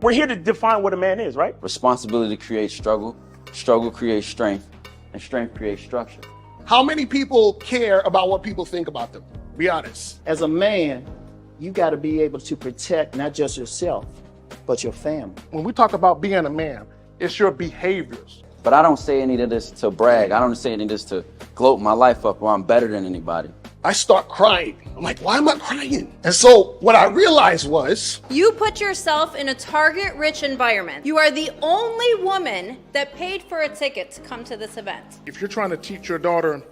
We're here to define what a man is, right? Responsibility creates struggle, struggle creates strength, and strength creates structure. How many people care about what people think about them? Be honest. As a man, you got to be able to protect not just yourself, but your family. When we talk about being a man, it's your behaviors. But I don't say any of this to brag. I don't say any of this to gloat my life up or I'm better than anybody. I start crying. I'm like, why am I crying? And so what I realized was, you put yourself in a target-rich environment. You are the only woman that paid for a ticket to come to this event. if you're trying to teach your daughter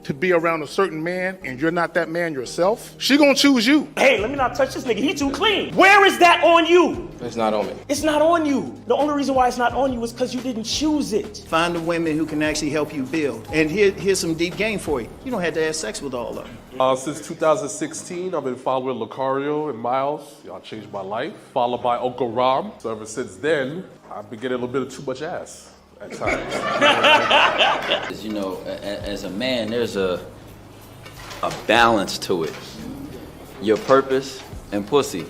to be around a certain man and you're not that man yourself, she gonna choose you. Hey, let me not touch this nigga. He too clean. Where is that on you? It's not on me. It's not on you. The only reason why it's not on you is because you didn't choose it. Find the women who can actually help you build. And here's some deep game for you. You don't have to have sex with all of them. Since 2016, I've been following Lucario and Miles. Y'all changed my life. Followed by Uncle Ram. So ever since then, I've been getting a little bit of too much ass at times. You know, as a man, there's a balance to it. Your purpose and pussy.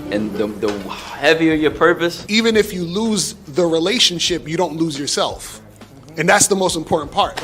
And the heavier your purpose. Even if you lose the relationship, you don't lose yourself. And that's the most important part.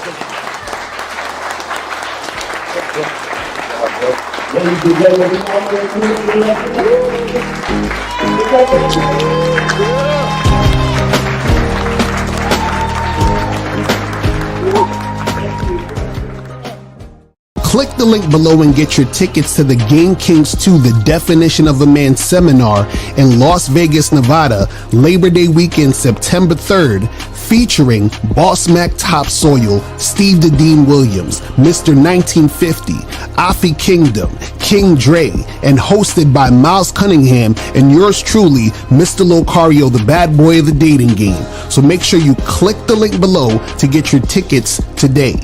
Click the link below and get your tickets to the Game Kings 2, The Definition of a Man seminar in Las Vegas, Nevada, Labor Day weekend, September 3rd, featuring Boss Mac Topsoil, Steve the Dean Williams, Mr. 1950, Afi Kingdom, King Dre, and hosted by Miles Cunningham and yours truly, Mr. Locario, the bad boy of the dating game. So make sure you click the link below to get your tickets today.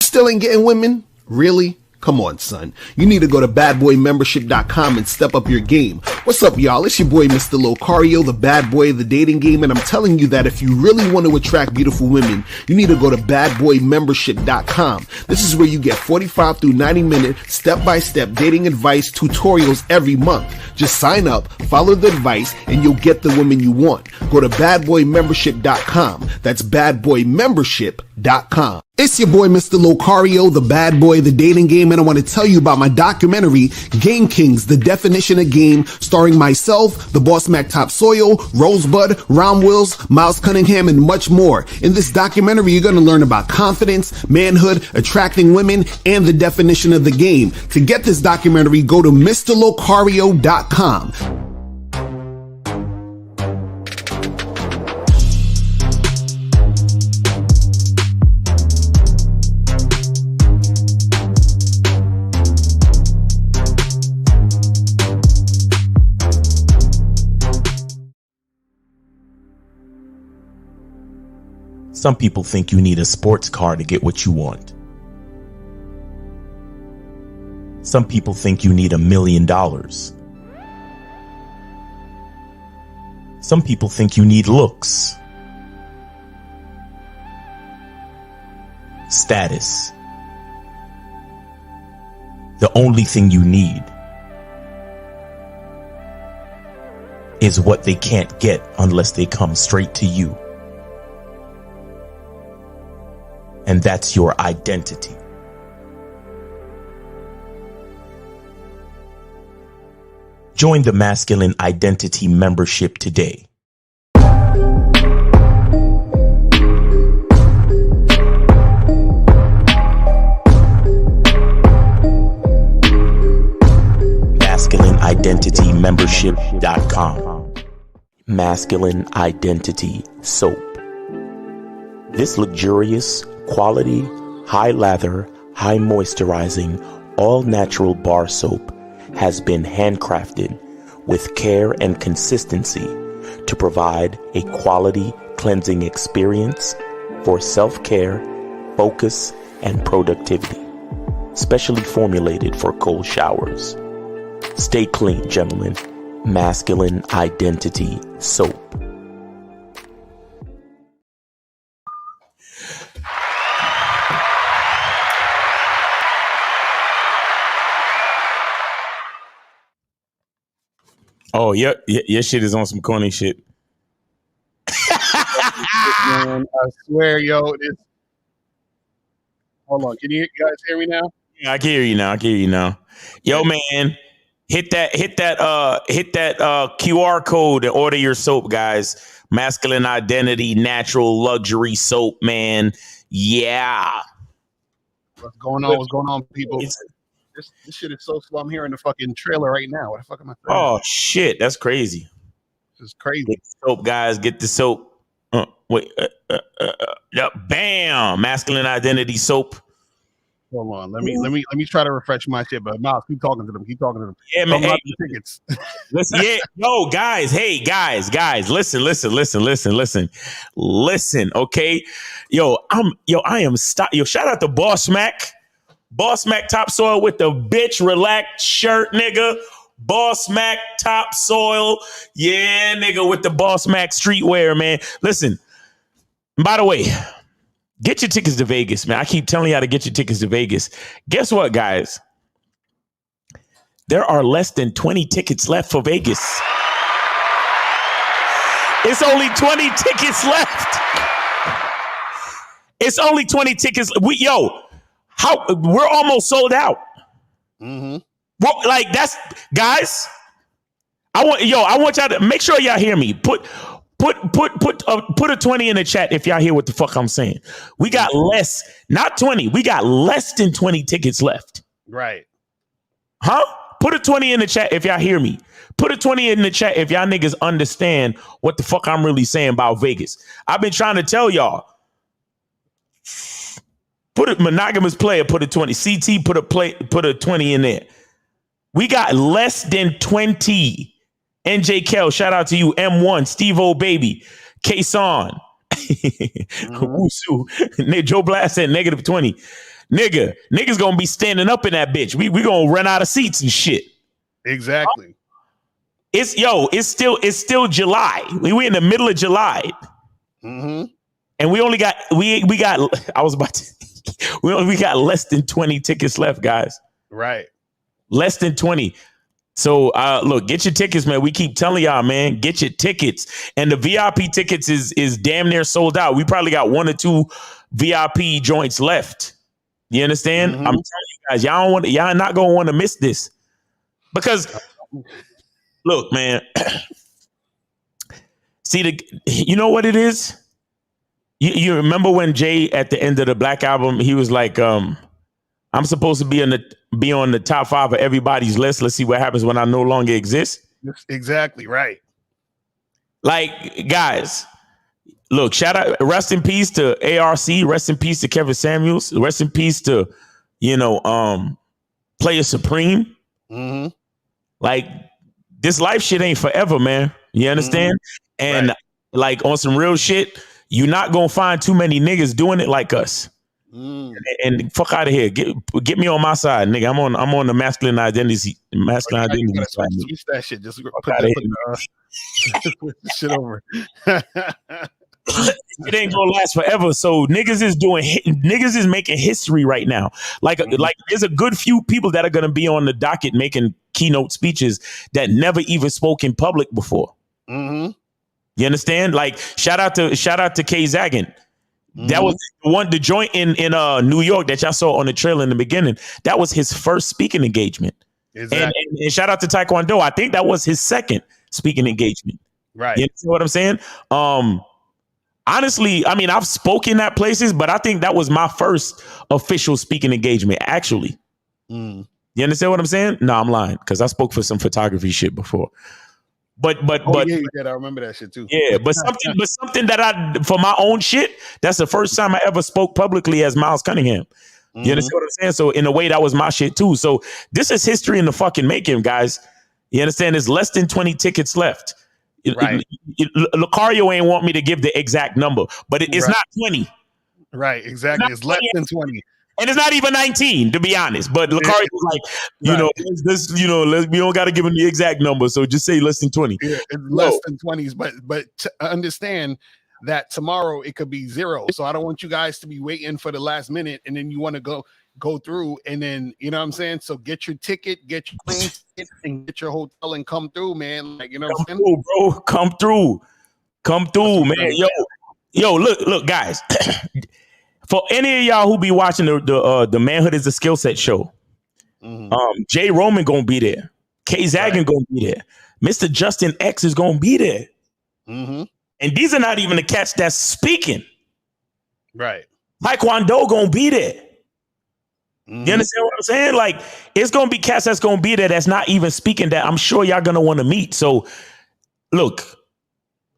Still ain't getting women? Really? Come on, son. You need to go to badboymembership.com and step up your game. What's up, y'all? It's your boy, Mr. Locario, the bad boy of the dating game, and I'm telling you that if you really want to attract beautiful women, you need to go to badboymembership.com. This is where you get 45 through 90-minute step-by-step dating advice tutorials every month. Just sign up, follow the advice, and you'll get the women you want. Go to badboymembership.com. That's badboymembership.com. It's your boy, Mr. Locario, the bad boy of the dating game, and I want to tell you about my documentary, Game Kings, The Definition of Game, starring myself, the Boss Mac Topsoil, Rosebud, Ron Wills, Miles Cunningham, and much more. In this documentary, you're going to learn about confidence, manhood, attracting women, and the definition of the game. To get this documentary, go to MrLocario.com. Some people think you need a sports car to get what you want. Some people think you need $1 million. Some people think you need looks, status. The only thing you need is what they can't get unless they come straight to you. And that's your identity. Join the Masculine Identity membership today. MasculineIdentityMembership.com. Masculine Identity Soap. This luxurious, quality, high lather, high moisturizing, all natural bar soap has been handcrafted with care and consistency to provide a quality cleansing experience for self-care, focus, and productivity. Specially formulated for cold showers. Stay clean, gentlemen. Masculine Identity Soap. Oh, your shit is on some corny shit. Man, I swear, yo. Hold on. Can you guys hear me now? Yeah, I can hear you now. Yo, man, hit that QR code and order your soap, guys. Masculine Identity Natural Luxury Soap, man. Yeah. What's going on, people? This shit is so slow. I'm hearing the fucking trailer right now. What the fuck am I saying? Oh shit, that's crazy. This is crazy. Get the soap, guys. Get the soap. Bam! Masculine Identity Soap. Hold on. Let me try to refresh my shit. But Miles, keep talking to them. Yeah, man. Hey, tickets. listen, yeah, yo, guys. Hey, guys. Listen. Okay, I am shout out to Boss Mac Topsoil with the bitch relaxed shirt, nigga. Boss Mac Topsoil, yeah, nigga, with the Boss Mac streetwear, man. Listen, by the way, get your tickets to Vegas, man. I keep telling you how to get your tickets to Vegas. Guess what, guys? There are less than 20 tickets left for Vegas. It's only 20 tickets left. It's only 20 tickets. We're almost sold out. Mm-hmm. Well, like that's guys. I want y'all to make sure y'all hear me. Put a 20 in the chat if y'all hear what the fuck I'm saying. We got less, not 20. We got less than 20 tickets left. Right. Huh? Put a 20 in the chat if y'all hear me. Put a 20 in the chat if y'all niggas understand what the fuck I'm really saying about Vegas. I've been trying to tell y'all. Put a monogamous player, put a 20. CT put a 20 in there. We got less than 20. NJ Kel, shout out to you. M1, Steve O Baby, Kason, Wusu, Joe Blast said -20. Niggas gonna be standing up in that bitch. We gonna run out of seats and shit. Exactly. It's still July. We in the middle of July. Mm-hmm. And we got less than 20 tickets left, guys. Right. Less than 20. So look, get your tickets, man. We keep telling y'all, man, get your tickets. And the VIP tickets is damn near sold out. We probably got 1 or 2 VIP joints left. You understand? Mm-hmm. I'm telling you guys, y'all not gonna want to miss this. Because look, man, you know what it is? You remember when Jay at the end of the Black Album, he was like, I'm supposed to be on the top 5 of everybody's list. Let's see what happens when I no longer exist. Exactly right. Like, guys, look, shout out, rest in peace to ARC, rest in peace to Kevin Samuels, rest in peace to, Player Supreme. Mm-hmm. Like, this life shit ain't forever, man. You understand? Mm-hmm. And right. Like on some real shit, you're not gonna find too many niggas doing it like us. And fuck out of here. Get me on my side, nigga. I'm on the masculine identity. Masculine identity side. Switch that shit. Just put the shit over. It ain't gonna last forever. So niggas is making history right now. Like there's a good few people that are gonna be on the docket making keynote speeches that never even spoke in public before. Mm-hmm. You understand? Like shout out to Kay Zagan. Mm-hmm. That was the joint in New York that y'all saw on the trailer in the beginning. That was his first speaking engagement. Exactly. And shout out to Taekwondo. I think that was his second speaking engagement. Right. You know what I'm saying? Honestly, I mean, I've spoken at places, but I think that was my first official speaking engagement, actually. You understand what I'm saying? No, I'm lying, because I spoke for some photography shit before. But yeah, I remember that shit too. Yeah, but something that I, for my own shit, that's the first time I ever spoke publicly as Miles Cunningham. Mm-hmm. You understand what I'm saying? So in a way, that was my shit too. So this is history in the fucking making, guys. You understand? There's less than 20 tickets left. Right. Lucario ain't want me to give the exact number, but it's not 20. Right, exactly. It's less than 20. And it's not even 19, to be honest. But Lucario was like, we don't got to give him the exact number, so just say less than 20. Yeah, it's less than 20s, but understand that tomorrow it could be 0. So I don't want you guys to be waiting for the last minute, and then you want to go go through, and then you know what I'm saying. So get your ticket, get your plane ticket, and get your hotel and come through, man. Like you know what I'm saying. Through, bro. Come through, man. Yo, look, guys. For any of y'all who be watching the Manhood is a Skill Set show, Jay Roman gonna be there. Kay Zagan gonna be there. Mr. Justin X is gonna be there. And these are not even the cats that's speaking. Right. Taekwondo gonna be there. You understand what I'm saying? Like, it's gonna be cats that's gonna be there that's not even speaking that I'm sure y'all gonna want to meet. So look,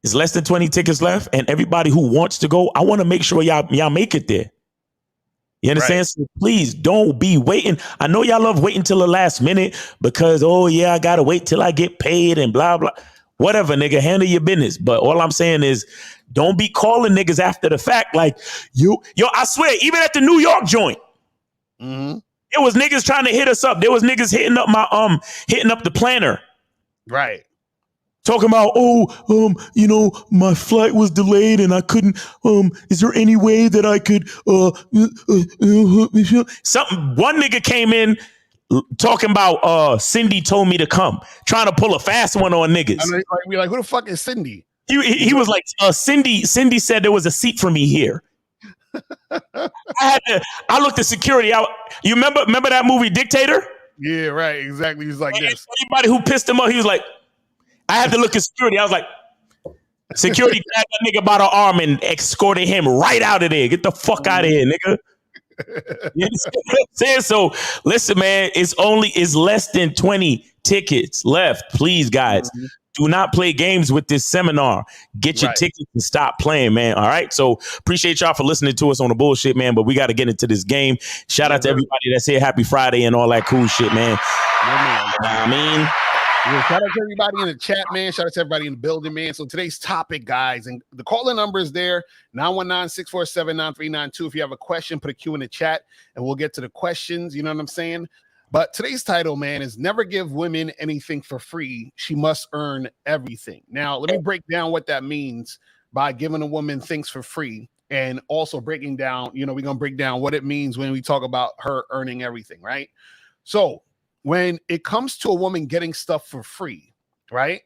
it's less than 20 tickets left, and everybody who wants to go, I want to make sure y'all make it there. You understand? Right. So please don't be waiting. I know y'all love waiting till the last minute because, oh yeah, I gotta wait till I get paid and blah blah. Whatever, nigga, handle your business. But all I'm saying is, don't be calling niggas after the fact. Like yo, I swear, even at the New York joint, there was niggas trying to hit us up. There was niggas hitting up hitting up the planner. Right. Talking about, you know, my flight was delayed and I couldn't, is there any way that I could, something, one nigga came in talking about, Cindy told me to come, trying to pull a fast one on niggas. And we're like, who the fuck is Cindy? He was like, Cindy said there was a seat for me here. I looked at security. You remember that movie Dictator? Yeah, right. Exactly. He's like this. Anybody who pissed him off, he was like, I had to look at security. I was like, security grabbed that nigga by the arm and escorted him right out of there. Get the fuck out of here, nigga. You understand what I'm saying? So listen, man, it's less than 20 tickets left. Please, guys, do not play games with this seminar. Get your tickets and stop playing, man. All right. So appreciate y'all for listening to us on the bullshit, man. But we got to get into this game. Shout out to everybody that said happy Friday and all that cool shit, man. I mean. Yeah, shout out to everybody in the chat, man. Shout out to everybody in the building, man. So today's topic, guys, and the call-in number is there, 919-647-9392. If you have a question, put a Q in the chat, and we'll get to the questions. You know what I'm saying? But today's title, man, is Never Give Women Anything for Free. She Must Earn Everything. Now, let me break down what that means by giving a woman things for free, and also breaking down, you know, we're going to break down what it means when we talk about her earning everything, right? So, when it comes to a woman getting stuff for free, right?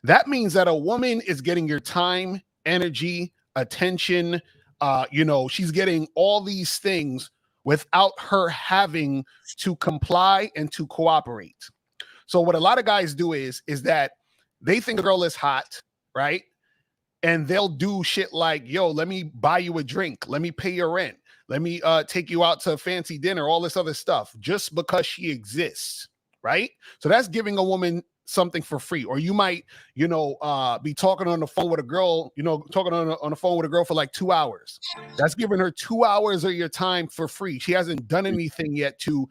That means that a woman is getting your time, energy, attention. You know, she's getting all these things without her having to comply and to cooperate. So what a lot of guys do is that they think a girl is hot, right? And they'll do shit like, yo, let me buy you a drink. Let me pay your rent. Let me take you out to a fancy dinner, all this other stuff, just because she exists, right? So that's giving a woman something for free. Or you might, you know, be talking on the phone with a girl, you know, talking on the phone with a girl for like 2 hours. That's giving her 2 hours of your time for free. She hasn't done anything yet to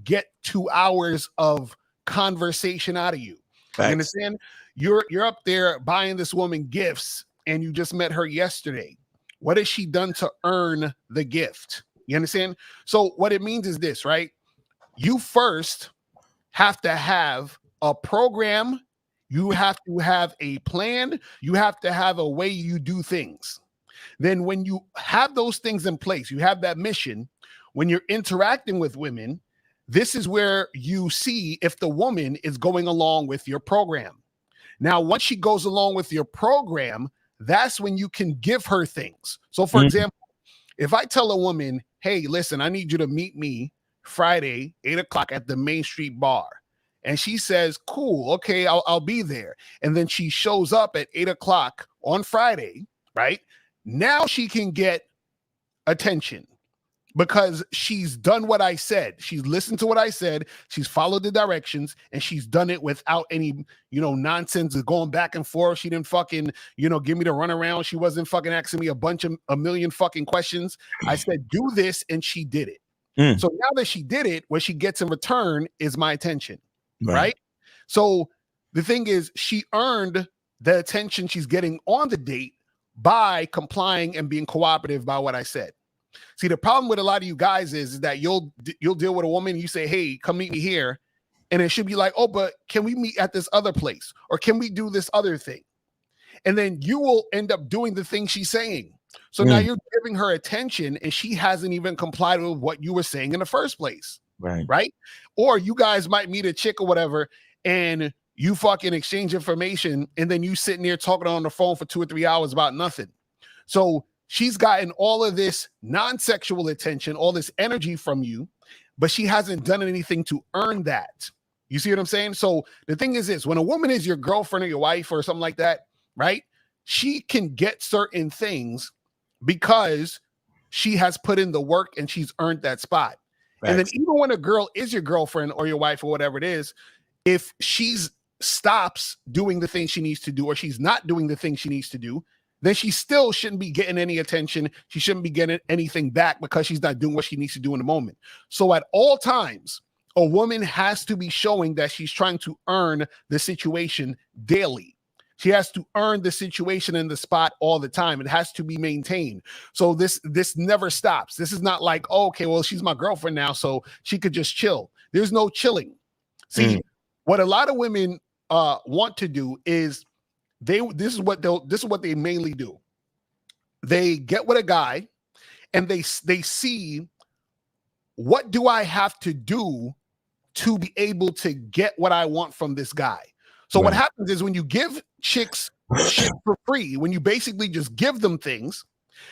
get 2 hours of conversation out of you. Thanks. You understand? You're up there buying this woman gifts, and you just met her yesterday. What has she done to earn the gift? You understand? So what it means is this, right? You first have to have a program. You have to have a plan. You have to have a way you do things. Then when you have those things in place, you have that mission. When you're interacting with women, this is where you see if the woman is going along with your program. Now, once she goes along with your program, that's when you can give her things. So, for example, if I tell a woman, hey, listen, I need you to meet me Friday, 8 o'clock at the Main Street Bar. And she says, cool, okay, I'll be there. And then she shows up at 8 o'clock on Friday, right? Now she can get attention because she's done what I said. She's listened to what I said. She's followed the directions, and she's done it without any, you know, nonsense of going back and forth. She didn't fucking, you know, give me the runaround. She wasn't fucking asking me a million fucking questions. I said, do this, and she did it. So now that she did it, what she gets in return is my attention, right? So the thing is, she earned the attention she's getting on the date by complying and being cooperative by what I said. See, the problem with a lot of you guys is that you'll deal with a woman, you say, hey, come meet me here. And it should be like, oh, but can we meet at this other place? Or can we do this other thing? And then you will end up doing the thing she's saying. So now you're giving her attention and she hasn't even complied with what you were saying in the first place. Right. Or you guys might meet a chick or whatever and you fucking exchange information and then you sitting there talking on the phone for 2 or 3 hours about nothing. So she's gotten all of this non-sexual attention, all this energy from you, but she hasn't done anything to earn that. You see what I'm saying? So the thing is this, when a woman is your girlfriend or your wife or something like that, right? She can get certain things because she has put in the work and she's earned that spot. And then even when a girl is your girlfriend or your wife or whatever it is, if she's stops doing the thing she needs to do or she's not doing the thing she needs to do, then she still shouldn't be getting any attention. She shouldn't be getting anything back because she's not doing what she needs to do in the moment. So at all times, a woman has to be showing that she's trying to earn the situation daily. She has to earn the situation in the spot all the time. It has to be maintained. So this never stops. This is not like, oh, okay, well, she's my girlfriend now, so she could just chill. There's no chilling. See, what a lot of women want to do is this is what they mainly do. They get with a guy and they see, what do I have to do to be able to get what I want from this guy? So what happens is when you give chicks shit for free, when you basically just give them things,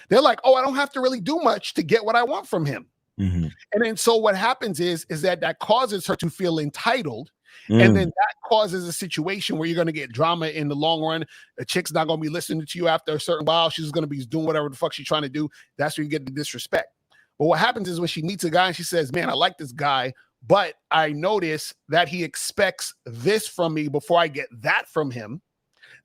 they're like, oh, I don't have to really do much to get what I want from him. And then so what happens is that causes her to feel entitled. And then that causes a situation where you're going to get drama in the long run. A chick's not going to be listening to you after a certain while. She's going to be doing whatever the fuck she's trying to do. That's where you get the disrespect. But what happens is when she meets a guy and she says, man, I like this guy, but I notice that he expects this from me before I get that from him,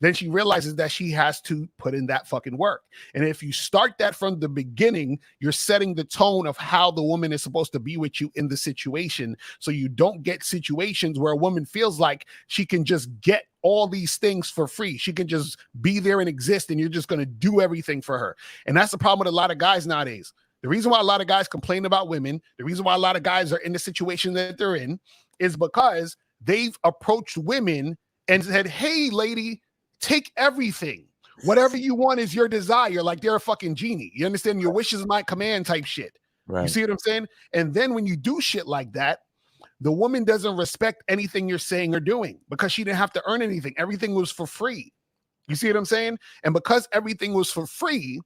then she realizes that she has to put in that fucking work. And if you start that from the beginning, you're setting the tone of how the woman is supposed to be with you in the situation. So you don't get situations where a woman feels like she can just get all these things for free. She can just be there and exist and you're just going to do everything for her. And that's the problem with a lot of guys nowadays. The reason why a lot of guys complain about women, the reason why a lot of guys are in the situation that they're in is because they've approached women and said, hey, lady, take everything. Whatever you want is your desire. Like they're a fucking genie. You understand? Your wishes is my command type shit. You see what I'm saying? And then when you do shit like that, the woman doesn't respect anything you're saying or doing because she didn't have to earn anything. Everything was for free. You see what I'm saying? And because everything was for free,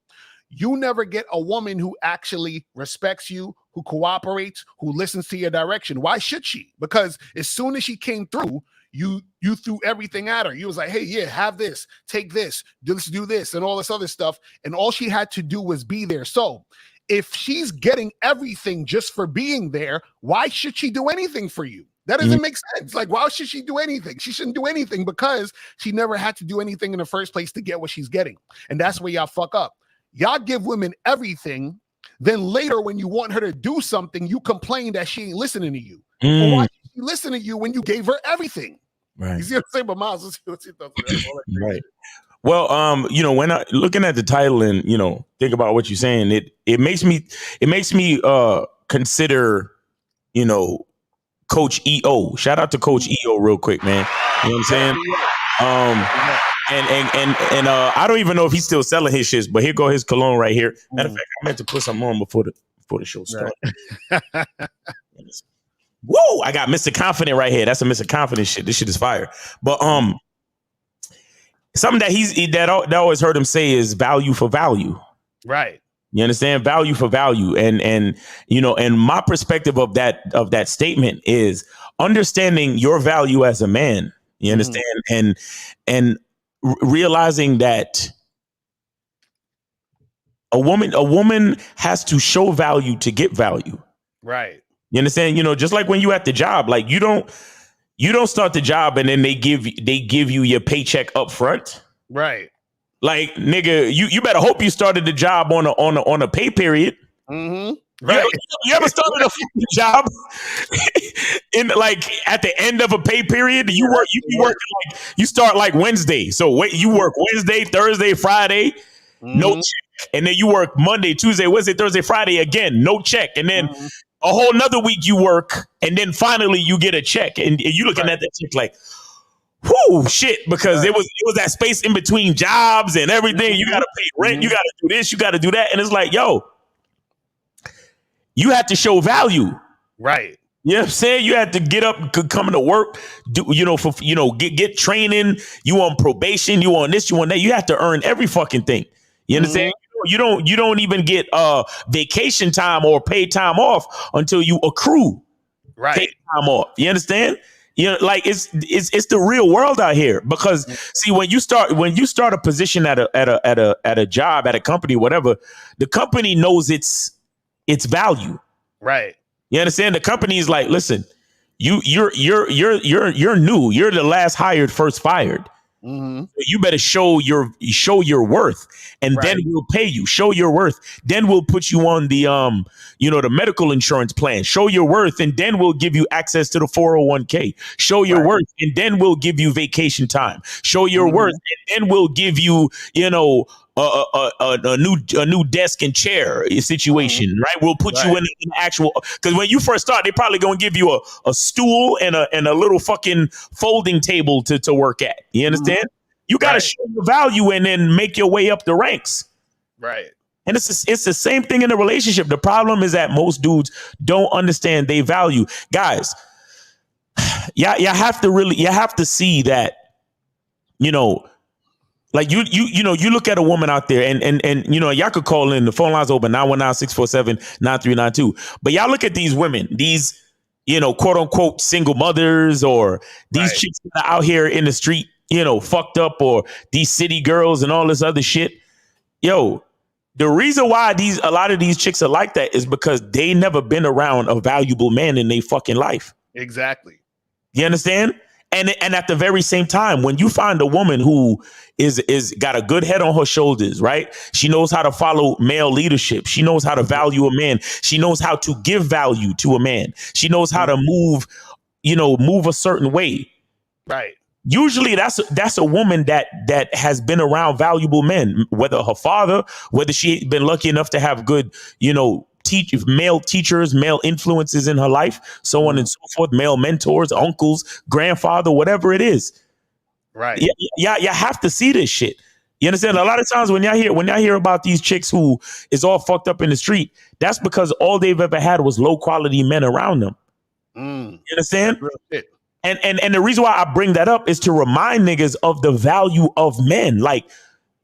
you never get a woman who actually respects you, who cooperates, who listens to your direction. Why should she? Because as soon as she came through, you threw everything at her. You was like, hey, yeah, have this, take this, let's do this, and all this other stuff. And all she had to do was be there. So if she's getting everything just for being there, why should she do anything for you? That doesn't make sense. Like, why should she do anything? She shouldn't do anything because she never had to do anything in the first place to get what she's getting. And that's where y'all fuck up. Y'all give women everything. Then later, when you want her to do something, you complain that she ain't listening to you. Well, why should she listen to you when you gave her everything? You see what I'm saying? But Miles, let's see what she does with that. Well, when I looking at the title and think about what you're saying, it makes me consider, Coach EO. Shout out to Coach EO real quick, man. You know what I'm saying? And I don't even know if he's still selling his shits, but here go his cologne right here. Matter of fact, I meant to put some on before the show started. Woo! I got Mr. Confident right here. That's a Mr. Confident shit. This shit is fire. But something that I always heard him say is value for value. Right. You understand? Value for value. And my perspective of that statement is understanding your value as a man. You understand? And realizing that a woman has to show value to get value. Right. You understand? Just like when you at the job, like you don't start the job and then they give you your paycheck up front. Right. Like, nigga, you better hope you started the job on a pay period. Mm-hmm. Right. You ever started a fucking job in like at the end of a pay period? You be working like you start like Wednesday. So wait, you work Wednesday, Thursday, Friday, no check. And then you work Monday, Tuesday, Wednesday, Thursday, Friday again, no check. And then a whole nother week you work, and then finally you get a check. And you looking at that check like, whoo, shit, because it was that space in between jobs and everything. You got to pay rent. You got to do this. You got to do that. And it's like, yo, you have to show value. Right. You know what I'm saying? You had to get up, come to work, do, get training. You on probation, you on this, you on that. You have to earn every fucking thing. You understand? You don't even get vacation time or paid time off until you accrue paid time off. You understand? You know, like it's the real world out here. Because see, when you start a position at a job, at a company, whatever, the company knows its value. Right. You understand? The company is like, listen, you're new. You're the last hired, first fired. You better show your worth, and then we'll pay you. Show your worth. Then we'll put you on the the medical insurance plan. Show your worth, and then we'll give you access to the 401k. Show your worth, and then we'll give you vacation time. Show your worth, and then we'll give you a new desk and chair situation, right? We'll put you in an actual, because when you first start, they're probably gonna give you a stool and a little fucking folding table to work at. You understand? You gotta show your value and then make your way up the ranks. Right. And it's the same thing in a relationship. The problem is that most dudes don't understand their value. Guys, you have to see that, like you look at a woman out there and y'all could call in. The phone line's open 919-647-9392. But y'all look at these women, these, quote unquote single mothers, or these chicks that are out here in the street, fucked up, or these city girls and all this other shit. Yo, the reason why a lot of these chicks are like that is because they never been around a valuable man in their fucking life. Exactly. You understand? And at the very same time, when you find a woman who is got a good head on her shoulders, right? She knows how to follow male leadership. She knows how to value a man. She knows how to give value to a man. She knows how to move a certain way. Right. Usually that's a woman that has been around valuable men, whether her father, whether she been lucky enough to have good, male teachers, male influences in her life, so on and so forth, male mentors, uncles, grandfather, whatever it is. Right. Yeah, you have to see this shit. You understand? A lot of times when y'all hear about these chicks who is all fucked up in the street, that's because all they've ever had was low quality men around them. You understand? And the reason why I bring that up is to remind niggas of the value of men. Like,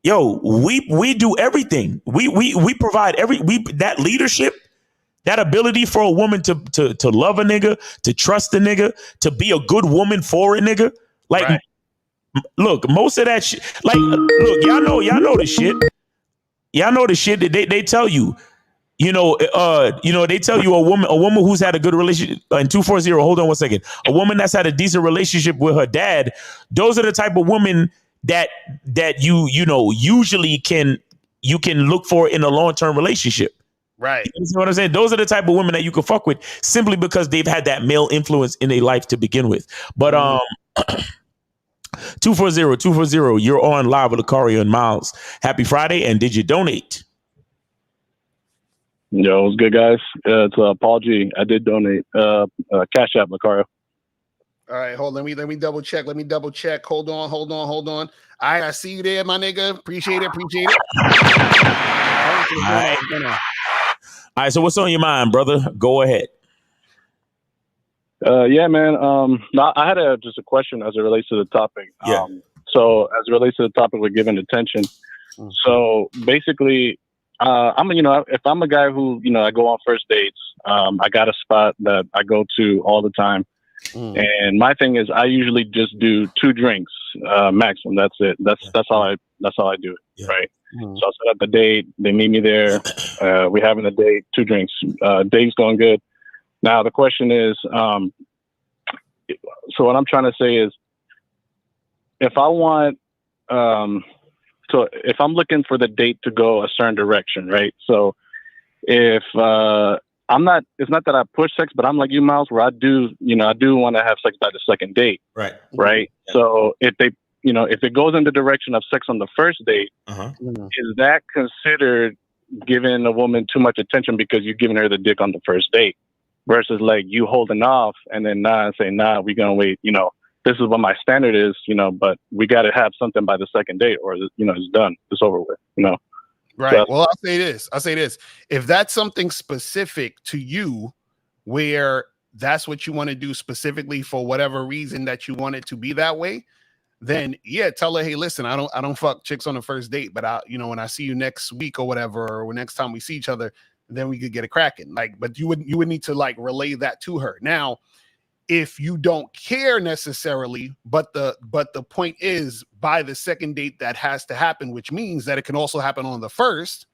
yo, we do everything. We provide that leadership, that ability for a woman to love a nigga, to trust a nigga, to be a good woman for a nigga. Like, look, most of that shit. Like, look, y'all know the shit. Y'all know the shit that they tell you. They tell you a woman who's had a good relationship in 240. Hold on one second. A woman that's had a decent relationship with her dad. Those are the type of women that you usually can look for in a long-term relationship. Right. You know what I'm saying? Those are the type of women that you can fuck with simply because they've had that male influence in their life to begin with. But 240, you're on live with Lucario and Miles. Happy Friday, and did you donate? Yo, what's good, guys? It's Paul G. I did donate. Cash App, Lucario. All right, hold on. Let me double check. Hold on. All right, I see you there, my nigga. Appreciate it. All right, so what's on your mind, brother? Go ahead. Yeah, man. No, I had just a question as it relates to the topic. Yeah. So as it relates to the topic, we're giving attention. So basically, if I'm a guy who, I go on first dates, I got a spot that I go to all the time. And my thing is, I usually just do 2 drinks, maximum. That's it. That's how I do it. Yeah. Right. So I set up the date. They meet me there. We're having a date, 2 drinks. Date's going good. Now the question is, so what I'm trying to say is, if I want, so if I'm looking for the date to go a certain direction, right? So if it's not that I push sex, but I'm like you, Miles, where I do want to have sex by the second date. Right. Right. So if it goes in the direction of sex on the first date, is that considered giving a woman too much attention because you're giving her the dick on the first date versus like you holding off and then saying, we're going to wait, this is what my standard is, but we got to have something by the second date or, it's done. It's over with, Right. So, Well, I'll say this. If that's something specific to you where that's what you want to do specifically for whatever reason that you want it to be that way, then yeah, tell her, hey, listen, I don't fuck chicks on the first date, but when I see you next week or whatever, or next time we see each other, then we could get it cracking. But you would need to relay that to her. Now, if you don't care necessarily, but the point is by the second date that has to happen, which means that it can also happen on the first.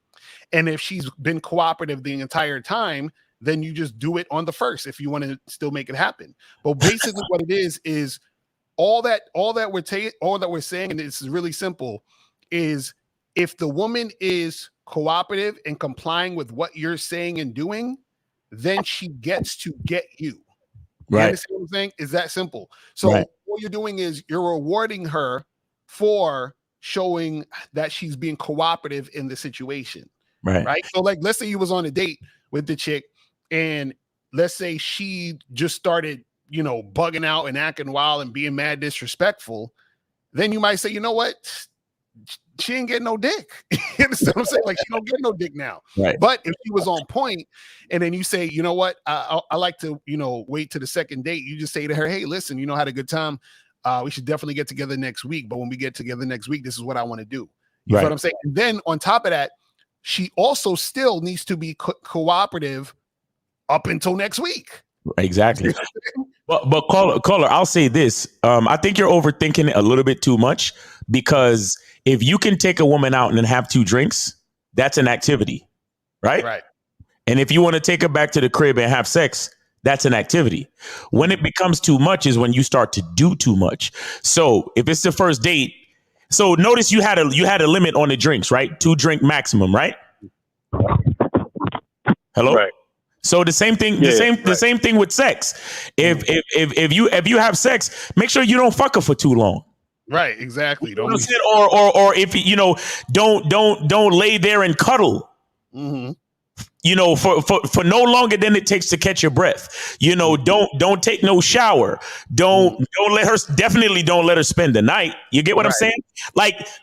And if she's been cooperative the entire time, then you just do it on the first if you want to still make it happen. But basically what it is all that we're saying, and it's really simple, is if the woman is cooperative and complying with what you're saying and doing, then she gets to get you. You understand what I'm saying? It's that simple. So what you're doing is you're rewarding her for showing that she's being cooperative in the situation. Right. So let's say you was on a date with the chick and let's say she just started, bugging out and acting wild and being mad disrespectful. Then you might say, you know what? She ain't getting no dick. You understand what I'm saying? She don't get no dick now. Right. But if she was on point, and then you say, you know what? I like to, wait to the second date. You just say to her, hey, listen, had a good time. We should definitely get together next week. But when we get together next week, this is what I want to do. You know what I'm saying? And then on top of that, she also still needs to be cooperative up until next week. Exactly. But caller, I'll say this. I think you're overthinking it a little bit too much, because if you can take a woman out and then have 2 drinks, that's an activity, right? Right. And if you want to take her back to the crib and have sex, that's an activity. When it becomes too much is when you start to do too much. So if it's the first date, so notice you had a limit on the drinks, right? 2 drink maximum, right? Hello? Right. So the same thing, the same thing with sex. If you have sex, make sure you don't fuck her for too long. Right, exactly. You know what I'm saying? Or if don't lay there and cuddle. Mm-hmm. For no longer than it takes to catch your breath. Don't take no shower. Don't let her, definitely don't let her spend the night. You get what I'm saying?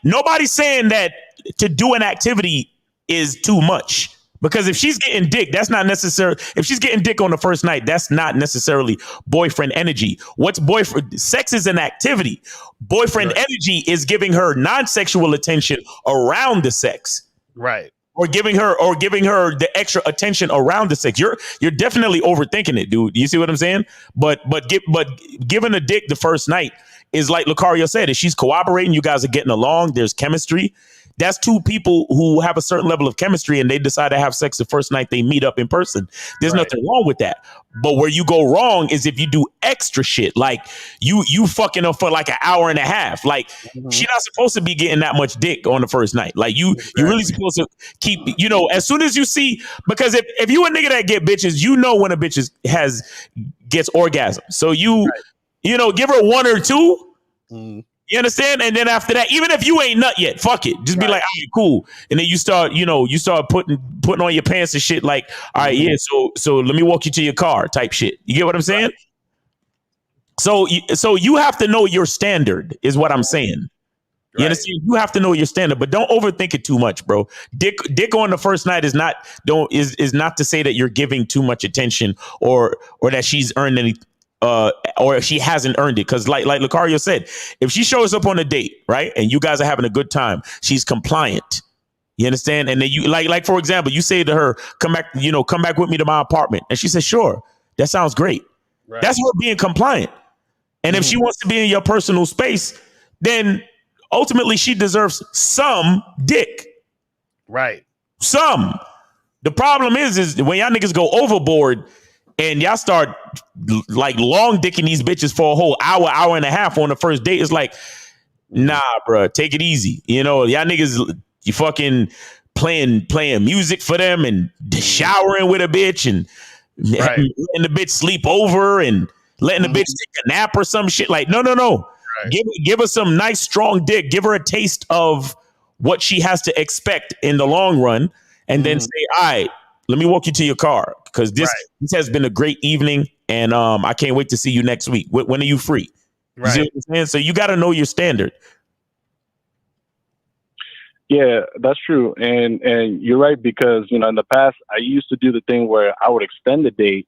Nobody's saying that to do an activity is too much. Because if she's getting dick, that's not necessary. If she's getting dick on the first night, that's not necessarily boyfriend energy. What's boyfriend? Sex is an activity. Boyfriend energy is giving her non-sexual attention around the sex. Right. Or giving her the extra attention around the sex. You're definitely overthinking it, dude. You see what I'm saying? But giving a dick the first night is like Lucario said. If she's cooperating, you guys are getting along. There's chemistry. That's 2 people who have a certain level of chemistry and they decide to have sex the first night they meet up in person. There's nothing wrong with that. But where you go wrong is if you do extra shit, like you fucking her for an hour and a half. She's not supposed to be getting that much dick on the first night. You really supposed to keep, as soon as you see, because if you a nigga that get bitches, when a bitch gets orgasm. So give her 1 or 2. Mm. You understand? And then after that, even if you ain't nut yet, fuck it. Just be like, all right, cool. And then you start putting on your pants and shit all right, yeah, so let me walk you to your car type shit. You get what I'm saying? So you have to know your standard is what I'm saying. You understand? You have to know your standard, but don't overthink it too much, bro. Dick on the first night is not to say that you're giving too much attention or that she's earned any or if she hasn't earned it. Because like Lucario said, if she shows up on a date, right, and you guys are having a good time, she's compliant. You understand? And then you like for example, you say to her, come back with me to my apartment. And she says, sure, that sounds great. Right. That's her being compliant. And if she wants to be in your personal space, then ultimately she deserves some dick. Right. Some. The problem is when y'all niggas go overboard and y'all start long dicking these bitches for a whole hour and a half on the first date, it's like, nah, bro, take it easy. Y'all niggas, you fucking playing music for them and showering with a bitch and letting the bitch sleep over and letting the bitch take a nap or some shit. No. Right. Give her some nice strong dick. Give her a taste of what she has to expect in the long run, and then say, all right, let me walk you to your car because this has been a great evening, and I can't wait to see you next week. When are you free? You see what I'm saying? So you got to know your standard. Yeah, that's true. And you're right, because, in the past, I used to do the thing where I would extend the date,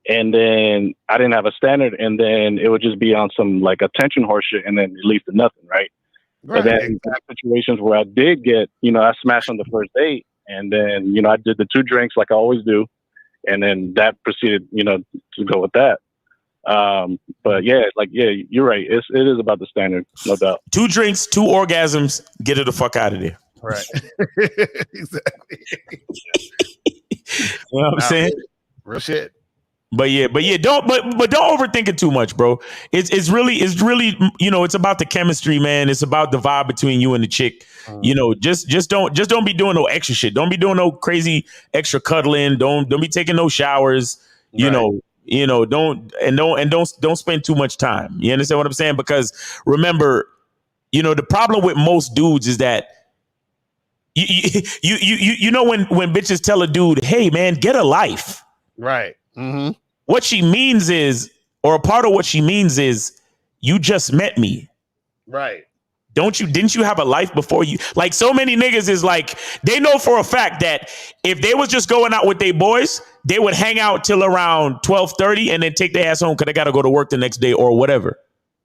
and then I didn't have a standard, and then it would just be on some like attention horse shit, and then it leads to nothing, right? But then situations where I did get, I smashed on the first date, and then, I did the 2 drinks like I always do, and then that proceeded, to go with that. But yeah, you're right. It is about the standard, no doubt. 2 drinks, 2 orgasms, get her the fuck out of there. Right. Exactly. You know what I'm saying? Real shit. But don't overthink it too much, bro. It's really, it's about the chemistry, man. It's about the vibe between you and the chick. Just don't be doing no extra shit. Don't be doing no crazy extra cuddling. Don't be taking no showers. Don't spend too much time. You understand what I'm saying? Because remember, the problem with most dudes is that you know when bitches tell a dude, hey man, get a life. Right. Mm-hmm. What she means is, or a part of what she means is, you just met me. Right. Didn't you have a life before you? Like, so many niggas is like, they know for a fact that if they was just going out with their boys, they would hang out till around 12:30 and then take their ass home because they got to go to work the next day or whatever.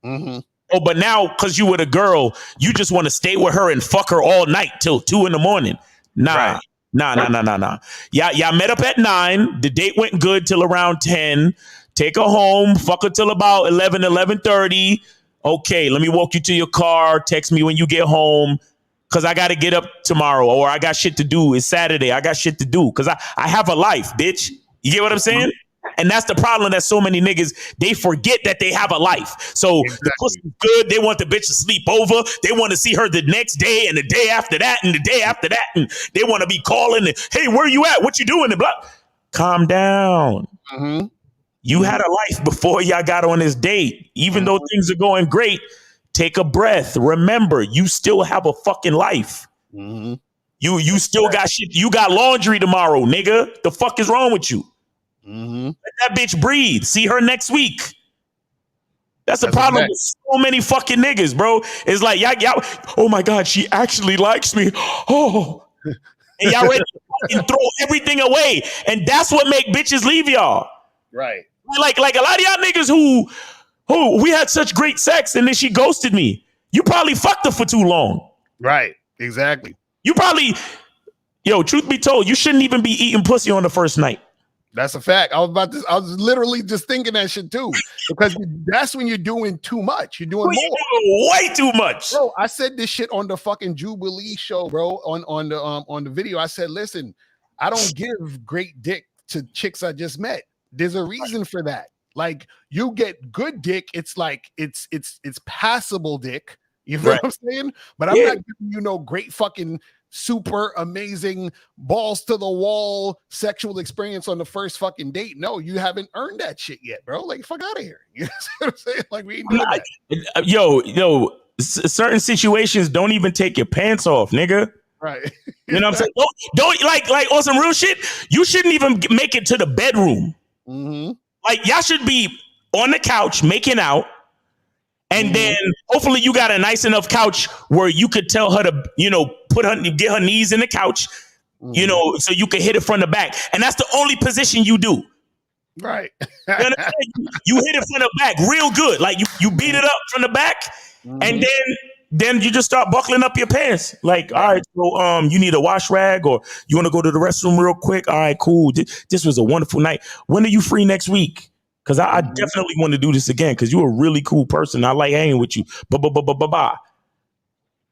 Mm-hmm. Oh, but now because you with a girl, you just want to stay with her and fuck her all night till 2 a.m. Nah. Right. Nah. Y'all met up at 9. The date went good till around 10. Take her home, fuck her till about 11:30. Okay, let me walk you to your car. Text me when you get home, because I got to get up tomorrow, or I got shit to do. It's Saturday. I got shit to do because I have a life, bitch. You get what I'm saying? And that's the problem, that so many niggas, they forget that they have a life. So the pussy's good. They want the bitch to sleep over. They want to see her the next day and the day after that and the day after that. And they want to be calling and, hey, where you at? What you doing? And blah. Calm down. Mm-hmm. You had a life before y'all got on this date. Even though things are going great, take a breath. Remember, you still have a fucking life. Mm-hmm. You still got shit. You got laundry tomorrow, nigga. The fuck is wrong with you? Mm-hmm. Let that bitch breathe. See her next week. That's the problem with so many fucking niggas, bro. It's like, y'all, oh my God, she actually likes me. Oh. And y'all ready to fucking throw everything away. And that's what make bitches leave y'all. Right. Like a lot of y'all niggas who we had such great sex and then she ghosted me. You probably fucked her for too long. Right. Exactly. You probably, truth be told, you shouldn't even be eating pussy on the first night. That's a fact. I was literally just thinking that shit too, because that's when you're doing too much. You're doing more. Way too much. Bro, I said this shit on the fucking Jubilee show, bro, on the video. I said, listen, I don't give great dick to chicks I just met. There's a reason for that. Like, you get good dick, it's like it's passable dick. You know what I'm saying? But I'm not giving you no great fucking super amazing balls to the wall sexual experience on the first fucking date. No, you haven't earned that shit yet, bro. Like, fuck out of here. You know what I'm saying? Like, we ain't doing that. Certain situations don't even take your pants off, nigga. Right. You know what I'm saying? Don't like on some real shit. You shouldn't even make it to the bedroom. Mm-hmm. Like, y'all should be on the couch making out. And then hopefully you got a nice enough couch where you could tell her to, get her knees in the couch, so you can hit it from the back. And that's the only position you do. Right. You hit it from the back real good. Like you beat it up from the back, and then you just start buckling up your pants. Like, all right, so you need a wash rag, or you want to go to the restroom real quick? All right, cool. This was a wonderful night. When are you free next week? Because I definitely want to do this again, because you're a really cool person. I like hanging with you.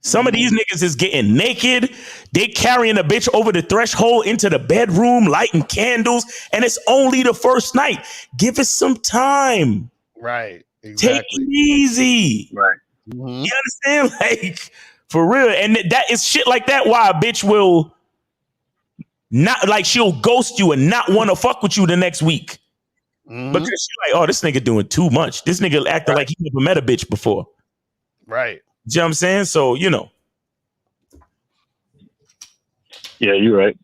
Some of these niggas is getting naked. They carrying a bitch over the threshold into the bedroom, lighting candles, and it's only the first night. Give it some time. Right. Exactly. Take it easy. Right. You understand? Like, for real. And that is shit like that why a bitch will not, like, she'll ghost you and not want to fuck with you the next week. Because she's like, oh, this nigga doing too much. This nigga acting like he never met a bitch before. Right. You know what I'm saying? So, Yeah, you're right.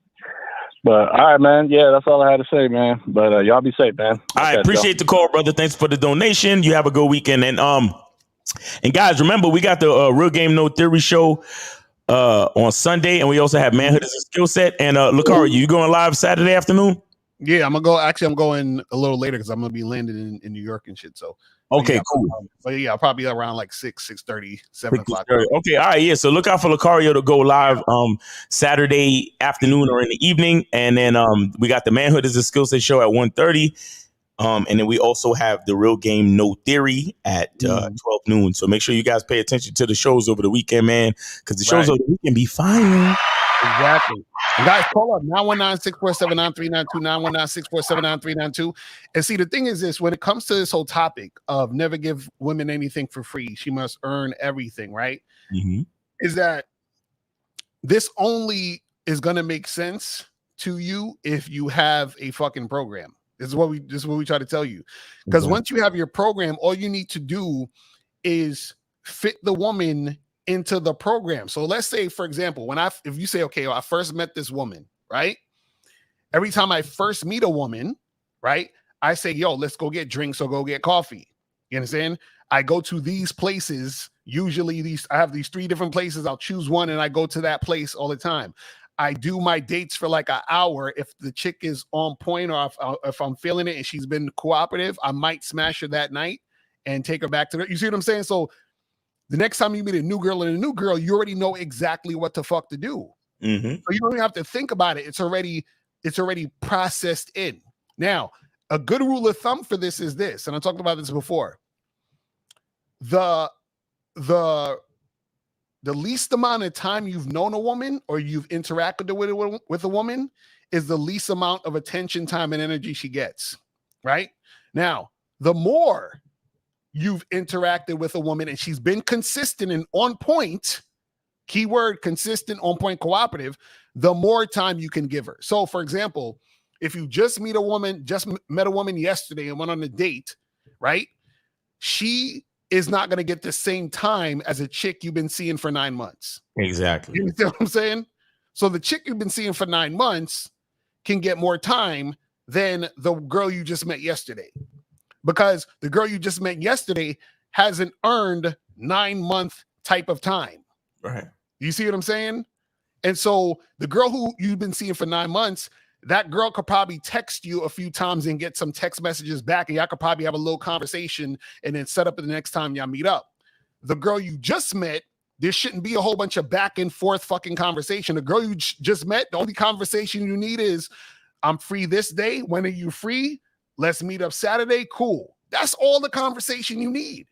But all right, man. Yeah, that's all I had to say, man. But y'all be safe, man. I appreciate the call, brother. Thanks for the donation. You have a good weekend. And guys, remember, we got the Real Game No Theory show on Sunday, and we also have Manhood as a Skill Set. And Lucario, you going live Saturday afternoon? Yeah, I'm gonna go. Actually, I'm going a little later because I'm gonna be landing in New York and shit. So okay, yeah, cool. But yeah, I'll probably be around like 6:30, 7 o'clock. Okay, all right, yeah. So look out for Lucario to go live Saturday afternoon or in the evening, and then we got the Manhood as a Skill Set show at 1:30. And then we also have the Real Game No Theory at 12 noon. So make sure you guys pay attention to the shows over the weekend, man, because the shows over the weekend be fire. Exactly. And guys, call up 919-647-9392, 919-647-9392. And see, the thing is this, when it comes to this whole topic of never give women anything for free, she must earn everything, right? Mm-hmm. Is that this only is going to make sense to you if you have a fucking program. This is what we try to tell you. Because once you have your program, all you need to do is fit the woman into the program. So let's say, for example, if you say, okay, well, I first met this woman, right? Every time I first meet a woman, right, I say, yo, let's go get drinks or go get coffee. You understand? I go to these places. Usually I have these 3 different places. I'll choose one and I go to that place all the time. I do my dates for like an hour. If the chick is on point or if I'm feeling it and she's been cooperative, I might smash her that night and take her back to her. You see what I'm saying? So the next time you meet a new girl, you already know exactly what the fuck to do. Mm-hmm. So you don't even have to think about it. It's already processed in. Now, a good rule of thumb for this is this, and I talked about this before. The least amount of time you've known a woman or you've interacted with a woman is the least amount of attention, time, and energy she gets, right? Now, the more you've interacted with a woman and she's been consistent and on point, keyword consistent, on point, cooperative, the more time you can give her. So, for example, if you just met a woman yesterday and went on a date, right? She is not going to get the same time as a chick you've been seeing for 9 months. Exactly. You understand what I'm saying? So the chick you've been seeing for 9 months can get more time than the girl you just met yesterday. Because the girl you just met yesterday hasn't earned 9-month type of time. Right. You see what I'm saying? And so the girl who you've been seeing for 9 months, that girl could probably text you a few times and get some text messages back, and y'all could probably have a little conversation and then set up the next time y'all meet up. The girl you just met, there shouldn't be a whole bunch of back and forth fucking conversation. The girl you just met, the only conversation you need is, I'm free this day. When are you free? Let's meet up Saturday. Cool. That's all the conversation you need.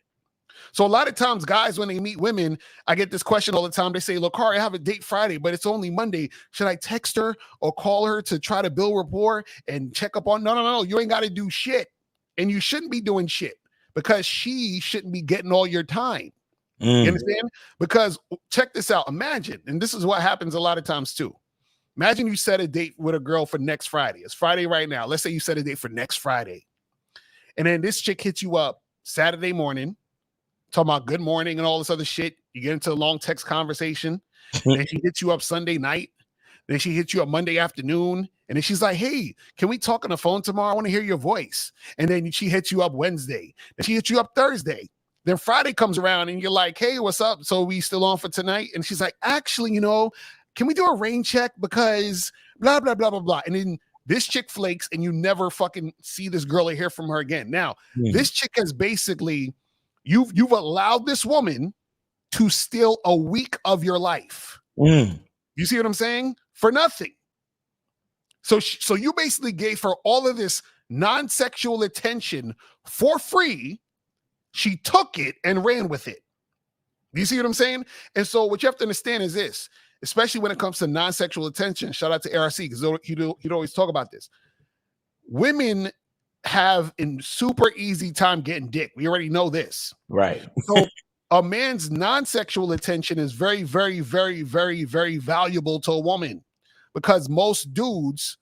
So a lot of times, guys, when they meet women, I get this question all the time. They say, look, I have a date Friday, but it's only Monday. Should I text her or call her to try to build rapport and check up on? No. You ain't got to do shit. And you shouldn't be doing shit because she shouldn't be getting all your time. You understand? Because check this out. Imagine, and this is what happens a lot of times too. Imagine you set a date with a girl for next Friday. It's Friday right now. Let's say you set a date for next Friday. And then this chick hits you up Saturday morning, talking about good morning and all this other shit. You get into a long text conversation. Then she hits you up Sunday night. Then she hits you up Monday afternoon. And then she's like, hey, can we talk on the phone tomorrow? I want to hear your voice. And then she hits you up Wednesday. And she hits you up Thursday. Then Friday comes around and you're like, hey, what's up? So we still on for tonight? And she's like, actually, can we do a rain check? Because blah, blah, blah, blah, blah. And then this chick flakes and you never fucking see this girl or hear from her again. Now, this chick has basically, you've allowed this woman to steal a week of your life. You see what I'm saying? For nothing. So you basically gave her all of this non-sexual attention for free. She took it and ran with it. You see what I'm saying? And so what you have to understand is this, especially when it comes to non-sexual attention. Shout out to ARC because he'd always talk about this. Women have a super easy time getting dick. We already know this. Right. So a man's non-sexual attention is very, very, very, very, very valuable to a woman because most dudes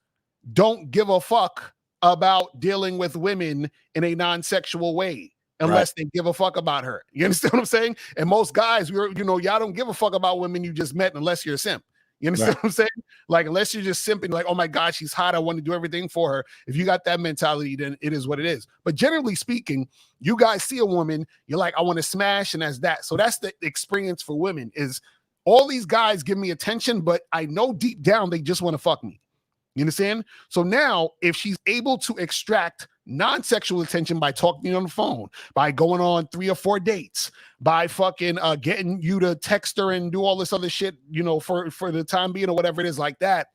don't give a fuck about dealing with women in a non-sexual way unless they give a fuck about her. You understand what I'm saying? And most guys, y'all don't give a fuck about women you just met unless you're a simp. You understand what I'm saying? Like, unless you're just simping like, oh my God, she's hot, I want to do everything for her. If you got that mentality, then it is what it is. But generally speaking, you guys see a woman, you're like, I want to smash, and that's that. So that's the experience for women is all these guys give me attention, but I know deep down they just want to fuck me. You understand? So now if she's able to extract non-sexual attention by talking on the phone, by going on 3 or 4 dates, by fucking getting you to text her and do all this other shit, you know, for the time being or whatever it is like that,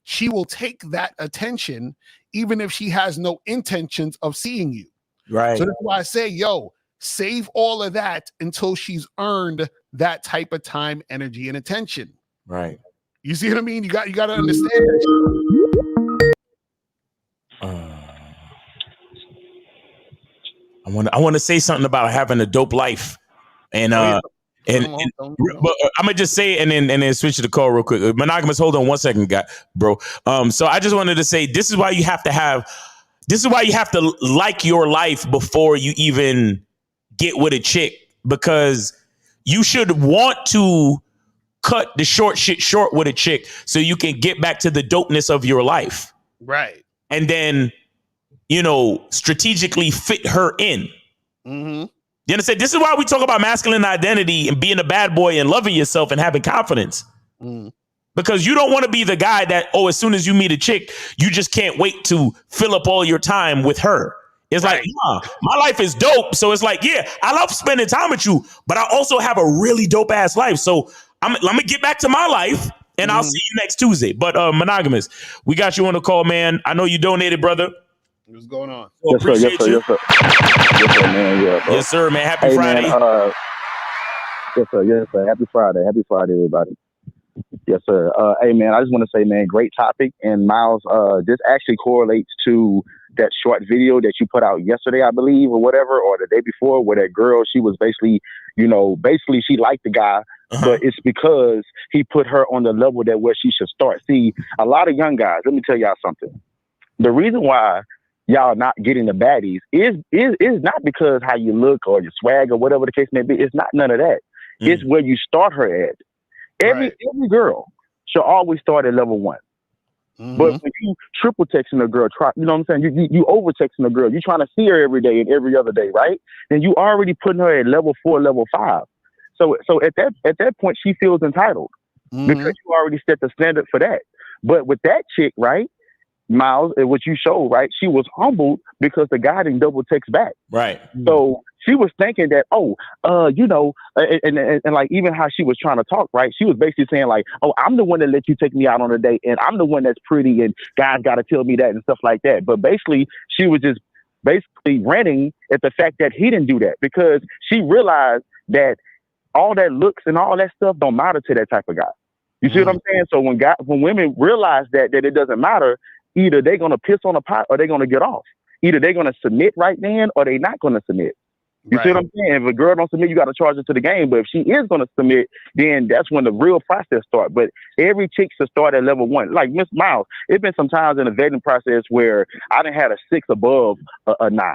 she will take that attention even if she has no intentions of seeing you. Right. So that's why I say, yo, save all of that until she's earned that type of time, energy, and attention. Right. You see what I mean? You got to understand that. I want to say something about having a dope life, and but I'm gonna just say it and then switch to the call real quick. Monogamous, hold on 1 second, bro. So I just wanted to say this is why you have to like your life before you even get with a chick, because you should want to cut the short shit short with a chick so you can get back to the dopeness of your life. Right. And then, you know, strategically fit her in. Mm-hmm. You understand? This is why we talk about masculine identity and being a bad boy and loving yourself and having confidence. Because you don't want to be the guy that, as soon as you meet a chick, you just can't wait to fill up all your time with her. It's like, nah, my life is dope. So it's like, yeah, I love spending time with you, but I also have a really dope ass life. So let me get back to my life, and I'll see you next Tuesday. But Monogamous, we got you on the call, man. I know you donated, brother. What's going on? Well, Yes, sir. Yes, sir. Yes, sir. Yes, sir, man. Yeah, bro. Yes, sir, man. Happy Friday. Man, yes, sir. Yes, sir. Happy Friday. Happy Friday, everybody. Yes, sir. Hey, man, I just want to say, man, great topic. And Miles, this actually correlates to that short video that you put out yesterday, I believe, or whatever, or the day before, where that girl, she was basically, she liked the guy, but it's because he put her on the level that where she should start. See, a lot of young guys, let me tell y'all something. The reason why y'all not getting the baddies is not because how you look or your swag or whatever the case may be. It's not none of that. It's where you start her at. Every girl should always start at level 1. But when you triple texting a girl, you know what I'm saying? You over texting a girl. You're trying to see her every day and every other day, right? Then you already putting her at level 4, level 5. So at that point, she feels entitled because you already set the standard for that. But with that chick, right, Miles, what you showed, right, she was humbled because the guy didn't double text back. Right. So she was thinking that, and like even how she was trying to talk, right? She was basically saying like, oh, I'm the one that let you take me out on a date, and I'm the one that's pretty, and guys got to tell me that and stuff like that. But basically, she was just ranting at the fact that he didn't do that because she realized that all that looks and all that stuff don't matter to that type of guy. You see what I'm saying? So when women realize that it doesn't matter, either they're going to piss on a pot or they're going to get off. Either they're going to submit right then or they're not going to submit. You see what I'm saying? If a girl don't submit, you got to charge her to the game. But if she is going to submit, then that's when the real process starts. But every chick should start at level 1. Like Miss Miles, it's been some times in the vetting process where I done had a 6 above a 9.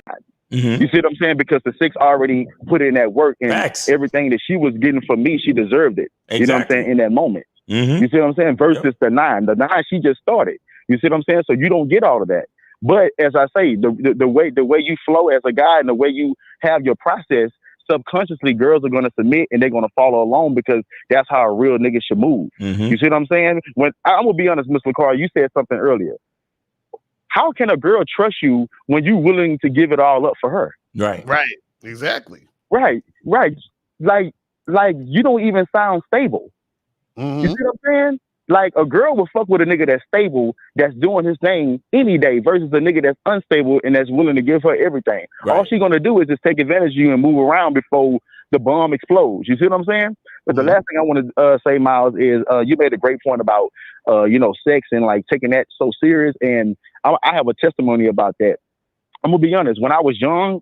You see what I'm saying? Because the 6 already put in that work, and everything that she was getting from me, she deserved it. You know what I'm saying? In that moment. You see what I'm saying? Versus the 9. The 9, she just started. You see what I'm saying? So you don't get all of that. But as I say, the way you flow as a guy and the way you have your process, subconsciously girls are going to submit and they're going to follow along because that's how a real nigga should move. You see what I'm saying? When I'm going to be honest, Mr. LaCar, you said something earlier. How can a girl trust you when you're willing to give it all up for her? Right. Exactly. Right. Like you don't even sound stable. You see what I'm saying? Like a girl will fuck with a nigga that's stable, that's doing his thing any day versus a nigga that's unstable and that's willing to give her everything. All she's going to do is just take advantage of you and move around before the bomb explodes. You see what I'm saying? But the last thing I want to say, Miles, is you made a great point about, sex and like taking that so serious. And I have a testimony about that. I'm going to be honest. When I was young,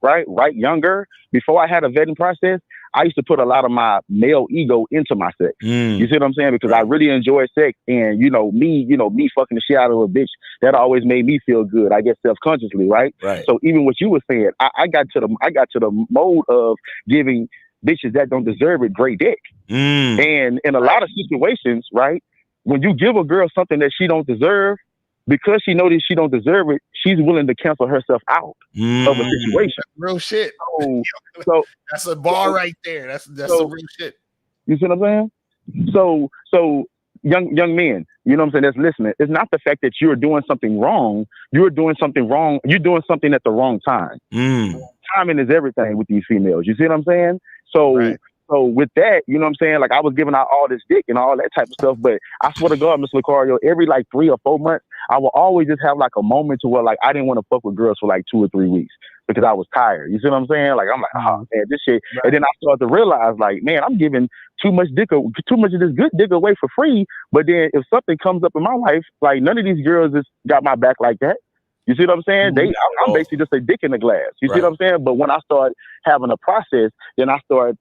younger, before I had a vetting process, I used to put a lot of my male ego into my sex. You see what I'm saying? Because I really enjoy sex, and me fucking the shit out of a bitch, that always made me feel good. I guess self-consciously, right? So even what you were saying, I got to the mode of giving bitches that don't deserve it great dick. And in a lot of situations, right, when you give a girl something that she don't deserve, because she knows that she don't deserve it, she's willing to cancel herself out of a situation. Real shit. So that's a bar right there. That's some real shit. You see what I'm saying? So young men, you know what I'm saying, that's listening. It's not the fact that you're doing something wrong. You're doing something wrong. You're doing something at the wrong time. Timing is everything with these females. You see what I'm saying? So so with that, you know what I'm saying? Like I was giving out all this dick and all that type of stuff, but I swear to God, Mr. Lucario, every like 3 or 4 months, I will always just have like a moment to where like I didn't want to fuck with girls for like 2 or 3 weeks because I was tired. You see what I'm saying? Like I'm like, oh man, this shit. And then I started to realize like, man, I'm giving too much of this good dick away for free. But then if something comes up in my life, like none of these girls just got my back like that. You see what I'm saying? I'm basically just a dick in the glass. You see what I'm saying? But when I start having a process, then I start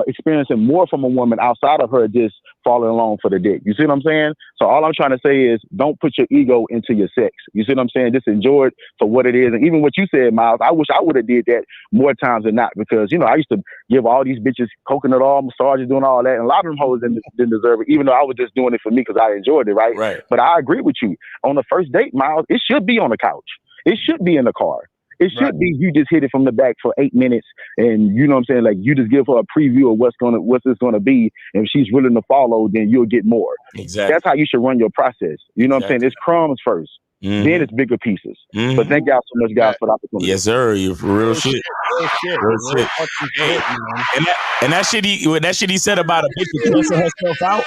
experiencing more from a woman outside of her just following along for the dick. You see what I'm saying? So all I'm trying to say is don't put your ego into your sex. You see what I'm saying? Just enjoy it for what it is. And even what you said, Miles, I wish I would have did that more times than not, because, you know, I used to give all these bitches coconut oil massages, doing all that. And a lot of them hoes didn't deserve it, even though I was just doing it for me because I enjoyed it, right? But I agree with you. On the first date, Miles, it should be on the couch. It should be in the car. It should be you just hit it from the back for 8 minutes, and you know what I'm saying. Like you just give her a preview of what's this gonna be, and if she's willing to follow, then you'll get more. Exactly. That's how you should run your process. You know what I'm saying? It's crumbs first, then it's bigger pieces. But thank y'all so much, guys, for the opportunity. Yes, sir. You're for real shit. Real shit. And that shit he said about a bitch to cancel herself out.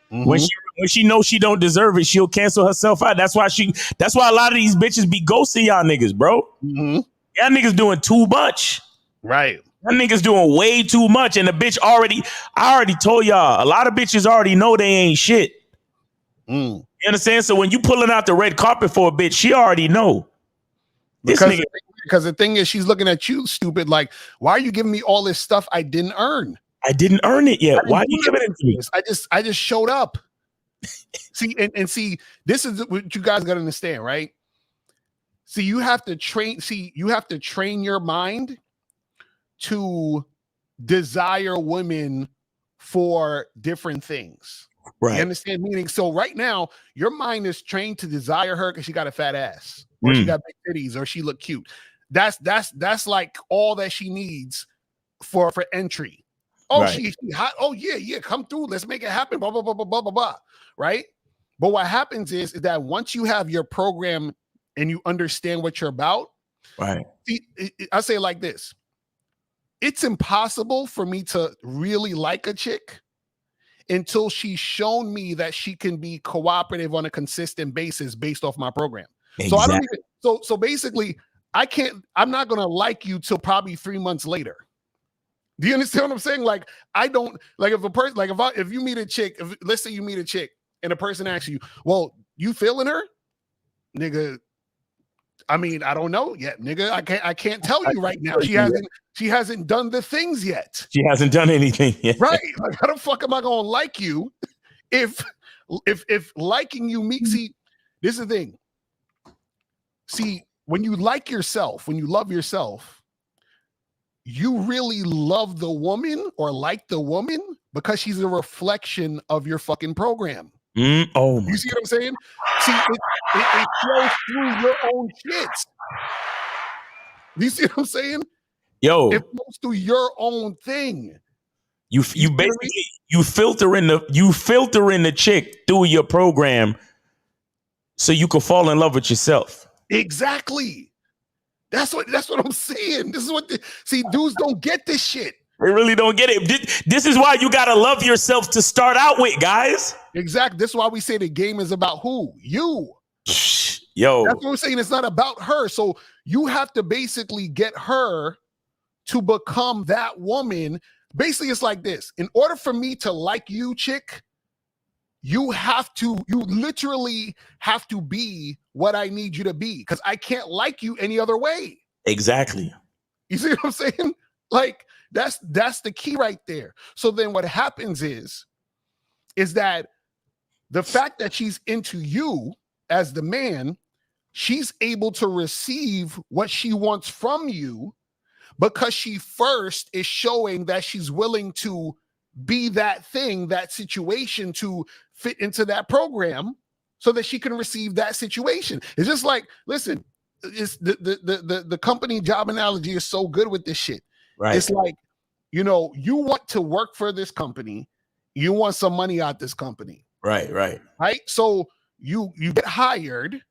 When she knows she don't deserve it, she'll cancel herself out. That's why a lot of these bitches be ghosting y'all niggas, bro. Y'all niggas doing too much. Right. Y'all niggas doing way too much. And the bitch I already told y'all, a lot of bitches already know they ain't shit. You understand? So when you pulling out the red carpet for a bitch, she already know. Because the thing is, she's looking at you stupid, like, why are you giving me all this stuff I didn't earn? I didn't earn it yet. Why are you giving it to me? I just showed up. See, and see, this is what you guys got to understand, right? See, you have to train your mind to desire women for different things. Right. You understand? Meaning, so right now, your mind is trained to desire her because she got a fat ass, or she got big titties, or she look cute. That's like all that she needs for entry. Oh, she hot. Oh, yeah, come through. Let's make it happen. Blah, blah, blah, blah, blah, blah, blah. Right? But what happens is that once you have your program and you understand what you're about, right? I say it like this. It's impossible for me to really like a chick until she's shown me that she can be cooperative on a consistent basis based off my program. Exactly. So I don't even, so basically I'm not going to like you till probably 3 months later. Do you understand what I'm saying? Like, I don't like if a person, like if you meet a chick, let's say you meet a chick and a person asks you, well, you feeling her? Nigga, I mean, I don't know yet, nigga. I can't tell you right now. She hasn't done the things yet. She hasn't done anything yet. Right. Like, how the fuck am I gonna like you if liking you see, this is the thing. See, when you like yourself, when you love yourself, you really love the woman or like the woman because she's a reflection of your fucking program. Oh my you see what I'm saying? See, it flows through your own shit. You see what I'm saying? Yo, it flows through your own thing. You basically you filter in the chick through your program so you can fall in love with yourself. Exactly. That's what I'm saying. This is what dudes don't get this shit. They really don't get it. This is why you gotta love yourself to start out with, guys. Exactly. This is why we say the game is about who? You. Yo. That's what we're saying. It's not about her. So you have to basically get her to become that woman. Basically, it's like this. In order for me to like you, chick, you literally have to be what I need you to be, because I can't like you any other way. Exactly. You see what I'm saying? Like, that's the key right there. So then what happens is that the fact that she's into you as the man, she's able to receive what she wants from you because she first is showing that she's willing to be that thing, that situation to fit into that program so that she can receive that situation. It's just like, listen, it's the company job analogy is so good with this shit. Right. It's like, you know, you want to work for this company, you want some money out this company. Right. So you get hired,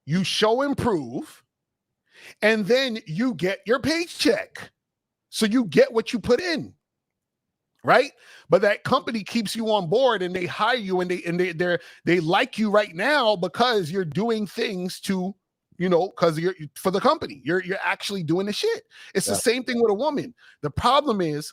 you show improve, and then you get your paycheck. So you get what you put in. Right. But that company keeps you on board and they hire you and they like you right now because you're doing things to, you know, because you're for the company. You're actually doing the shit. It's the same thing with a woman. The problem is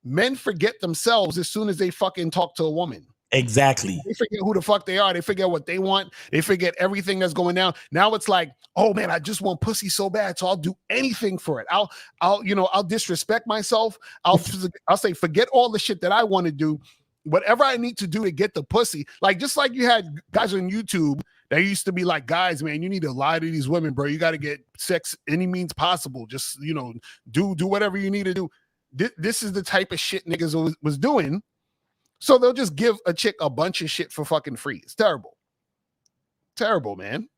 men forget themselves as soon as they fucking talk to a woman. Exactly. They forget who the fuck they are. They forget what they want. They forget everything that's going down. Now it's like, oh man, I just want pussy so bad, so I'll do anything for it. I'll disrespect myself. I'll say forget all the shit that I want to do. Whatever I need to do to get the pussy. Like just like you had guys on YouTube that used to be like, guys, man, you need to lie to these women, bro. You got to get sex any means possible. Just, you know, do whatever you need to do. This is the type of shit niggas was doing. So they'll just give a chick a bunch of shit for fucking free. It's terrible. Terrible, man.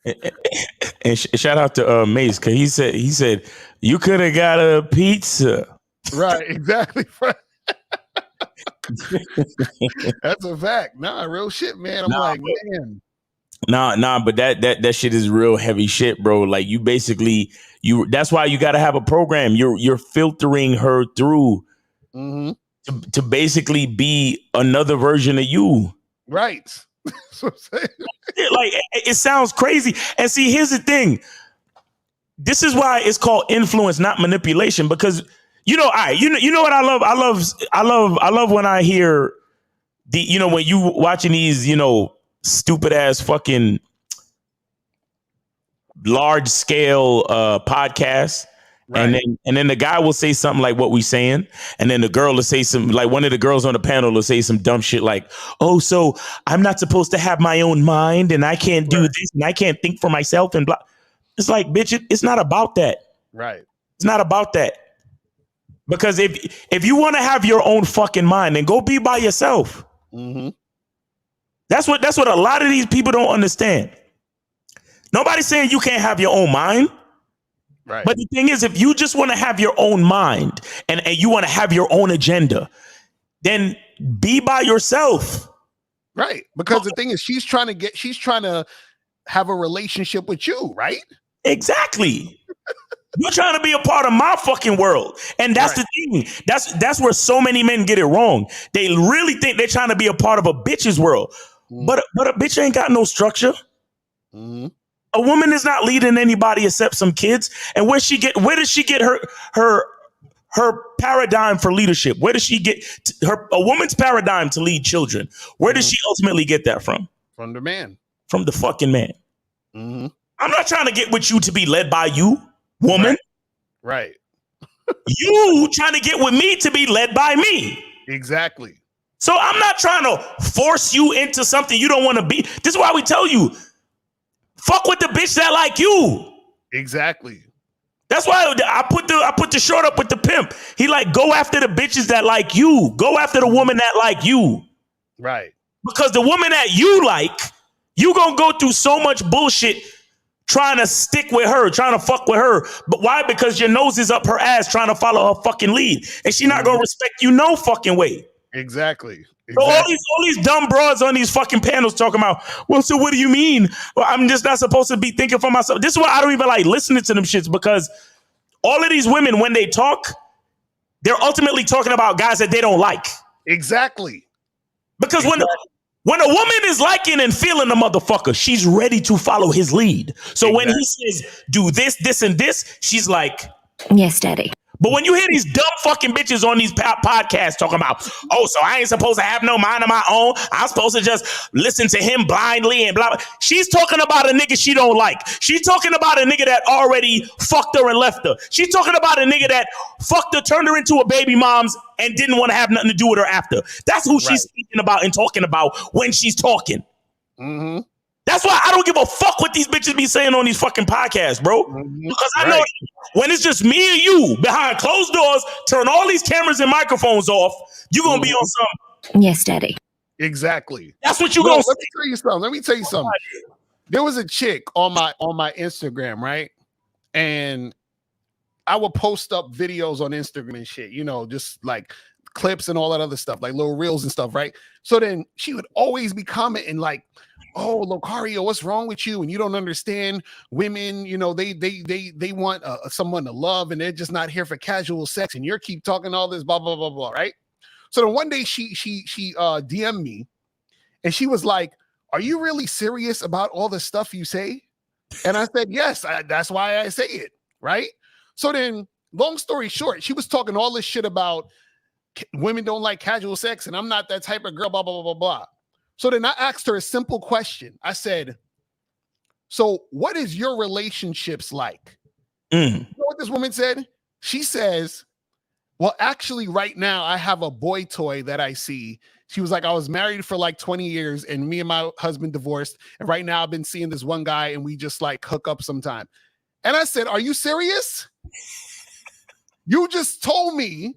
And shout out to Mace, because he said you could have got a pizza. Right, exactly. That's a fact. Nah, real shit, man. I'm man. Nah, but that shit is real heavy shit, bro. Like you basically that's why you gotta have a program. You're filtering her through. Mm-hmm. To basically be another version of you. Right. So like it sounds crazy. And see, here's the thing. This is why it's called influence, not manipulation. Because you know what I love when I hear when you watching these, stupid ass fucking large scale podcasts. Right. And then the guy will say something like what we saying, and then the girl will say something like one of the girls on the panel will say some dumb shit like, "Oh, so I'm not supposed to have my own mind, and I can't do this, and I can't think for myself," and blah. It's like, bitch, it's not about that. Right. It's not about that. Because if you want to have your own fucking mind, then go be by yourself. Mm-hmm. That's what a lot of these people don't understand. Nobody's saying you can't have your own mind. Right. But the thing is, if you just want to have your own mind and you want to have your own agenda, then be by yourself. Right. Because the thing is, she's trying to have a relationship with you, right? Exactly. You're trying to be a part of my fucking world. And that's the thing. That's where so many men get it wrong. They really think they're trying to be a part of a bitch's world. But a bitch ain't got no structure. Mm-hmm. A woman is not leading anybody except some kids. And where does she get her paradigm for leadership? Where does she get a woman's paradigm to lead children? Where does she ultimately get that from? From the man. From the fucking man. Mm-hmm. I'm not trying to get with you to be led by you, woman. Right. You trying to get with me to be led by me. Exactly. So I'm not trying to force you into something you don't want to be. This is why we tell you, fuck with the bitch that like you. Exactly. That's why I put the short up with the pimp. He like, go after the bitches that like you. Go after the woman that like you. Right. Because the woman that you like, you gonna go through so much bullshit trying to stick with her, trying to fuck with her. But why? Because your nose is up her ass trying to follow her fucking lead. And she not gonna respect you no fucking way. Exactly. So all these dumb broads on these fucking panels talking about, well, so what do you mean? Well, I'm just not supposed to be thinking for myself. This is why I don't even like listening to them shits, because all of these women, when they talk, they're ultimately talking about guys that they don't like. Exactly. Because when a woman is liking and feeling the motherfucker, she's ready to follow his lead. So when he says, do this, this, and this, she's like, yes, daddy. But when you hear these dumb fucking bitches on these podcasts talking about, oh, so I ain't supposed to have no mind of my own. I'm supposed to just listen to him blindly and blah, blah. She's talking about a nigga she don't like. She's talking about a nigga that already fucked her and left her. She's talking about a nigga that fucked her, turned her into a baby mom's and didn't want to have nothing to do with her after. That's who she's speaking about and talking about when she's talking. Mm-hmm. That's why I don't give a fuck what these bitches be saying on these fucking podcasts, bro. Because I know when it's just me and you behind closed doors, turn all these cameras and microphones off, you gonna be on something. Yes, Daddy. Exactly. That's what you gonna say. Let me tell you something. There was a chick on my Instagram, right? And I would post up videos on Instagram and shit, you know, just like clips and all that other stuff, like little reels and stuff, right? So then she would always be commenting like, "Oh, Locario, what's wrong with you? And you don't understand women, you know, they want someone to love, and they're just not here for casual sex. And you keep talking all this blah blah blah blah, right?" So then one day she DM'd me, and she was like, "Are you really serious about all the stuff you say?" And I said, "Yes, that's why I say it," right? So then, long story short, she was talking all this shit about women don't like casual sex, and I'm not that type of girl, blah, blah, blah, blah, blah. So then I asked her a simple question. I said, "So what is your relationships like?" You know what this woman said? She says, "Well, actually, right now, I have a boy toy that I see." She was like, "I was married for like 20 years, and me and my husband divorced. And right now, I've been seeing this one guy, and we just like hook up sometime." And I said, "Are you serious? You just told me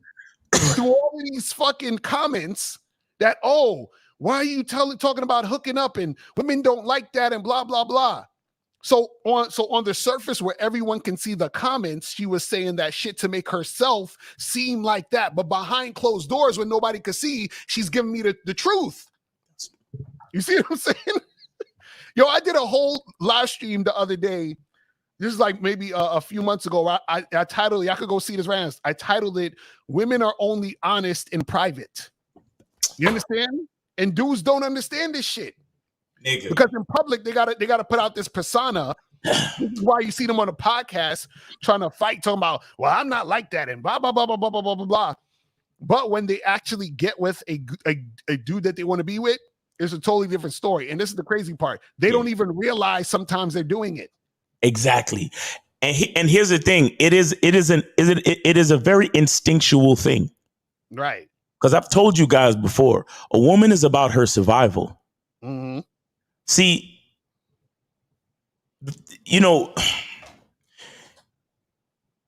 through all of these fucking comments that, oh, why are you talking about hooking up and women don't like that and blah, blah, blah." So on the surface where everyone can see the comments, she was saying that shit to make herself seem like that. But behind closed doors when nobody could see, she's giving me the truth. You see what I'm saying? Yo, I did a whole live stream the other day. This is like maybe a few months ago. I titled it, I could go see this right now. I titled it, "Women Are Only Honest in Private." You understand? And dudes don't understand this shit. Nigga. Because in public, they gotta put out this persona. This is why you see them on a podcast trying to fight, talking about, "Well, I'm not like that," and blah, blah, blah, blah, blah, blah, blah, blah, blah. But when they actually get with a dude that they want to be with, it's a totally different story. And this is the crazy part. They don't even realize sometimes they're doing it. Exactly. And here's the thing. It is a very instinctual thing. Right. Because I've told you guys before, a woman is about her survival. Mm-hmm. See, you know,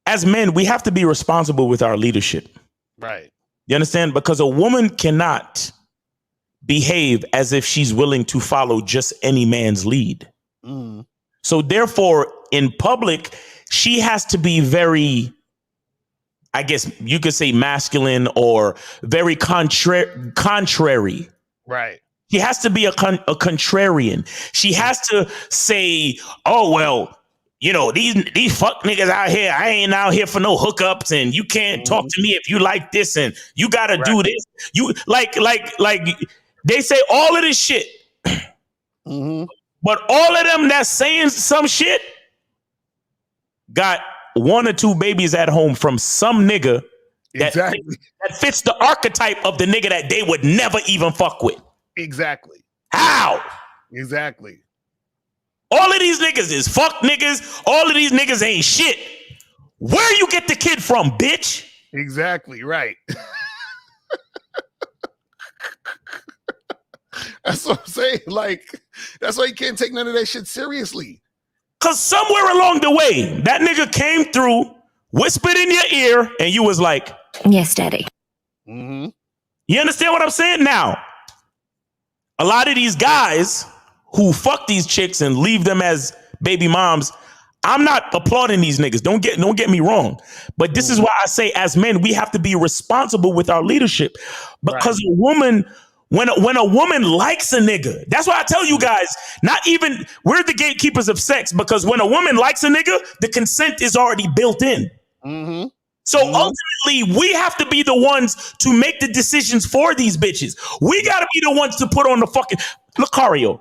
as men, we have to be responsible with our leadership. Right. You understand? Because a woman cannot behave as if she's willing to follow just any man's lead. Mm-hmm. So therefore, in public, she has to be very, I guess you could say masculine or very contrary. Right. She has to be a contrarian. She has to say, "Oh, well, you know, these fuck niggas out here, I ain't out here for no hookups, and you can't talk to me if you like this, and you got to do this." You like they say all of this shit. Mm-hmm. But all of them that's saying some shit got 1 or 2 babies at home from some nigga that fits the archetype of the nigga that they would never even fuck with. Exactly. How? Exactly. All of these niggas is fuck niggas. All of these niggas ain't shit. Where you get the kid from, bitch? Exactly, right. That's what I'm saying. Like, that's why you can't take none of that shit seriously. Because somewhere along the way, that nigga came through, whispered in your ear, and you was like, "Yes, Daddy." Mm-hmm. You understand what I'm saying? Now, a lot of these guys who fuck these chicks and leave them as baby moms, I'm not applauding these niggas. Don't get me wrong. But this is why I say, as men, we have to be responsible with our leadership. Because a woman, when a woman likes a nigga, that's why I tell you guys, not even, we're the gatekeepers of sex, because when a woman likes a nigga, the consent is already built in. Mm-hmm. So ultimately, we have to be the ones to make the decisions for these bitches. We got to be the ones to put on the fucking... Lucario,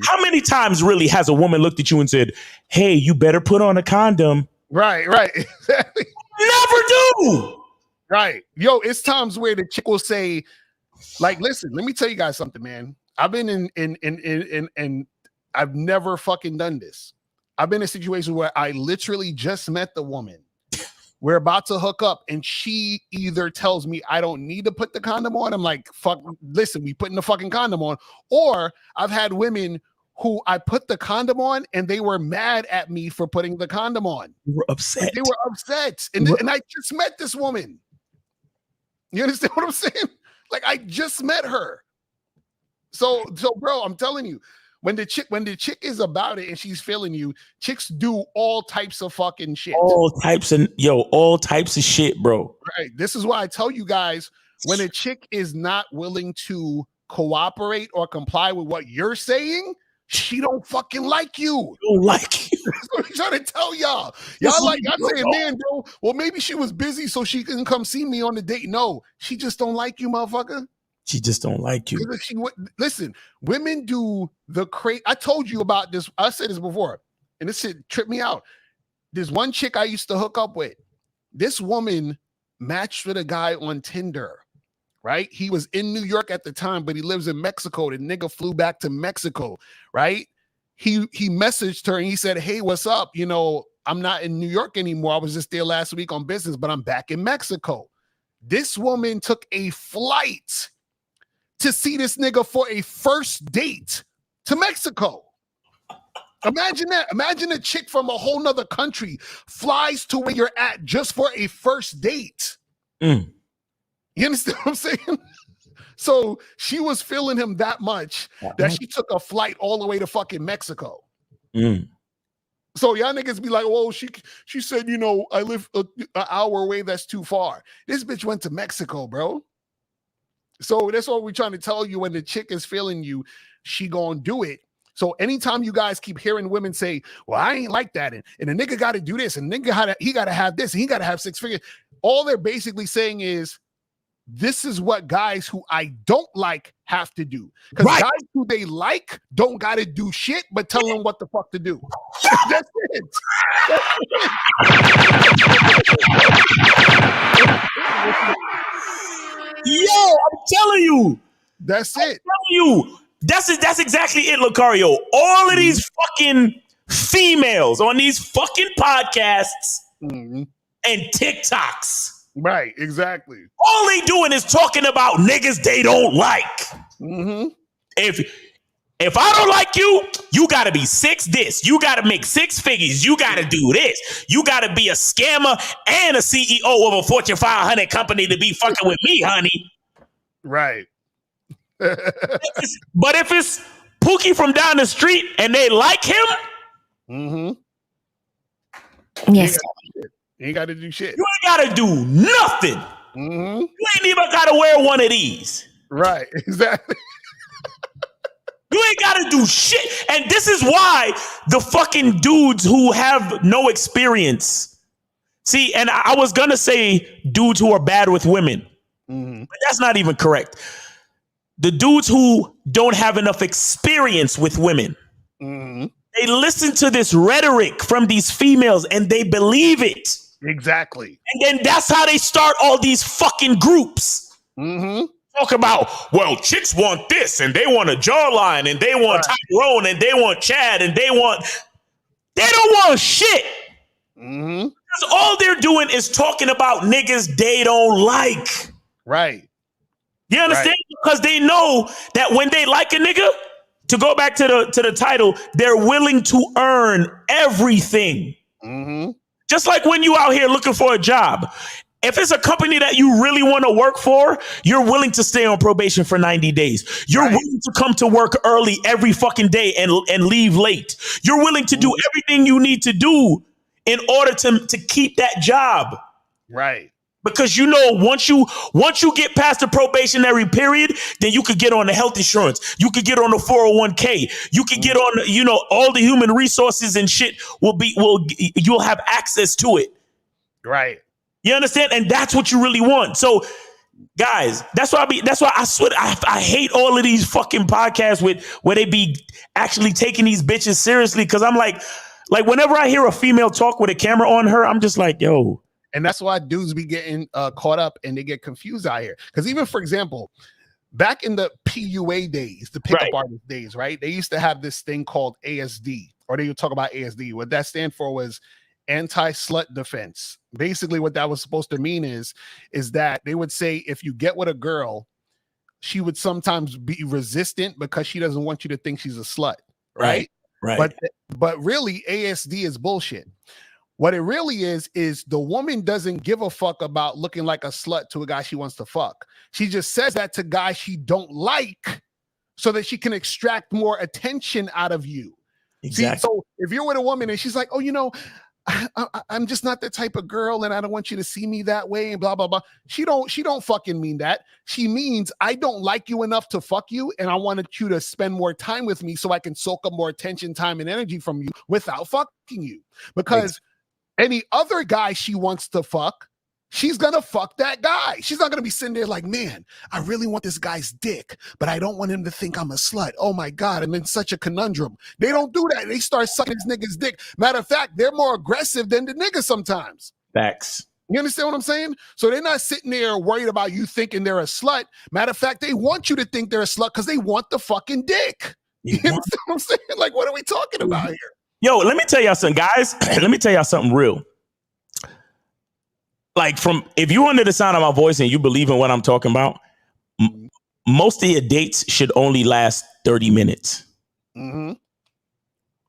how many times really has a woman looked at you and said, "Hey, you better put on a condom"? Right. Exactly. Never do. Right. Yo, it's times where the chick will say, like, "Listen, let me tell you guys something, man. I've been in I've never fucking done this. I've been in a situation where I literally just met the woman. We're about to hook up, and she either tells me I don't need to put the condom on." I'm like, "Fuck, listen, we putting the fucking condom on." Or I've had women who I put the condom on and they were mad at me for putting the condom on. You were upset. They were upset. And I just met this woman. You understand what I'm saying? Like, I just met her. So bro, I'm telling you, when the chick is about it and she's feeling you, chicks do all types of fucking shit. All types of shit, bro. Right. This is why I tell you guys, when a chick is not willing to cooperate or comply with what you're saying, she don't fucking like you. Don't like you. That's what I'm trying to tell y'all. Y'all saying, man, bro, well, maybe she was busy so she couldn't come see me on the date. No, she just don't like you, motherfucker. She just don't like you. Listen, women do the crazy. I told you about this. I said this before, and this shit tripped me out. There's one chick I used to hook up with. This woman matched with a guy on Tinder, right? He was in New York at the time, but he lives in Mexico. The nigga flew back to Mexico, right? He messaged her and he said, hey, what's up? You know, I'm not in New York anymore. I was just there last week on business, but I'm back in Mexico. This woman took a flight to see this nigga for a first date to Mexico. Imagine that. Imagine a chick from a whole nother country flies to where you're at just for a first date. You understand what I'm saying? So she was feeling him that much that she took a flight all the way to fucking Mexico. So y'all niggas be like, well, she said, you know, I live an hour away. That's too far. This bitch went to Mexico, bro. So that's what we're trying to tell you. When the chick is feeling you, she gonna do it. So anytime you guys keep hearing women say, well, I ain't like that, and a nigga got to do this, and nigga he got to have this, and he got to have 6 figures, all they're basically saying is, this is what guys who I don't like have to do. Because guys who they like don't got to do shit, but tell them what the fuck to do. That's it. Yo, I'm telling you. That's it. I'm telling you. That's exactly it, Lucario. All of these fucking females on these fucking podcasts and TikToks. Right, exactly. All they doing is talking about niggas they don't like. If I don't like you, you gotta be 6 this. You gotta make 6 figures. You gotta do this. You gotta be a scammer and a CEO of a Fortune 500 company to be fucking with me, honey. Right. But if it's Pookie from down the street and they like him, yes, you ain't got to do shit. You ain't got to do nothing. You ain't even got to wear one of these. Right, exactly. You ain't got to do shit. And this is why the fucking dudes who have no experience. See, and I was going to say dudes who are bad with women, but that's not even correct. The dudes who don't have enough experience with women, they listen to this rhetoric from these females and they believe it. Exactly. And then that's how they start all these fucking groups. Talk about, well, chicks want this and they want a jawline and they want Tyrone and they want Chad and they don't want shit. Because all they're doing is talking about niggas they don't like. Right. You understand? Because they know that when they like a nigga, to go back to the title, they're willing to earn everything. Just like when you out here looking for a job. If it's a company that you really want to work for, you're willing to stay on probation for 90 days. You're willing to come to work early every fucking day and leave late. You're willing to do everything you need to do in order to keep that job. Right. Because you know, once you get past the probationary period, then you could get on the health insurance. You could get on the 401k. You could get on, you know, all the human resources and shit you'll have access to it. Right. You understand? And that's what you really want. So, guys, that's why I swear I hate all of these fucking podcasts where they be actually taking these bitches seriously. Because I'm like whenever I hear a female talk with a camera on her, I'm just like, yo. And that's why dudes be getting caught up and they get confused out here. Because even, for example, back in the PUA days, the pickup artist days, right? They used to have this thing called ASD, or they would talk about ASD. What that stand for was anti-slut defense. Basically, what that was supposed to mean is that they would say if you get with a girl, she would sometimes be resistant because she doesn't want you to think she's a slut. right? Right. But really, ASD is bullshit. What it really is the woman doesn't give a fuck about looking like a slut to a guy she wants to fuck. She just says that to guys she don't like so that she can extract more attention out of you. Exactly. See, so if you're with a woman and she's like, oh, you know, I'm just not the type of girl and I don't want you to see me that way and blah, blah, blah. She don't fucking mean that. She means I don't like you enough to fuck you and I wanted you to spend more time with me so I can soak up more attention, time, and energy from you without fucking you. Because any other guy she wants to fuck, she's gonna fuck that guy. She's not gonna be sitting there like, man, I really want this guy's dick, but I don't want him to think I'm a slut. Oh my God, I'm in such a conundrum. They don't do that. They start sucking this nigga's dick. Matter of fact, they're more aggressive than the nigga sometimes. Facts. You understand what I'm saying? So they're not sitting there worried about you thinking they're a slut. Matter of fact, they want you to think they're a slut because they want the fucking dick. You understand what I'm saying? Like, what are we talking about here? Yo, let me tell y'all something, guys. Let me tell y'all something real. Like, if you're under the sound of my voice and you believe in what I'm talking about, most of your dates should only last 30 minutes. Mm-hmm.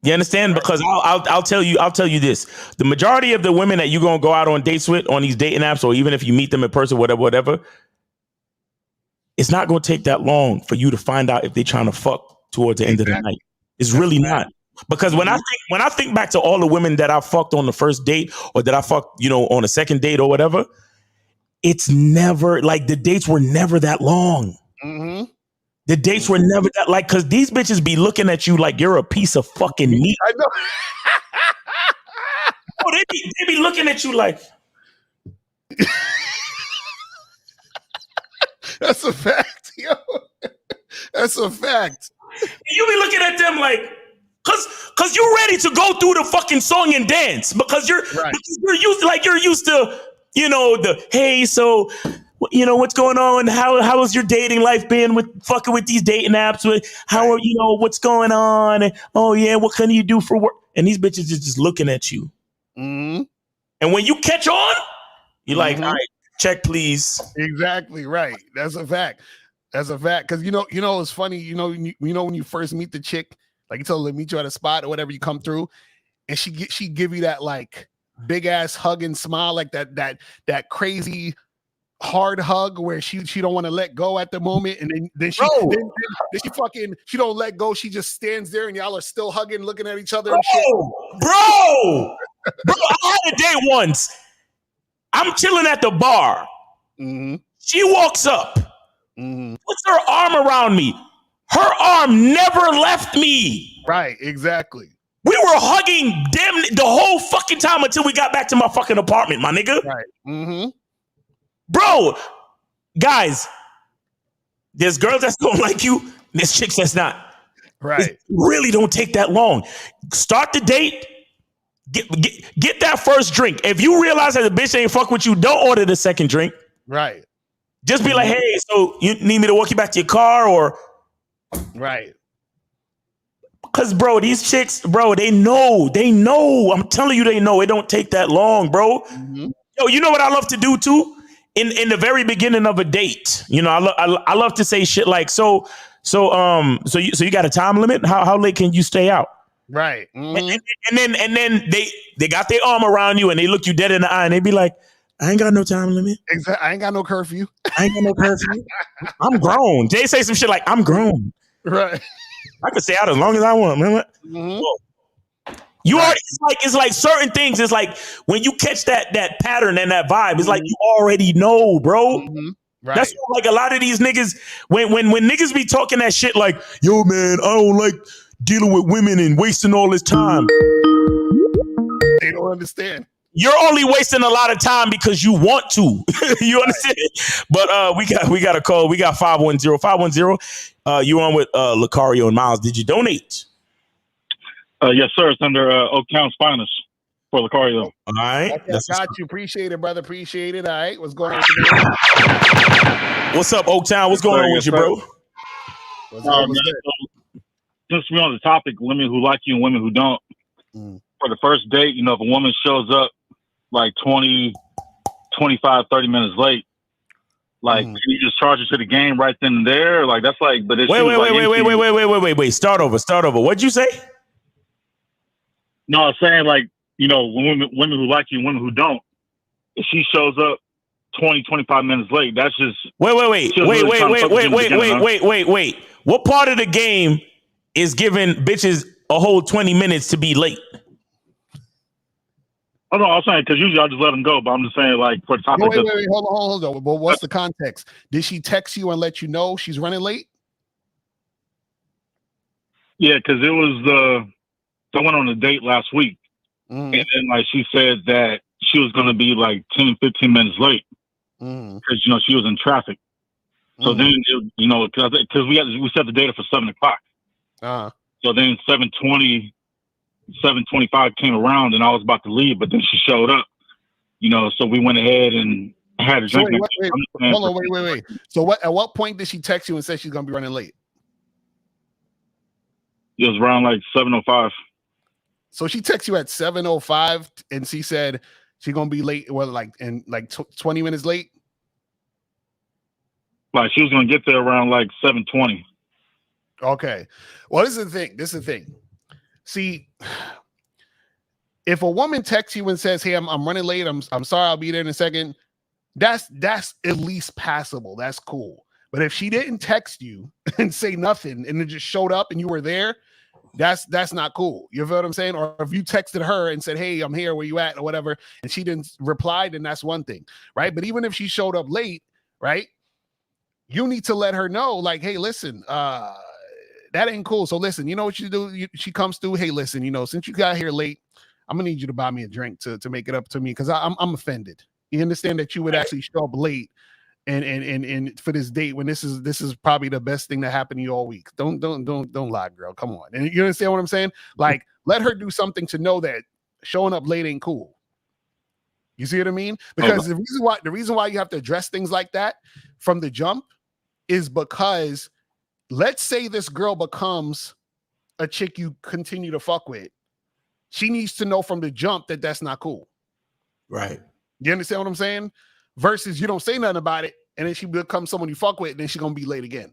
You understand? Because I'll tell you this: the majority of the women that you're gonna go out on dates with on these dating apps, or even if you meet them in person, whatever, it's not gonna take that long for you to find out if they're trying to fuck towards the end of the night. It's really not. Because when I think back to all the women that I fucked on the first date or that I fucked, on a second date or whatever, it's never like the dates were never that long. Mm-hmm. The dates were never that because these bitches be looking at you like you're a piece of fucking meat. I know. Oh, they be looking at you like. That's a fact, yo. That's a fact. You be looking at them like. Cause you're ready to go through the fucking song and dance because you're used to the hey, so what's going on, how has your dating life been with fucking with these dating apps, with how are what's going on, and oh yeah, what can you do for work, and these bitches is just looking at you. Mm-hmm. And when you catch on, you're like, all right, check please. Exactly right. That's a fact. Because it's funny, when you first meet the chick. Like you tell her to meet you at a spot or whatever, you come through, and she give you that like big ass hug and smile, like that crazy hard hug where she don't want to let go at the moment, and then she she don't let go. She just stands there, and y'all are still hugging, looking at each other. And shit. Bro, I had a date once. I'm chilling at the bar. Mm-hmm. She walks up, puts her arm around me. Her arm never left me. Right, exactly. We were hugging the whole fucking time until we got back to my fucking apartment, my nigga. Right. Mm-hmm. Bro, guys, there's girls that don't like you, and there's chicks that's not. Right. It really don't take that long. Start the date. Get that first drink. If you realize that the bitch ain't fuck with you, don't order the second drink. Right. Just be like, hey, so you need me to walk you back to your car or... Right. Because, bro, these chicks, bro, they know. I'm telling you, they know. It don't take that long, bro. Mm-hmm. Yo, you know what I love to do, too? In the very beginning of a date, I love to say shit like, so you got a time limit? How late can you stay out? Right. Mm-hmm. And then they got their arm around you and they look you dead in the eye and they be like, I ain't got no time limit. Exactly. I ain't got no curfew. I'm grown. Jay say some shit like, I'm grown. Right. I can stay out as long as I want, man. Mm-hmm. You already, it's like certain things. It's like when you catch that pattern and that vibe, it's like you already know, bro. Mm-hmm. Right. That's why, like, a lot of these niggas, when niggas be talking that shit like, yo, man, I don't like dealing with women and wasting all this time. They don't understand. You're only wasting a lot of time because you want to. You understand? But we got a call. We got 510. 510. You on with Lucario and Miles. Did you donate? Yes, sir. It's under Oaktown's Finest for Lucario. All right. Okay, got you. Appreciate it, brother. Appreciate it. All right. What's going on What's up, Oaktown? What's going on with you, bro? Since we're on the topic, women who like you and women who don't, for the first date, if a woman shows up like 20, 25, 30 minutes late, Like, can you just charge it to the game right then and there? Like, that's like, but if Wait. Start over. What'd you say? No, I'm saying, like, you know, women who like you, women who don't, if she shows up 20, 25 minutes late, that's just Wait. What part of the game is giving bitches a whole 20 minutes to be late? Oh, no, I'm saying, because usually I just let them go, but I'm just saying, like, for the topic. Wait, hold on. Well, what's the context? Did she text you and let you know she's running late? Yeah, because it was I went on a date last week, and then, like, she said that she was going to be, like, 10, 15 minutes late because, you know, she was in traffic. So then, you know, because we set the data for 7 o'clock. So then 7:25 came around, and I was about to leave, but then she showed up, you know, so we went ahead and had a drink. Wait. So at what point did she text you and say she's going to be running late? It was around like 7:05. So she texted you at 7:05 and she said she's going to be late, well, like, in like 20 minutes late? Like, she was going to get there around like 7:20. Okay. Well, this is the thing. See, if a woman texts you and says, "Hey, I'm running late. I'm sorry, I'll be there in a second," that's at least passable. That's cool. But if she didn't text you and say nothing and it just showed up and you were there, that's not cool. You feel what I'm saying? Or if you texted her and said, "Hey, I'm here, where you at?" or whatever, and she didn't reply, then that's one thing, right? But even if she showed up late, right, you need to let her know, like, "Hey, listen, that ain't cool. So listen, you know what you do? She comes through. Hey, listen, you know, since you got here late, I'm gonna need you to buy me a drink to make it up to me because I'm offended. You understand that you would actually show up late and for this date when this is probably the best thing that happened to you all week. Don't lie, girl. Come on. And you understand what I'm saying? Like, let her do something to know that showing up late ain't cool. You see what I mean? Because the reason why you have to address things like that from the jump is because, let's say this girl becomes a chick you continue to fuck with. She needs to know from the jump that that's not cool. Right. You understand what I'm saying? Versus you don't say nothing about it, and then she becomes someone you fuck with, and then she's going to be late again.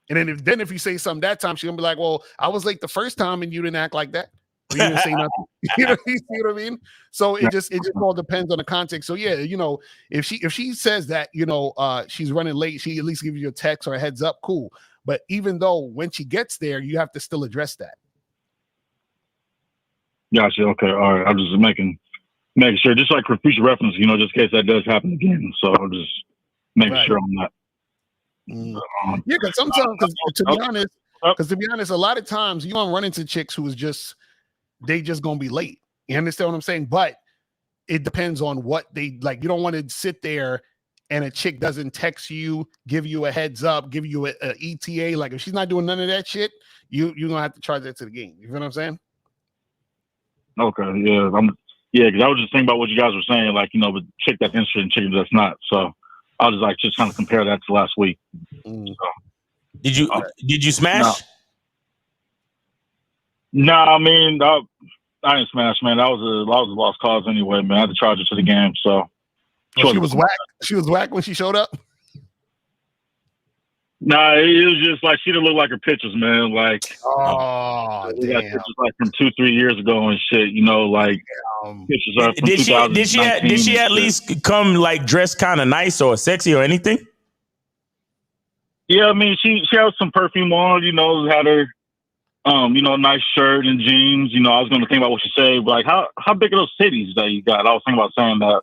And then if you say something that time, she's going to be like, "Well, I was late the first time, and you didn't act like that. Or you didn't say nothing." You see what I mean? So it just all depends on the context. So yeah, you know, if she says that, you know, she's running late, she at least gives you a text or a heads up, cool. But even though when she gets there, you have to still address that. Gotcha. Okay. All right. I'm just making sure, just like for future reference, you know, just in case that does happen again. So I'm just making sure I'm not. Yeah, because sometimes, to be honest, a lot of times you don't run into chicks who is just gonna be late. You understand what I'm saying? But it depends on what they like. You don't want to sit there and a chick doesn't text you, give you a heads up, give you a ETA. Like, if she's not doing none of that shit, you're gonna have to charge that to the game. You feel what I'm saying? Okay. Yeah. Because I was just thinking about what you guys were saying, like, you know, but chick that's interested and chick that's not. So I was like, just kind of compare that to last week. So, did you smash? No, I mean, I didn't smash, man. That was a lost cause anyway, man. I had to charge it to the game. So she was whack. She was whack when she showed up. Nah, it was just like she didn't look like her pictures, man. Like, damn. Pictures like from 2-3 years ago and shit. You know, like pictures are from Did she at least come like dressed kind of nice or sexy or anything? Yeah, I mean, she had some perfume on. You know, had her, you know, nice shirt and jeans. You know, I was going to think about what she said, but like, how big are those titties that you got? I was thinking about saying that.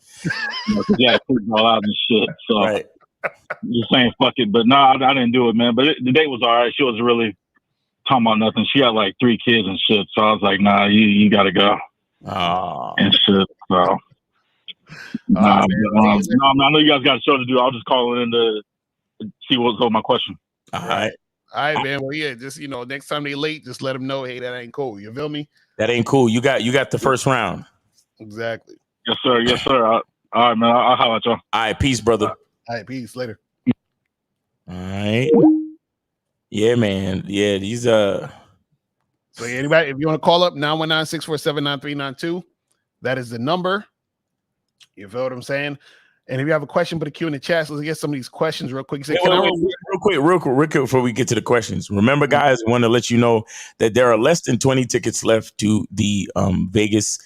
You know, 'cause you had to put it all out and shit. So. Right. Just saying fuck it, but no, I didn't do it, man. But the date was all right. She wasn't really talking about nothing. She had like 3 kids and shit, so I was like, nah, you gotta go. And shit. So no, I know you guys got a show to do. I'll just call in to see what's on my question. All right, man. Well, yeah, just, you know, next time they late, just let them know, hey, that ain't cool. You feel me? That ain't cool. You got the first round. Exactly. Yes, sir. Yes, sir. All right, man. I'll holler at y'all. All right, peace, brother. All right, peace. Later. All right. Yeah, man. Yeah, these So anybody, if you want to call up 919-647-9392, that is the number. You feel what I'm saying? And if you have a question, put a Q in the chat. So let's get some of these questions real quick. You say, real quick, before we get to the questions. Remember, guys, I want to let you know that there are less than 20 tickets left to the Vegas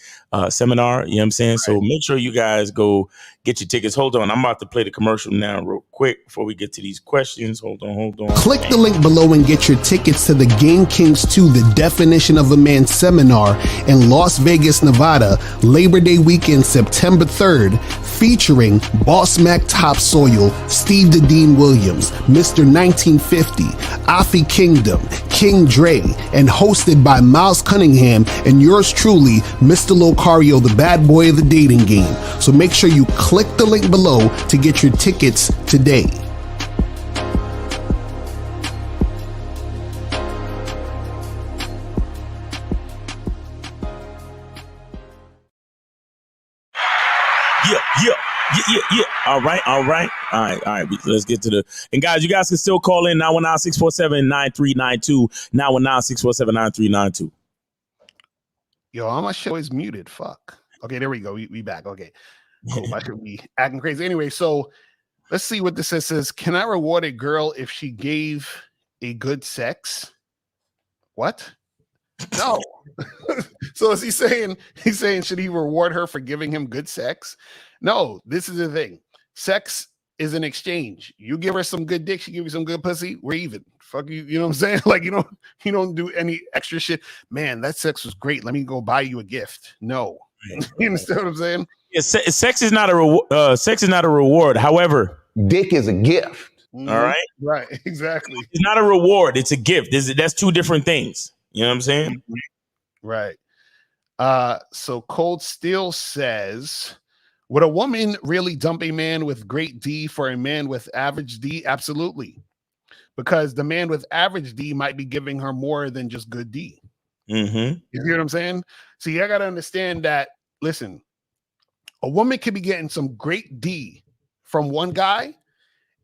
seminar. You know what I'm saying? Right. So make sure you guys go get your tickets. Hold on. I'm about to play the commercial now real quick before we get to these questions. Hold on. Click the link below and get your tickets to the Game Kings 2, The Definition of a Man seminar in Las Vegas, Nevada, Labor Day weekend, September 3rd, featuring Boss Mac Topsoil, Steve the Dean Williams, Mr. 1950, Afi Kingdom, King Dre, and hosted by Miles Cunningham and yours truly, Mr. Locario, the bad boy of the dating game. So make sure you click the link below to get your tickets today. Yeah. All right. Let's get to the, and guys, you guys can still call in 919-647-9392. 919-647-9392. Yo, my show is muted. Fuck. Okay, there we go. We back. Okay. Cool. I should be acting crazy. Anyway, so let's see what this says. Can I reward a girl if she gave a good sex? What? No. So is he saying should he reward her for giving him good sex? No, this is the thing. Sex is an exchange. You give her some good dick, she give you some good pussy, we're even. Fuck you, you know what I'm saying? Like you don't do any extra shit. Man, that sex was great. Let me go buy you a gift. No. You understand what I'm saying? Yeah, sex is not a reward. However, dick is a gift. Mm-hmm. All right. Right, exactly. It's not a reward, it's a gift. That's two different things. You know what I'm saying? Right. So Cold Steel says, would a woman really dump a man with great D for a man with average D? Absolutely. Because the man with average D might be giving her more than just good D. Mm-hmm. You hear what I'm saying? See, I got to understand that, listen, a woman could be getting some great D from one guy,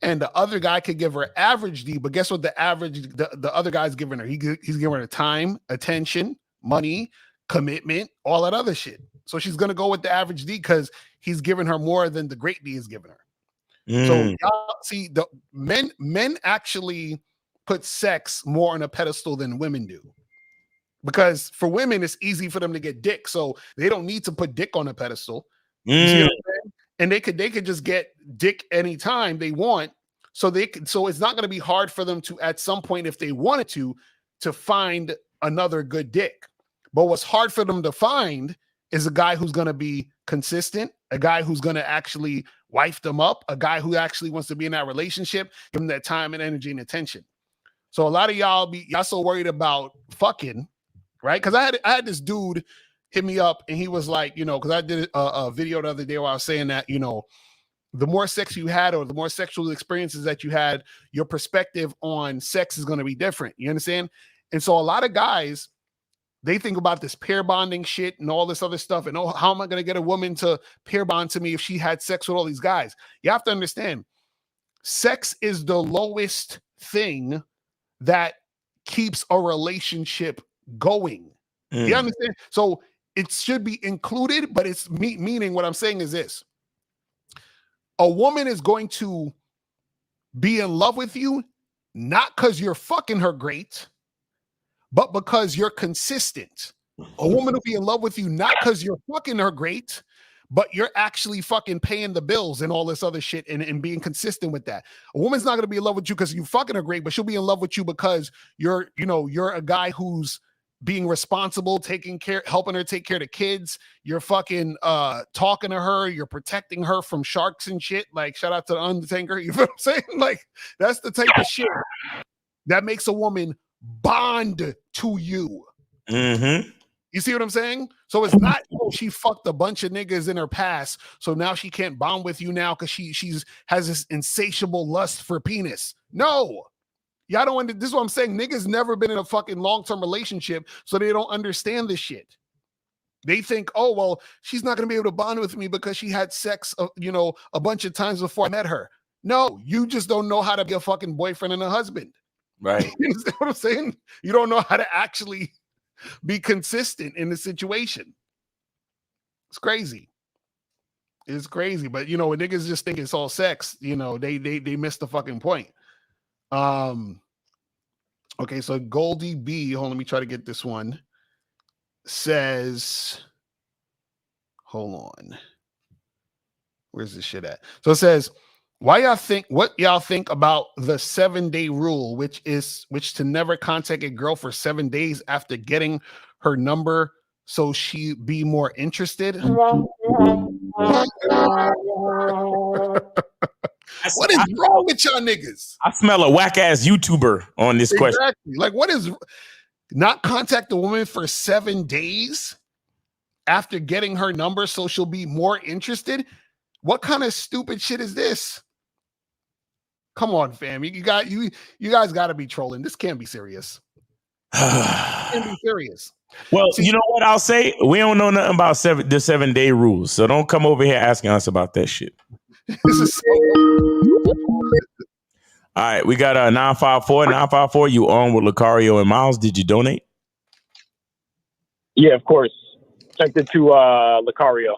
and the other guy could give her average D, but guess what the other guy's giving her? He's giving her time, attention, money, commitment, all that other shit. So she's going to go with the average D because he's giving her more than the great D is giving her. So y'all see, the men actually put sex more on a pedestal than women do. Because for women, it's easy for them to get dick. So they don't need to put dick on a pedestal. You see what I'm saying? And they could just get dick anytime they want. So it's not going to be hard for them to, at some point, if they wanted to find another good dick. But what's hard for them to find is a guy who's going to be consistent, a guy who's going to actually wife them up, a guy who actually wants to be in that relationship, give them that time and energy and attention. So a lot of y'all so worried about fucking, right? Because I had this dude hit me up and he was like, because I did a video the other day where I was saying that, the more sex you had or the more sexual experiences that you had, your perspective on sex is going to be different. You understand? And so a lot of guys, they think about this pair bonding shit and all this other stuff. And how am I going to get a woman to pair bond to me if she had sex with all these guys? You have to understand, sex is the lowest thing that keeps a relationship going. You understand? So it should be included, but it's meaning what I'm saying is this. A woman is going to be in love with you, not because you're fucking her great, but because you're consistent. A woman will be in love with you, not because you're fucking her great, but you're actually fucking paying the bills and all this other shit and being consistent with that. A woman's not going to be in love with you because you fucking her great, but she'll be in love with you because you're a guy who's being responsible, helping her take care of the kids. You're fucking talking to her. You're protecting her from sharks and shit. Like, shout out to the Undertaker. You know what I'm saying? Like, that's the type of shit that makes a woman bond to you. Mm-hmm. You see what I'm saying? So it's not, she fucked a bunch of niggas in her past, so now she can't bond with you now because she has this insatiable lust for penis. No. Y'all don't. This is what I'm saying. Niggas never been in a fucking long-term relationship, so they don't understand this shit. They think, oh, well, she's not going to be able to bond with me because she had sex, a bunch of times before I met her. No, you just don't know how to be a fucking boyfriend and a husband. Right. You understand what I'm saying? You don't know how to actually be consistent in the situation. It's crazy. It's crazy, but you know, when niggas just think it's all sex, you know, they miss the fucking point. Okay, so Goldie B, hold on, let me try to get this one. Says, hold on. Where's this shit at? So it says, what y'all think about the 7-day rule, which to never contact a girl for 7 days after getting her number so she be more interested? What is wrong with y'all niggas? I smell a whack ass YouTuber on this question. Exactly. Like, what is not contact the woman for 7 days after getting her number so she'll be more interested? What kind of stupid shit is this? Come on, fam. You guys got to be trolling. This can't be serious. Can't be serious. Well, you know what I'll say? We don't know nothing about the 7-day rules, so don't come over here asking us about that shit. All right, we got a 954. You on with Lucario and Miles? Did you donate? Yeah, of course. Checked it to Lucario.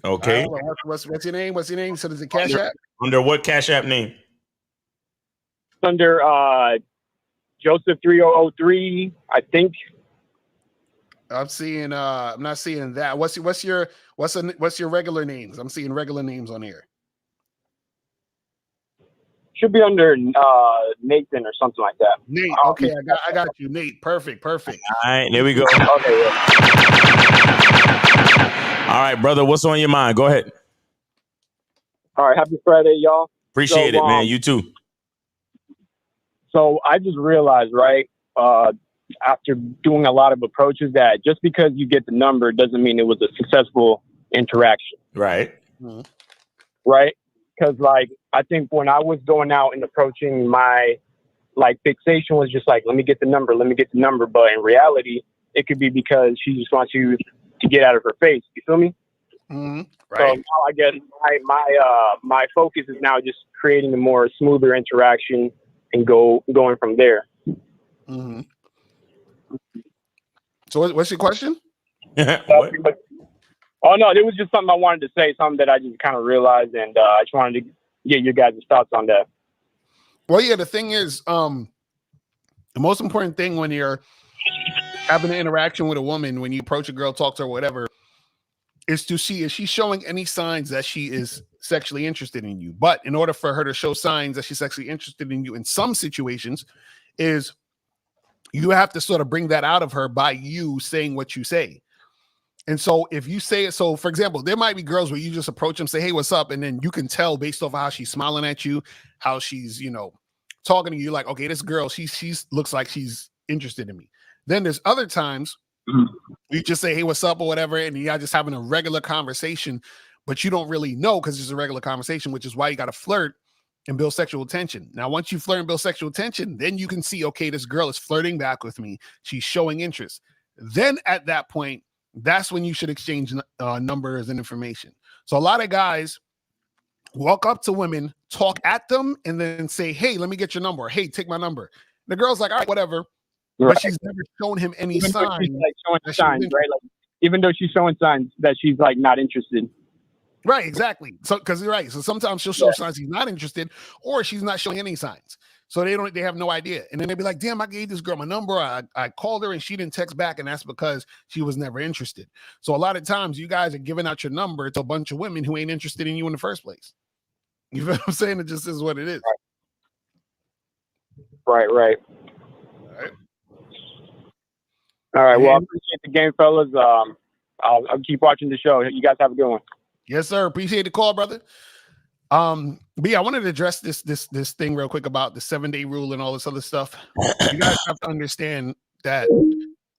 Okay. What's your name? What's your name? So there's a Cash App? Under what Cash App name? Under Joseph 3003, I think. I'm seeing I'm not seeing that. What's your regular names? I'm seeing regular names on here. Should be under Nathan or something like that. Nate, okay, I got you, Nate. Perfect. All right, there we go. Okay, yeah. All right, brother, what's on your mind? Go ahead. All right, happy Friday, y'all. Appreciate it, man. You too. So I just realized, right, after doing a lot of approaches, that just because you get the number doesn't mean it was a successful interaction. Right. Mm-hmm. Right? Because, like, I think when I was going out and approaching, my, like, fixation was just like, let me get the number. But in reality, it could be because she just wants you to get out of her face. You feel me? Mm-hmm. So Right. now I guess my focus is now just creating a more smoother interaction and going from there. Mm-hmm. So what's your question? Oh, no, it was just something I wanted to say, something that I just kind of realized, and I just wanted to get your guys' thoughts on that. Well, yeah, the thing is, the most important thing when you're having an interaction with a woman, when you approach a girl, talk to her, whatever, is to see, is she showing any signs that she is sexually interested in you? But in order for her to show signs that she's sexually interested in you in some situations, is you have to sort of bring that out of her by you saying what you say. And so if you say it, so for example, there might be girls where you just approach them, say, hey, what's up? And then you can tell based off of how she's smiling at you, how she's, you know, talking to you, like, okay, this girl, she's looks like she's interested in me. Then there's other times you just say, hey, what's up or whatever. And you're just having a regular conversation, but you don't really know because it's a regular conversation, which is why you got to flirt and build sexual tension. Now, once you flirt and build sexual tension, then you can see, okay, this girl is flirting back with me. She's showing interest. Then at that point, that's when you should exchange numbers and information. So a lot of guys walk up to women, talk at them, and then say, hey, let me get your number. Or, hey, take my number. The girl's like, all right, whatever. Right. But she's never shown him any signs. Right? Like, even though she's showing signs that she's like not interested. Right, exactly. So because you're right. So sometimes she'll show signs she's not interested, or she's not showing any signs. So they have no idea. And then they'll be like, damn, I gave this girl my number. I called her and she didn't text back. And that's because she was never interested. So a lot of times you guys are giving out your number to a bunch of women who ain't interested in you in the first place. You know what I'm saying? It just is what it is. Right. All right. All right. Well, I appreciate the game, fellas. I'll keep watching the show. You guys have a good one. Yes, sir. Appreciate the call, brother. But yeah, I wanted to address this thing real quick about the 7-day rule and all this other stuff. You guys have to understand that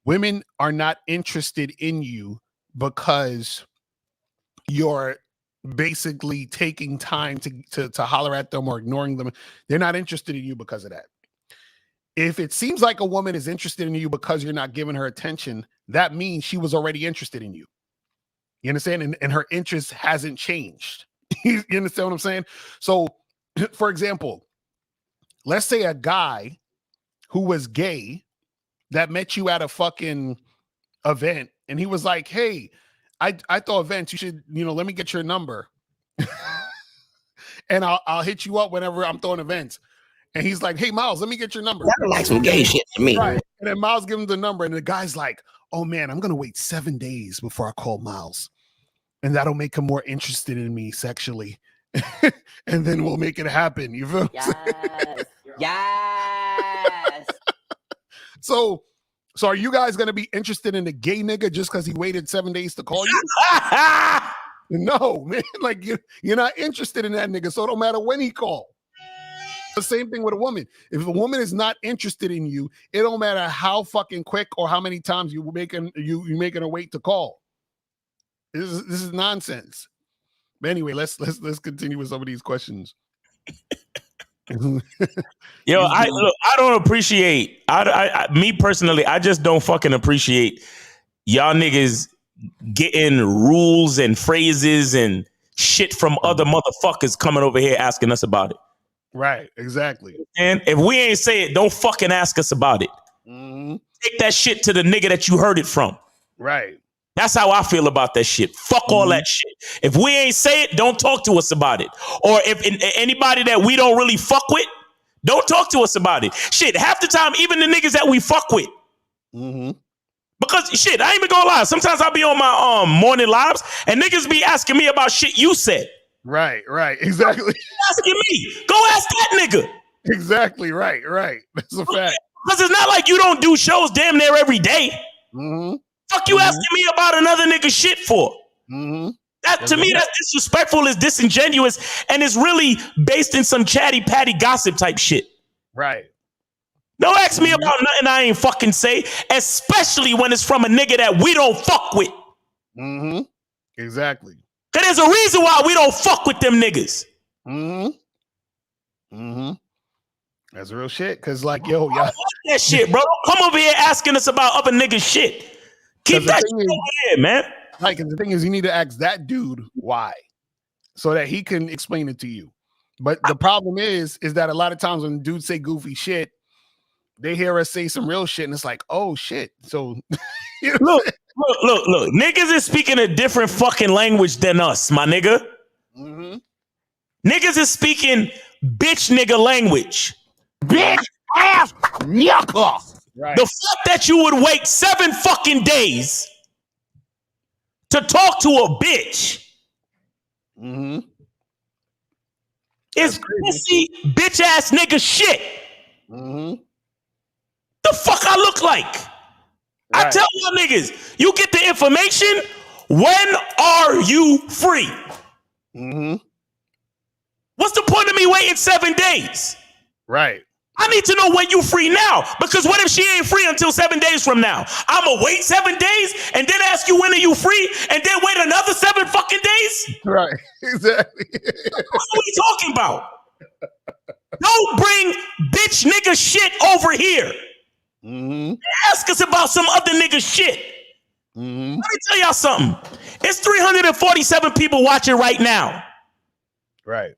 women are not interested in you because you're basically taking time to holler at them or ignoring them. They're not interested in you because of that. If it seems like a woman is interested in you because you're not giving her attention, that means she was already interested in you. You understand? And her interest hasn't changed. You understand what I'm saying? So, for example, let's say a guy who was gay that met you at a fucking event and he was like, hey, I thought events, you should, let me get your number. and I'll hit you up whenever I'm throwing events. And he's like, hey, Miles, let me get your number. That like some gay shit to me. Right. And then Miles gives him the number, and the guy's like, oh man, I'm gonna wait 7 days before I call Miles. And that'll make him more interested in me sexually. And then we'll make it happen. You feel? Yes. Yes. So are you guys gonna be interested in the gay nigga just because he waited 7 days to call you? No, man. Like you're not interested in that nigga, so it don't matter when he called. The same thing with a woman. If a woman is not interested in you, it don't matter how fucking quick or how many times you making her wait to call. This is nonsense. But anyway, let's continue with some of these questions. Yo, I don't appreciate. Me personally, I just don't fucking appreciate y'all niggas getting rules and phrases and shit from other motherfuckers coming over here asking us about it. Right, exactly. And if we ain't say it, don't fucking ask us about it. Mm-hmm. Take that shit to the nigga that you heard it from. Right. That's how I feel about that shit. Fuck all that shit. If we ain't say it, don't talk to us about it. Or if anybody that we don't really fuck with, don't talk to us about it. Shit, half the time, even the niggas that we fuck with. Mm-hmm. Because shit, I ain't even gonna lie. Sometimes I'll be on my morning lives and niggas be asking me about shit you said. Right, exactly. Asking me. Go ask that nigga. Exactly, right. That's a fact. Because it's not like you don't do shows damn near every day. Mm-hmm. Fuck you asking me about another nigga shit for? Mm-hmm. That to me, that's disrespectful, is disingenuous, and it's really based in some chatty patty gossip type shit. Right. Don't ask me about nothing I ain't fucking say, especially when it's from a nigga that we don't fuck with. Mm-hmm. Exactly. Cause there's a reason why we don't fuck with them niggas. Mm-hmm. Mm-hmm. That's real shit. Cause like, yo, y'all. That shit, bro. Don't come over here asking us about other niggas shit. Keep that shit over here, man. Like, the thing is, you need to ask that dude why, so that he can explain it to you. But the problem is that a lot of times when dudes say goofy shit, they hear us say some real shit, and it's like, oh shit. So look. Niggas is speaking a different fucking language than us, my nigga. Mm-hmm. Niggas is speaking bitch nigga language. Bitch ass nigga. Right. The fact that you would wait 7 fucking days to talk to a bitch is pussy bitch ass nigga shit. Mm-hmm. The fuck I look like? Right. I tell y'all niggas, you get the information. When are you free? Mm-hmm. What's the point of me waiting 7 days? Right. I need to know when you free now, because what if she ain't free until 7 days from now? I'ma wait 7 days and then ask you when are you free and then wait another 7 fucking days? Right. Exactly. What are we talking about? Don't bring bitch nigga shit over here. Mm-hmm. Ask us about some other nigga shit. Mm-hmm. Let me tell y'all something. It's 347 people watching right now. Right.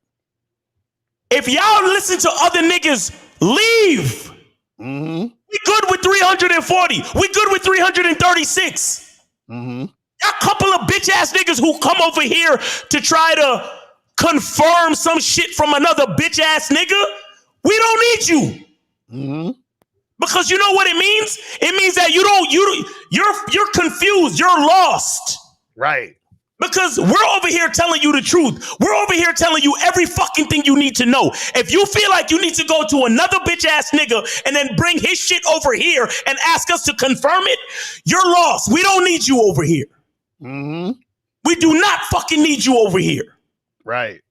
If y'all listen to other niggas, leave. Mm-hmm. We good with 340. We good with 336. Mm-hmm. Y'all couple of bitch ass niggas who come over here to try to confirm some shit from another bitch ass nigga. We don't need you. Mm-hmm. Because you know what it means? It means that you're confused. You're lost. Right. Because we're over here telling you the truth. We're over here telling you every fucking thing you need to know. If you feel like you need to go to another bitch ass nigga and then bring his shit over here and ask us to confirm it, you're lost. We don't need you over here. Mm-hmm. We do not fucking need you over here. Right.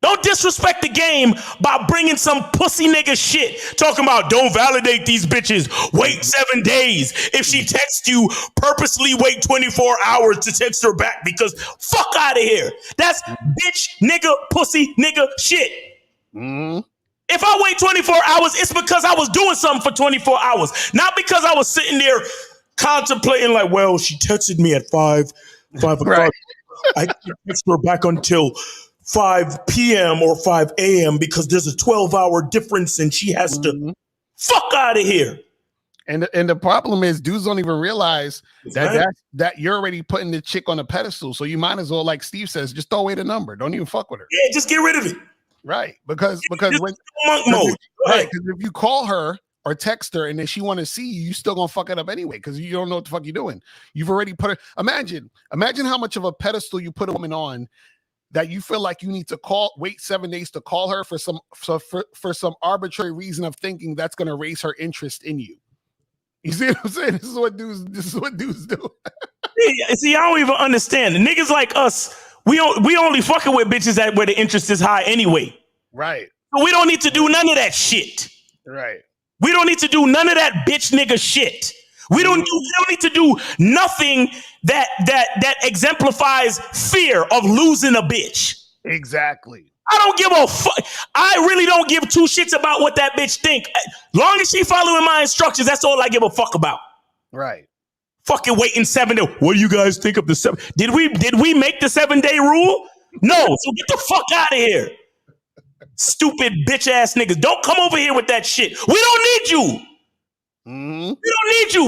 Don't disrespect the game by bringing some pussy nigga shit. Talking about don't validate these bitches. Wait 7 days. If she texts you, purposely wait 24 hours to text her back because fuck out of here. That's bitch nigga pussy nigga shit. Mm-hmm. If I wait 24 hours, it's because I was doing something for 24 hours. Not because I was sitting there contemplating like, well, she texted me at 5 o'clock. Right. I can't text her back until 5 p.m. or 5 a.m. because there's a 12-hour difference and she has to fuck out of here. And the problem is dudes don't even realize that you're already putting the chick on a pedestal. So you might as well, like Steve says, just throw away the number. Don't even fuck with her. Yeah, just get rid of it. Right. Because when monk mode. Right, because if you call her or text her and then she want to see you, you still gonna fuck it up anyway because you don't know what the fuck you're doing. You've already put her. Imagine how much of a pedestal you put a woman on that you feel like you need to wait 7 days to call her for some arbitrary reason of thinking that's gonna raise her interest in you. You see what I'm saying? This is what dudes do. See, I don't even understand. The niggas like us, we only fucking with bitches that where the interest is high anyway. Right. So we don't need to do none of that shit. Right. We don't need to do none of that bitch nigga shit. We don't need to do nothing that exemplifies fear of losing a bitch. Exactly. I don't give a fuck. I really don't give two shits about what that bitch think. Long as she following my instructions, that's all I give a fuck about. Right. Fucking waiting 7 days. What do you guys think of the 7? Did we make the 7-day rule? No. So get the fuck out of here. Stupid bitch ass niggas. Don't come over here with that shit. We don't need you. We don't need you.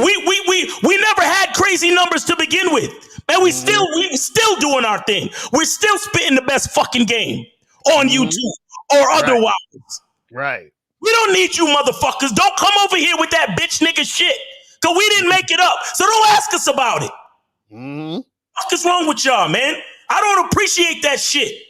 We never had crazy numbers to begin with. And we still doing our thing. We're still spitting the best fucking game on YouTube or otherwise. Right. We don't need you motherfuckers. Don't come over here with that bitch nigga shit. Cause we didn't make it up. So don't ask us about it. What is wrong with y'all, man? I don't appreciate that shit.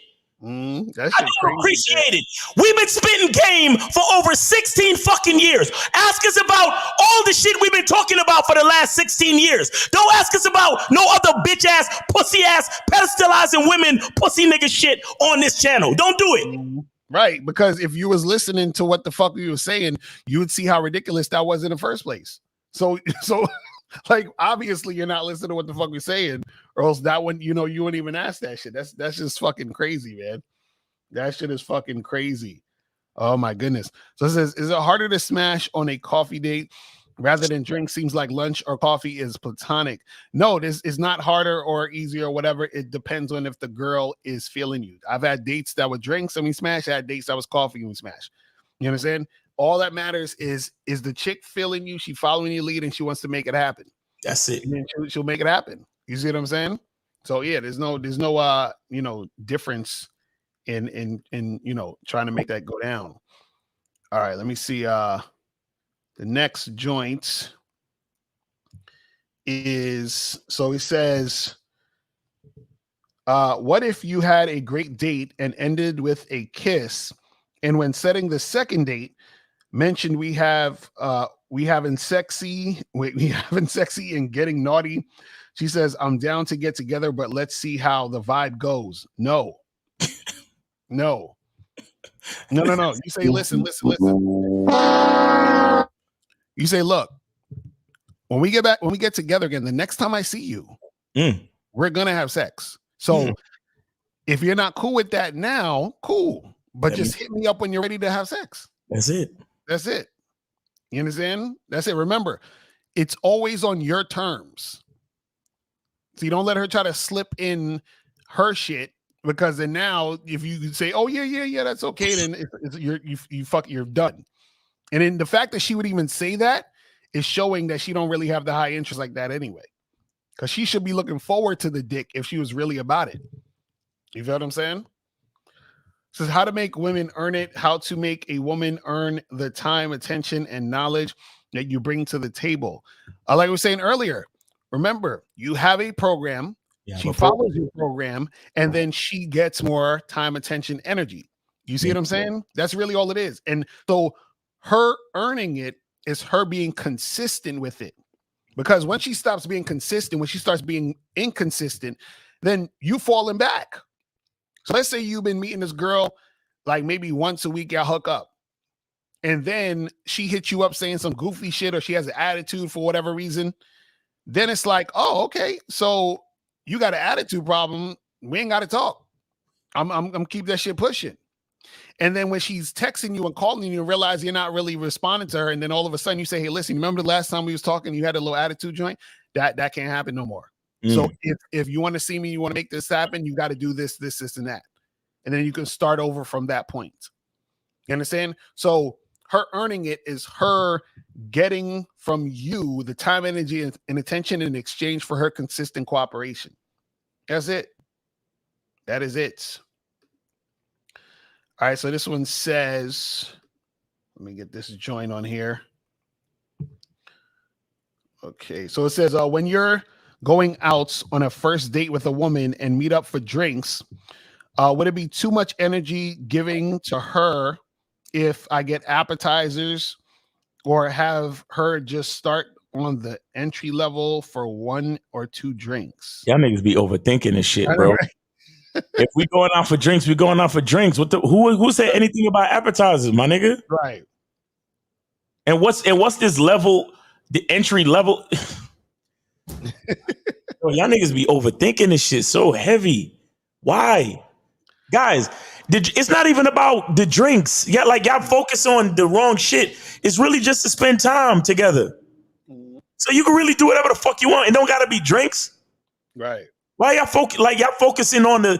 I don't appreciate it. We've been spitting game for over 16 fucking years. Ask us about all the shit we've been talking about for the last 16 years. Don't ask us about no other bitch ass, pussy ass, pedestalizing women, pussy nigga shit on this channel. Don't do it. Right, because if you was listening to what the fuck we were saying, you would see how ridiculous that was in the first place. So like obviously you're not listening to what the fuck we're saying, or else that one, you wouldn't even ask that shit. That's just fucking crazy, man. That shit is fucking crazy. Oh my goodness. So it says, is it harder to smash on a coffee date rather than drink? Seems like lunch or coffee is platonic. No, this is not harder or easier or whatever. It depends on if the girl is feeling you. I've had dates that were drinks and we smash. I had dates that was coffee and we smash. You understand? All that matters is the chick feeling you, she following your lead, and she wants to make it happen. That's it. And then she'll make it happen. You see what I'm saying? So yeah, there's no difference in trying to make that go down. All right, let me see. The next joint is, so he says, what if you had a great date and ended with a kiss, and when setting the second date, mentioned we having sexy and getting naughty. She says, I'm down to get together, but let's see how the vibe goes. No. You say, listen. You say, look, when we get together again, the next time I see you, we're gonna have sex. So if you're not cool with that now, cool. But just hit me up when you're ready to have sex. That's it. You understand? That's it. Remember, it's always on your terms. So you don't let her try to slip in her shit, because then now if you say, oh yeah, that's okay, then you're done. And then the fact that she would even say that is showing that she don't really have the high interest like that anyway. Because she should be looking forward to the dick if she was really about it. You feel what I'm saying? Says how to make women earn it, how to make a woman earn the time, attention, and knowledge that you bring to the table. Like I was saying earlier, remember, you have a program, she follows your program, and then she gets more time, attention, energy. You see what I'm saying? That's really all it is. And so her earning it is her being consistent with it. Because when she stops being consistent, when she starts being inconsistent, then you falling back. So let's say you've been meeting this girl like maybe once a week, y'all hook up. And then she hits you up saying some goofy shit, or she has an attitude for whatever reason. Then it's like, oh, okay, so you got an attitude problem. We ain't got to talk. I'm keep that shit pushing. And then when she's texting you and calling you, realize you're not really responding to her. And then all of a sudden you say, hey, listen, remember the last time we was talking, you had a little attitude joint? That can't happen no more. So if you want to see me, you want to make this happen, you got to do this, and that. And then you can start over from that point. You understand? So her earning it is her getting from you the time, energy, and attention in exchange for her consistent cooperation. That's it. That is it. All right, so this one says, let me get this joint on here. Okay, so it says, when you're going out on a first date with a woman and meet up for drinks, would it be too much energy giving to her if I get appetizers or have her just start on the entry level for 1 or 2 drinks? Y'all niggas be overthinking this shit, I know, bro. right? If we going out for drinks, we going out for drinks. Who said anything about appetizers, my nigga? Right. And what's this level, the entry level? Yo, y'all niggas be overthinking this shit so heavy. Why? Guys, it's not even about the drinks. Yeah, like y'all focus on the wrong shit. It's really just to spend time together. So you can really do whatever the fuck you want. It don't gotta be drinks. Right. Why y'all focusing on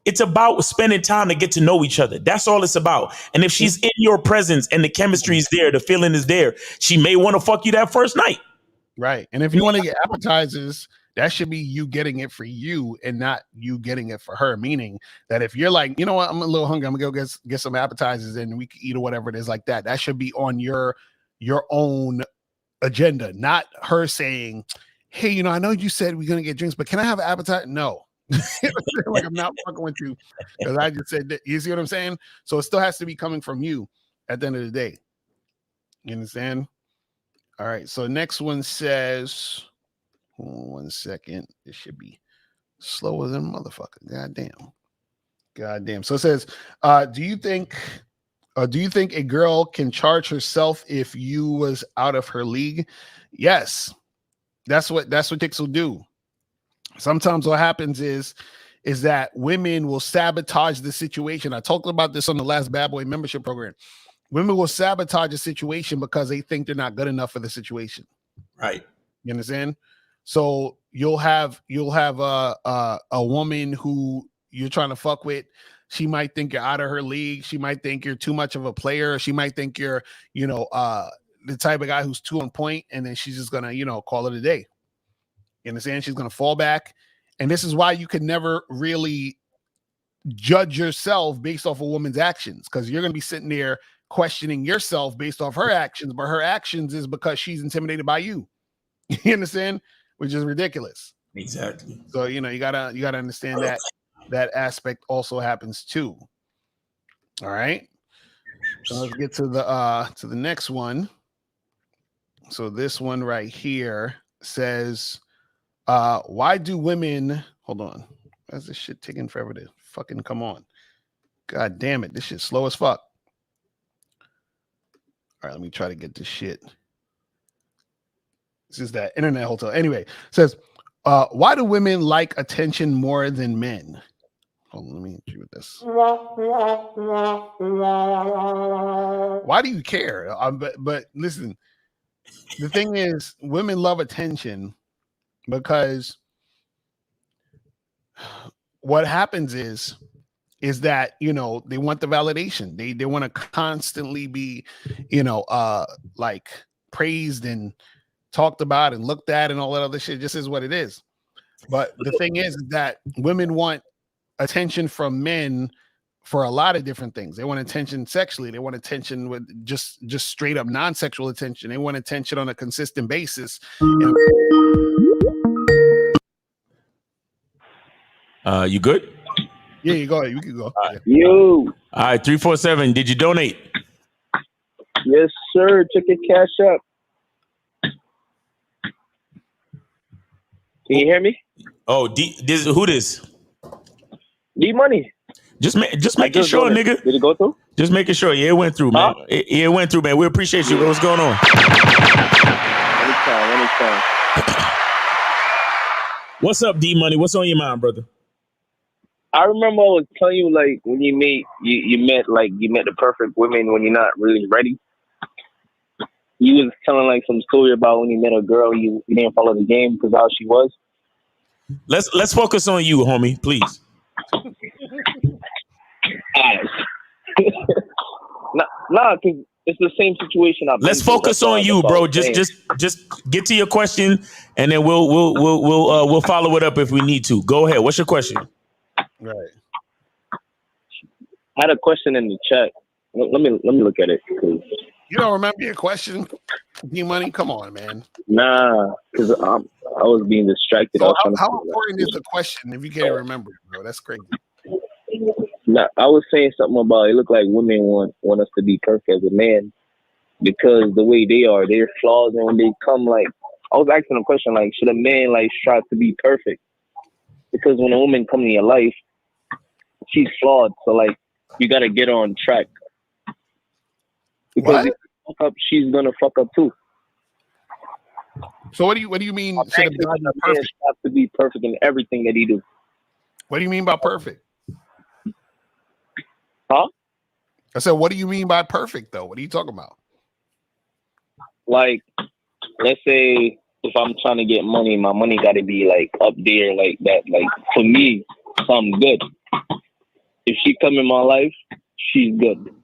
it's about spending time to get to know each other. That's all it's about. And if she's in your presence and the chemistry is there, the feeling is there, she may want to fuck you that first night. Right. And if you want to get appetizers, that should be you getting it for you and not you getting it for her. Meaning that if you're like, you know what, I'm a little hungry, I'm gonna go get some appetizers and we can eat or whatever it is like that. That should be on your own agenda, not her saying, hey, you know, I know you said we're gonna get drinks, but can I have an appetizer? No. Like, I'm not fucking with you because I just said that. You see what I'm saying? So it still has to be coming from you at the end of the day. You understand? All right. So next one says, hold on 1 second. It should be slower than motherfucker. Goddamn. So it says, do you think a girl can charge herself if you was out of her league? Yes. That's what chicks will do. Sometimes what happens is that women will sabotage the situation. I talked about this on the last Bad Boy membership program. Women will sabotage a situation because they think they're not good enough for the situation. Right. You understand? So you'll have a woman who you're trying to fuck with. She might think you're out of her league. She might think you're too much of a player. She might think you're, the type of guy who's too on point, and then she's just gonna, call it a day. You understand? She's going to fall back. And this is why you can never really judge yourself based off a woman's actions, because you're going to be sitting there questioning yourself based off her actions, but her actions is because she's intimidated by you. You understand? Which is ridiculous. Exactly. So, you gotta understand that aspect also happens too. All right. So let's get to the next one. So this one right here says, why do women, hold on, why's this shit taking forever to fucking come on? God damn it, this shit's slow as fuck. All right, let me try to get this shit. This is that internet hotel. Anyway, it says, why do women like attention more than men? Hold on, let me hit you with this. Why do you care? But listen, the thing is, women love attention because what happens is that, they want the validation. They want to constantly be, like praised and talked about and looked at and all that other shit. Just is what it is. But the thing is that women want attention from men for a lot of different things. They want attention sexually. They want attention with just straight up non-sexual attention. They want attention on a consistent basis. You good? Yeah, you go ahead. You can go. You. All right, 347. Did you donate? Yes, sir. Took your cash up. Can you hear me? Oh, who this? D Money. Just making sure, nigga. Did it go through? Just making sure. Yeah, it went through, man. It went through, man. We appreciate you. What's going on? Anytime. What's up, D Money? What's on your mind, brother? I remember I was telling you, like, when you met the perfect women when you're not really ready. You was telling like some story about when you met a girl, you didn't follow the game because how she was. Let's focus on you, homie, please. Nah, because it's the same situation. Let's focus on you, bro. Just get to your question, and then we'll follow it up if we need to. Go ahead. What's your question? Right. I had a question in the chat. Let me look at it. You don't remember your question, D-Money? Come on, man. Nah, because I was being distracted. I So was trying to. how important is the question if you can't remember it, bro? That's crazy. Nah, I was saying something about it looked like women want us to be perfect as a man because the way they are, they're flaws, and when they come, like I was asking a question, like should a man like strive to be perfect? Because when a woman comes in your life, she's flawed, so like you gotta get her on track. Because if you fuck up, she's gonna fuck up too. So what do you mean? Should a man be perfect? Have to be perfect in everything that he do. What do you mean by perfect? Huh? I said, what do you mean by perfect, though? What are you talking about? Like, let's say if I'm trying to get money, my money got to be like up there, like that. Like for me, something good. If she come in my life, she's good.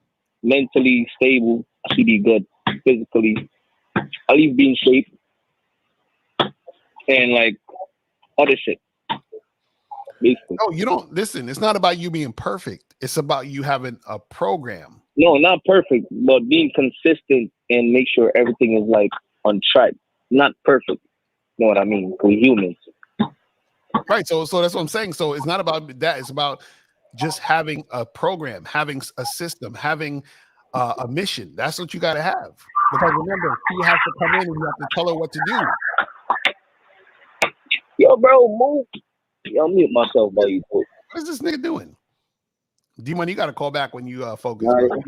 Mentally stable, she be good. Physically, at least be in shape, and like other shit. Basically. No, you don't listen. It's not about you being perfect. It's about you having a program. No, not perfect, but being consistent and make sure everything is like on track. Not perfect. You know what I mean? We're humans. Right. So that's what I'm saying. So it's not about that. It's about just having a program, having a system, having a mission. That's what you got to have. Because remember, she has to come in and you have to tell her what to do. Yo, bro, move. Yo, I'll mute myself by you. What is this nigga doing? D-Money, you got to call back when you focus. Bro.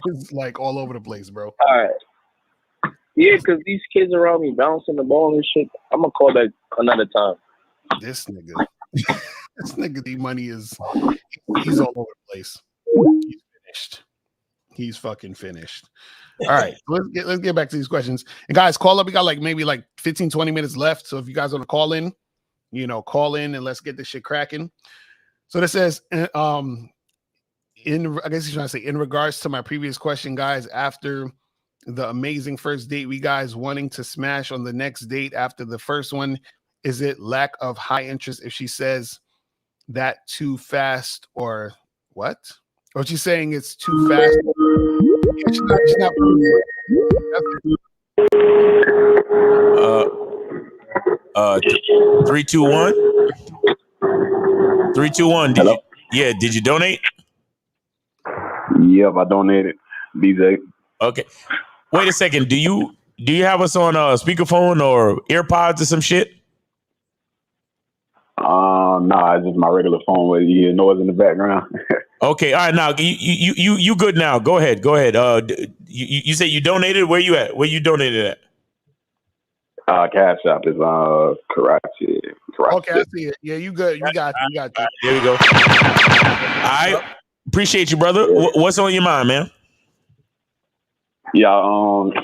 It's like all over the place, bro. All right. Yeah, because these kids around me bouncing the ball and shit. I'm going to call back another time. This nigga. This nigga D-Money he's all over the place. He's finished. He's fucking finished. All right, let's get back to these questions. And guys, call up. We got maybe 15, 20 minutes left. So if you guys want to call in, call in and let's get this shit cracking. So this says, I guess he's trying to say, in regards to my previous question, guys, after the amazing first date, we guys wanting to smash on the next date after the first one, is it lack of high interest if she says that too fast or what? Or she's saying it's too fast? Yeah, she's not 3, 2, 1. 3, 2, 1. Did you donate? Yep, I donated. BJ. Okay. Wait a second. Do you have us on speakerphone or AirPods or some shit? Nah, it's just my regular phone with you hear noise in the background. Okay, all right. Now you good now. Go ahead. You say you donated. Where you at? Where you donated at? Cash App is Karachi. Okay, I see it. Yeah, you good. You got you. There we go. All right. Appreciate you, brother. What's on your mind, man? Yeah,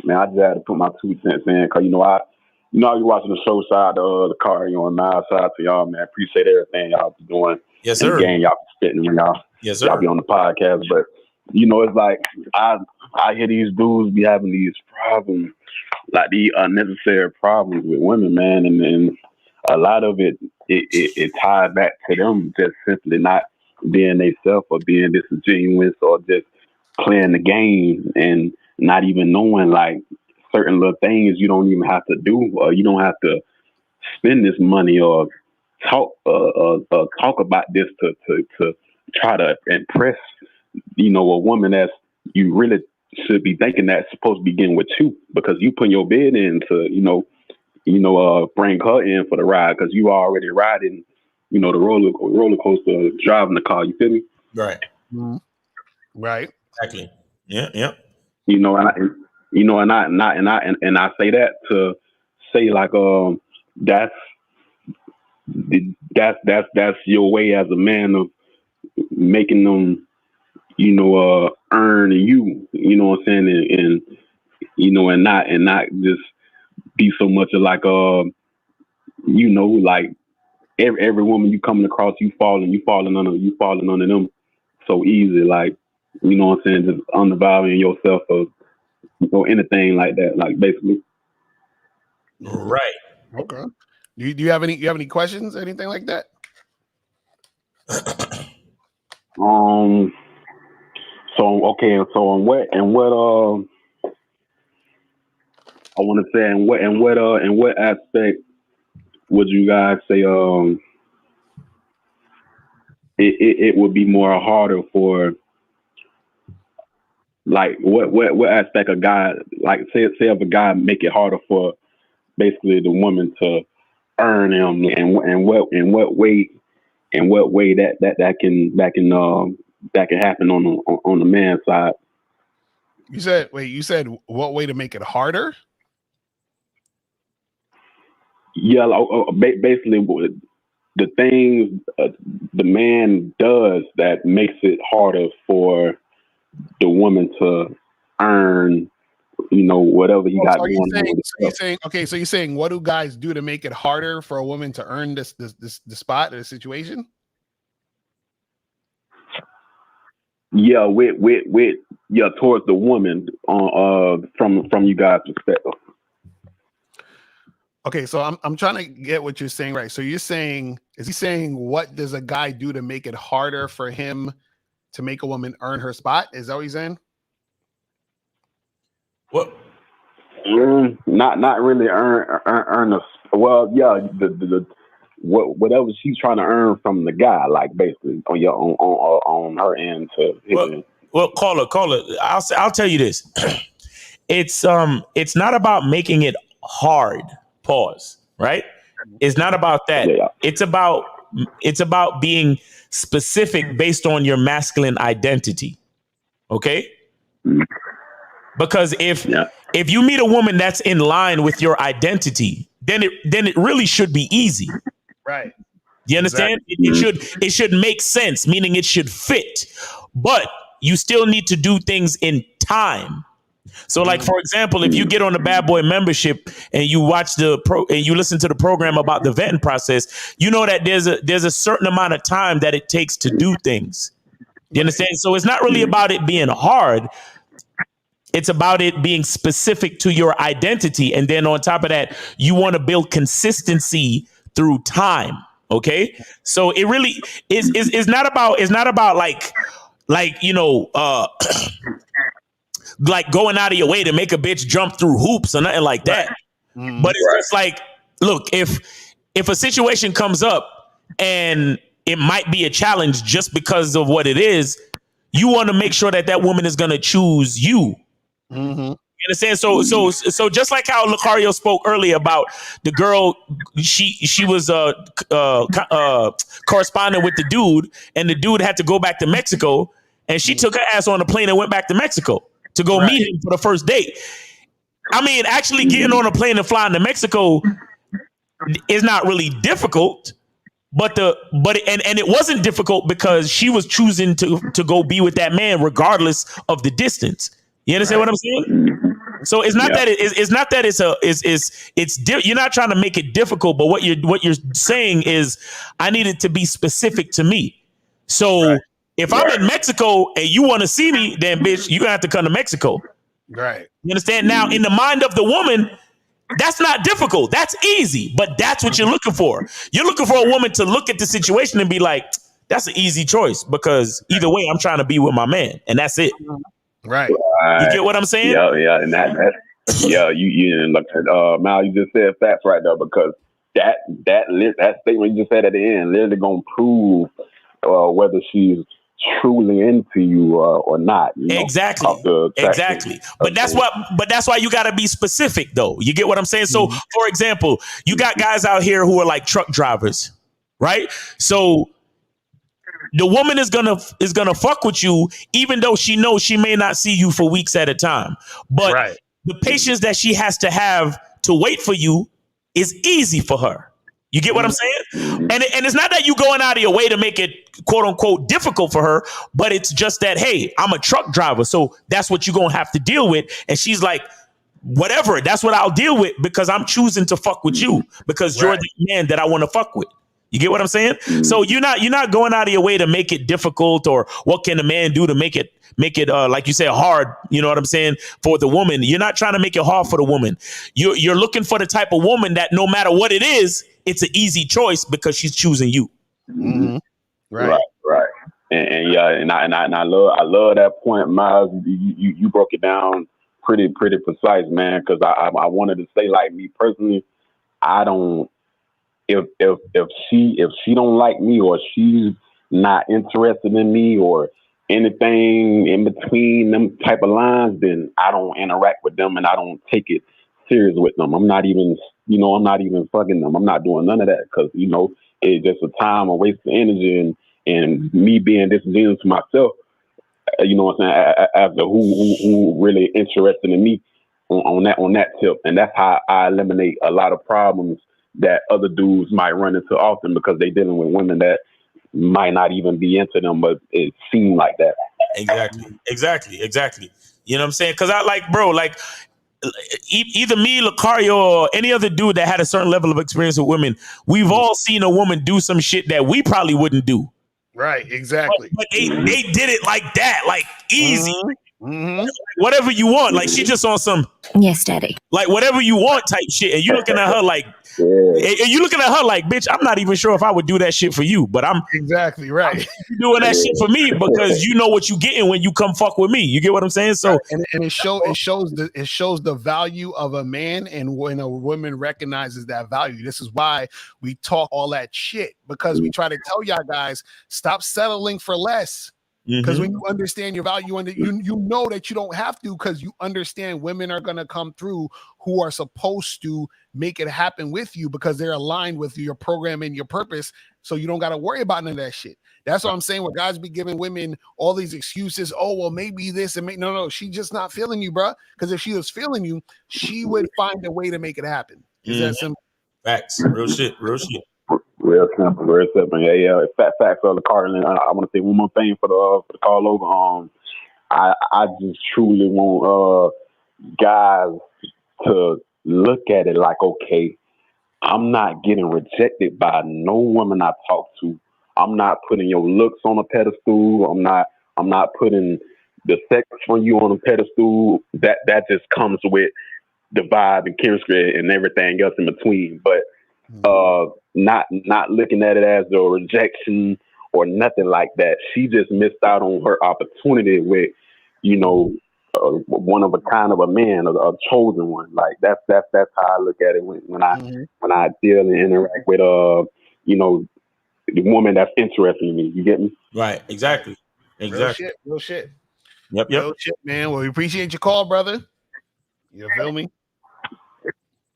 man, I just had to put my 2 cents in because you're watching the show side of the car, on my side. So y'all, man, appreciate everything y'all be doing. Yes, sir. And y'all be spitting when y'all be on the podcast. But it's like I hear these dudes be having these problems, like these unnecessary problems with women, man, and a lot of it ties back to them just simply not being themselves or being disingenuous or just playing the game and not even knowing like certain little things you don't even have to do, or you don't have to spend this money or talk about this to try to impress a woman that's you really should be thinking that's supposed to begin with you, because you put your bid in to bring her in for the ride because you already riding the roller coaster, driving the car. You feel me? Right. Mm-hmm. Right. Exactly. Yeah. And I say that to say like that's your way as a man of making them earn you, what I'm saying, and not just be so much of like like every woman you coming across, you falling under them so easy, like what I'm saying, just undervaluing yourself or anything like that, like basically. Right. Okay. Do you have any questions, anything like that? So okay, so in what I want to say in what aspect would you guys say it would be more harder for, like what aspect a guy, like say if a guy make it harder for basically the woman to earn him, and what way that can happen on the man's side. You said what way to make it harder? Yeah, basically the things the man does that makes it harder for the woman to earn, whatever he got going on. So you're saying what do guys do to make it harder for a woman to earn this spot or the situation? Yeah, with towards the woman from you guys' perspective. Okay, so I'm trying to get what you're saying, right? So you're saying, is he saying what does a guy do to make it harder for him to make a woman earn her spot? Is that what he's saying? What? Not really earn a, well, yeah, the whatever she's trying to earn from the guy, like basically on her end to his end. Well, caller, I'll tell you this. It's not about making it hard. Pause. Right? It's not about that. Yeah. It's about being specific based on your masculine identity. Okay? Because if you meet a woman that's in line with your identity, then it really should be easy. Right. You understand? It should make sense, meaning it should fit. But you still need to do things in time. So, like, for example, if you get on the Bad Boy membership and you watch and you listen to the program about the vetting process, you know that there's a certain amount of time that it takes to do things. You understand? So it's not really about it being hard. It's about it being specific to your identity. And then on top of that, you want to build consistency through time. Okay. So it really is not about like, like going out of your way to make a bitch jump through hoops or nothing like that. But it's just like, look, if a situation comes up and it might be a challenge just because of what it is, you want to make sure that woman is going to choose you. You understand? So just like how Lucario spoke earlier about the girl, she was corresponding with the dude, and the dude had to go back to Mexico, and she took her ass on a plane and went back to Mexico to go meet him for the first date. I mean, actually getting on a plane and flying to Mexico is not really difficult, but it wasn't difficult because she was choosing to go be with that man regardless of the distance. You understand what I'm saying? So it's not that you're not trying to make it difficult, but what you're saying is I need it to be specific to me. So if I'm in Mexico and you want to see me, then bitch, you're gonna have to come to Mexico. Right. You understand? Now, in the mind of the woman, that's not difficult. That's easy, but that's what you're looking for. You're looking for a woman to look at the situation and be like, that's an easy choice because either way, I'm trying to be with my man, and that's it. Right. You get what I'm saying? Yeah, and that you look at Mal, you just said facts right there, because that statement you just said at the end literally gonna prove whether she's truly into you or not. Exactly. But that's why you got to be specific, though. You get what I'm saying? So, for example, you got guys out here who are like truck drivers, right? So the woman is gonna fuck with you, even though she knows she may not see you for weeks at a time. But the patience that she has to have to wait for you is easy for her. You get what I'm saying? And it's not that you going out of your way to make it quote unquote difficult for her, but it's just that, hey, I'm a truck driver, so that's what you're gonna have to deal with. And she's like, whatever, that's what I'll deal with because I'm choosing to fuck with you because you're the man that I want to fuck with. You get what I'm saying? So you're not going out of your way to make it difficult, or what can a man do to make it like you said, hard. You know what I'm saying? For the woman, you're not trying to make it hard for the woman. You're looking for the type of woman that no matter what it is, it's an easy choice because she's choosing you. Right. I love that point, Miles. You broke it down pretty precise, man. Because I wanted to say, like, me personally, I don't. If she don't like me, or she's not interested in me, or anything in between them type of lines, then I don't interact with them and I don't take it serious with them. I'm not even fucking them. I'm not doing none of that because it's just a time, a waste of energy, and me being disingenuous to myself. You know what I'm saying? After who really interested in me on that tip, and that's how I eliminate a lot of problems that other dudes might run into often because they dealing with women that might not even be into them, but it seemed like that. Exactly. You know what I'm saying? Because either me, Lucario, or any other dude that had a certain level of experience with women, we've all seen a woman do some shit that we probably wouldn't do. Right, exactly. But they did it like that, like easy. Whatever you want. Like she just on some Yes, daddy. like whatever you want type shit. And you looking at her like, bitch, I'm not even sure if I would do that shit for you, but I'm exactly right. I'm doing that shit for me because you know what you getting when you come fuck with me. You get what I'm saying? So and it shows the value of a man, and when a woman recognizes that value. This is why we talk all that shit, because we try to tell y'all guys, stop settling for less. Because when you understand your value, and you know that you don't have to, because you understand women are going to come through who are supposed to make it happen with you because they're aligned with your program and your purpose. So you don't got to worry about none of that shit. That's what I'm saying. Where guys be giving women all these excuses. Oh, well, maybe this and no, she's just not feeling you, bro. Because if she was feeling you, she would find a way to make it happen. Is that simple? Facts. Real shit. Real simple. Yeah. Facts on the card. And I want to say one more thing for the call over. I just truly want guys to look at it like, okay, I'm not getting rejected by no woman I talk to. I'm not putting your looks on a pedestal. I'm not putting the sex for you on a pedestal. That just comes with the vibe and chemistry and everything else in between. But not looking at it as a rejection or nothing like that. She just missed out on her opportunity with, one of a kind of a man, a chosen one. Like that's how I look at it when I deal and interact with the woman that's interested in me. You get me? Right. Exactly. Real shit. Yep. Real shit, man. Well, we appreciate your call, brother. You feel me?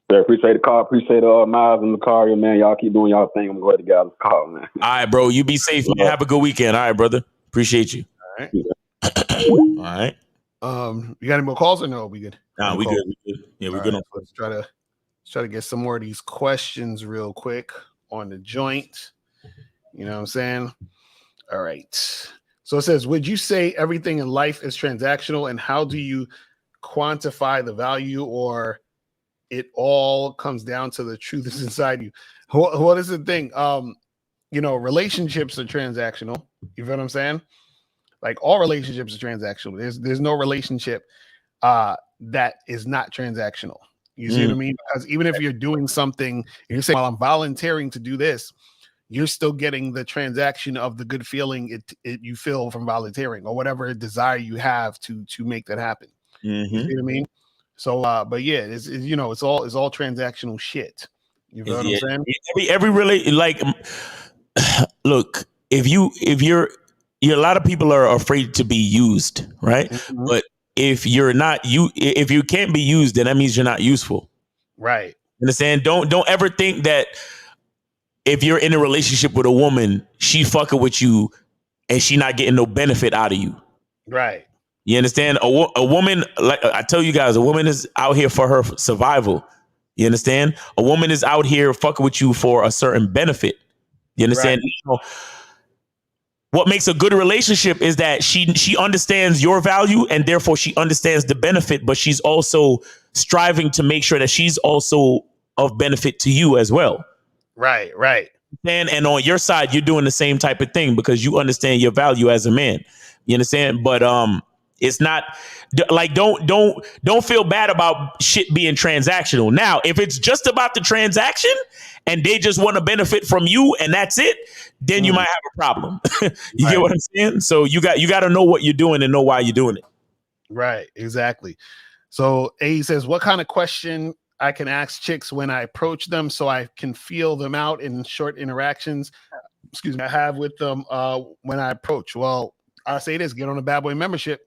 Yeah, appreciate the call. Appreciate Miles in the car, man. Y'all keep doing y'all thing. I'm going to get out of the call, man. All right, bro. You be safe, man. Have a good weekend. All right, brother. Appreciate you. All right. All right. You got any more calls or no? We good? Nah, we good. Yeah, we're good. Right, let's try to get some more of these questions real quick on the joint. You know what I'm saying? All right. So it says, would you say everything in life is transactional, and how do you quantify the value, or it all comes down to the truth is inside you? What is the thing? Relationships are transactional. You feel what I'm saying? Like all relationships are transactional. There's no relationship that is not transactional. You see what I mean? Because even if you're doing something, you're saying, well, I'm volunteering to do this, you're still getting the transaction of the good feeling you feel from volunteering, or whatever desire you have to make that happen. You see what I mean? So, but yeah, it's all transactional shit. You know what I'm saying? Look, if you're a lot of people are afraid to be used, right? But if you can't be used, then that means you're not useful. Right. Understand? Don't ever think that if you're in a relationship with a woman, she fucking with you and she not getting no benefit out of you. Right. You understand? A woman, like I tell you guys, a woman is out here for her survival. You understand? A woman is out here fucking with you for a certain benefit. You understand? Right. What makes a good relationship is that she understands your value, and therefore she understands the benefit, but she's also striving to make sure that she's also of benefit to you as well. Right. And on your side, you're doing the same type of thing because you understand your value as a man. You understand? But It's not like don't feel bad about shit being transactional. Now, if it's just about the transaction and they just want to benefit from you and that's it, then you might have a problem. You get what I'm saying? So you got to know what you're doing and know why you're doing it. Right, exactly. So A says, what kind of question I can ask chicks when I approach them so I can feel them out in short interactions, I have with them when I approach? Well, I say this, get on a Bad Boy membership.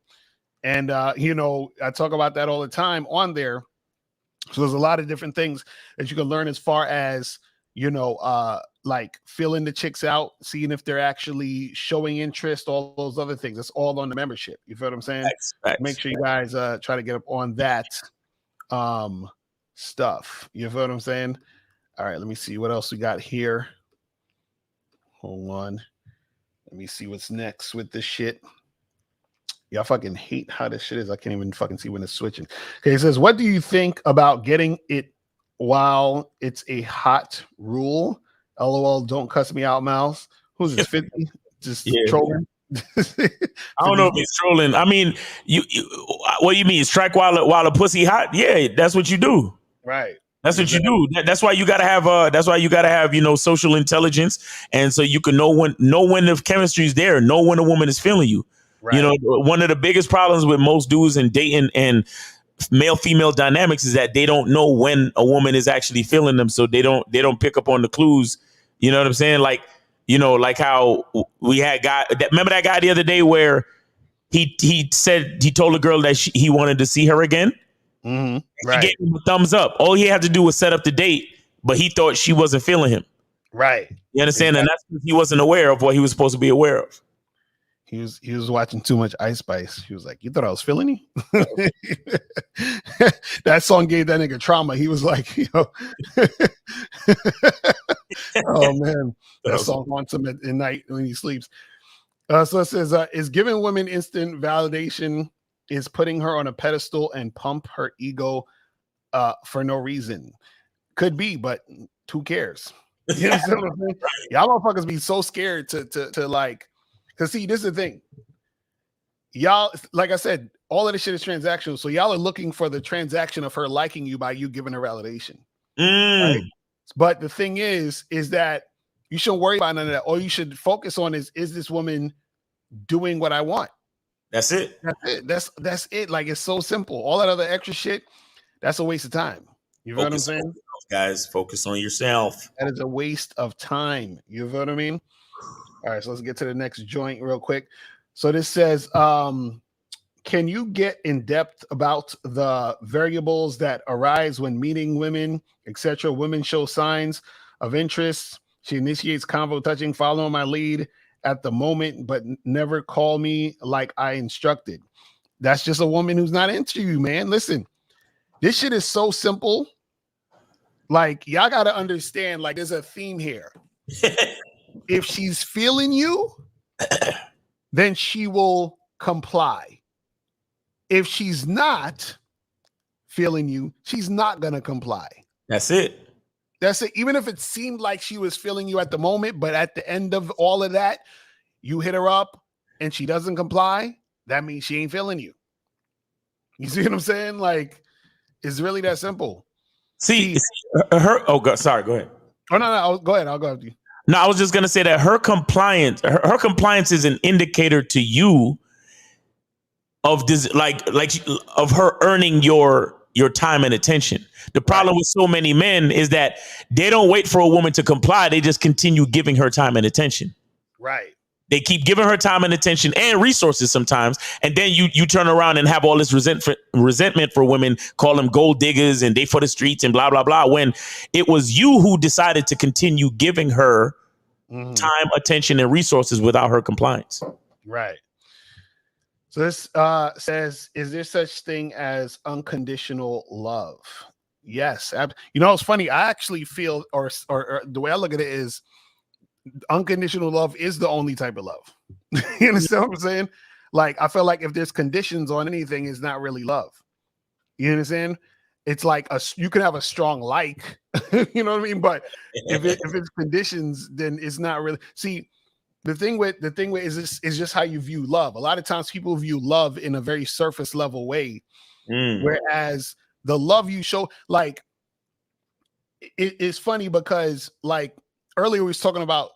And, I talk about that all the time on there. So there's a lot of different things that you can learn as far as, like filling the chicks out, seeing if they're actually showing interest, all those other things. It's all on the membership. You feel what I'm saying? Facts. Make sure you guys try to get up on that stuff. You feel what I'm saying? All right, let me see what else we got here. Hold on. Let me see what's next with this shit. Y'all fucking hate how this shit is. I can't even fucking see when it's switching. Okay, it says, what do you think about getting it while it's a hot rule? LOL, don't cuss me out, Mouse. Who's this, 50? Just trolling? I don't know if he's trolling. I mean, you what do you mean? Strike while a pussy hot? Yeah, that's what you do. Right. That's what you do. That's why you gotta have social intelligence, and so you can know when the chemistry is there, know when a woman is feeling you. Right. One of the biggest problems with most dudes in dating and male-female dynamics is that they don't know when a woman is actually feeling them, so they don't pick up on the clues. You know what I'm saying? Like how we had remember that guy the other day where he said he told a girl that he wanted to see her again. Mm-hmm. Right. She gave him a thumbs up. All he had to do was set up the date, but he thought she wasn't feeling him. Right. You understand? Exactly. And that's because he wasn't aware of what he was supposed to be aware of. He was watching too much Ice Spice. He was like, "You thought I was feeling you?" That song gave that nigga trauma. He was like, "Oh man, that song haunts him at night when he sleeps." So it says, "Is giving women instant validation is putting her on a pedestal and pump her ego for no reason." Could be, but who cares? You know what I'm saying? Y'all motherfuckers be so scared to like. Because see, this is the thing. Y'all, like I said, all of this shit is transactional. So y'all are looking for the transaction of her liking you by you giving her validation. Right? But the thing is that you shouldn't worry about none of that. All you should focus on is this woman doing what I want? That's it. That's it. Like, it's so simple. All that other extra shit, that's a waste of time. You know what I'm saying? Guys, focus on yourself. That is a waste of time. You know what I mean? All right, so let's get to the next joint real quick. So this says, can you get in depth about the variables that arise when meeting women, etc.? Women show signs of interest. She initiates convo touching, following my lead at the moment, but never call me like I instructed. That's just a woman who's not into you, man. Listen, this shit is so simple. Like, y'all got to understand, like, there's a theme here. If she's feeling you, then she will comply. If she's not feeling you, she's not going to comply. That's it. That's it. Even if it seemed like she was feeling you at the moment, but at the end of all of that, you hit her up and she doesn't comply, that means she ain't feeling you. You see what I'm saying? Like, it's really that simple. See her. Oh, God, sorry. Go ahead. Oh, no. Go ahead. I'll go after you. No, I was just going to say that her compliance is an indicator to you of this, like of her earning your time and attention. The problem with so many men is that they don't wait for a woman to comply. They just continue giving her time and attention. Right. They keep giving her time and attention and resources sometimes. And then you turn around and have all this resentment for women, call them gold diggers and they for the streets and blah, blah, blah. When it was you who decided to continue giving her time, attention, and resources without her compliance. Right. So this says, is there such thing as unconditional love? Yes. You know, it's funny. I actually feel, or the way I look at it is, unconditional love is the only type of love. You understand what I'm saying? Like, I feel like if there's conditions on anything, it's not really love. You understand? It's like you can have a strong like, you know what I mean? But if it's conditions, then it's not really. See, the thing with is this is just how you view love. A lot of times people view love in a very surface level way, whereas the love you show, like, it's funny because, like, earlier we was talking about,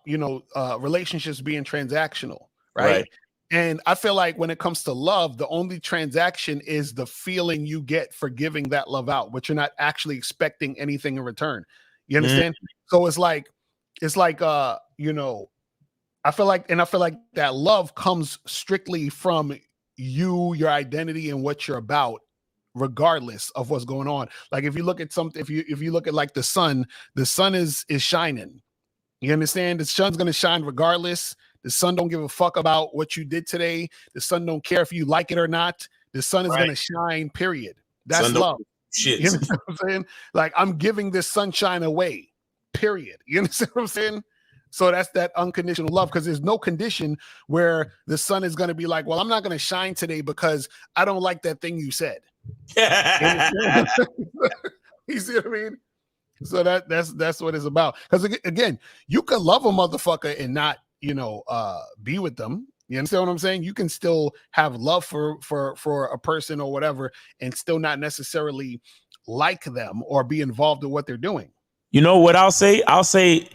relationships being transactional, right? And I feel like when it comes to love, the only transaction is the feeling you get for giving that love out, but you're not actually expecting anything in return. You understand? So it's like, I feel like that love comes strictly from you, your identity, and what you're about, regardless of what's going on. Like, if you look at something, if you look at, like, the sun is shining. You understand? The sun's gonna shine regardless. The sun don't give a fuck about what you did today. The sun don't care if you like it or not. The sun is gonna shine, period. That's love. Shit. You know what I'm saying? Like, I'm giving this sunshine away, period. You understand what I'm saying? So that's that unconditional love, because there's no condition where the sun is going to be like, well, I'm not going to shine today because I don't like that thing you said. You see what I mean? So that's what it's about. Because again, you can love a motherfucker and not, be with them. You understand what I'm saying? You can still have love for a person or whatever and still not necessarily like them or be involved in what they're doing. You know what I'll say? I'll say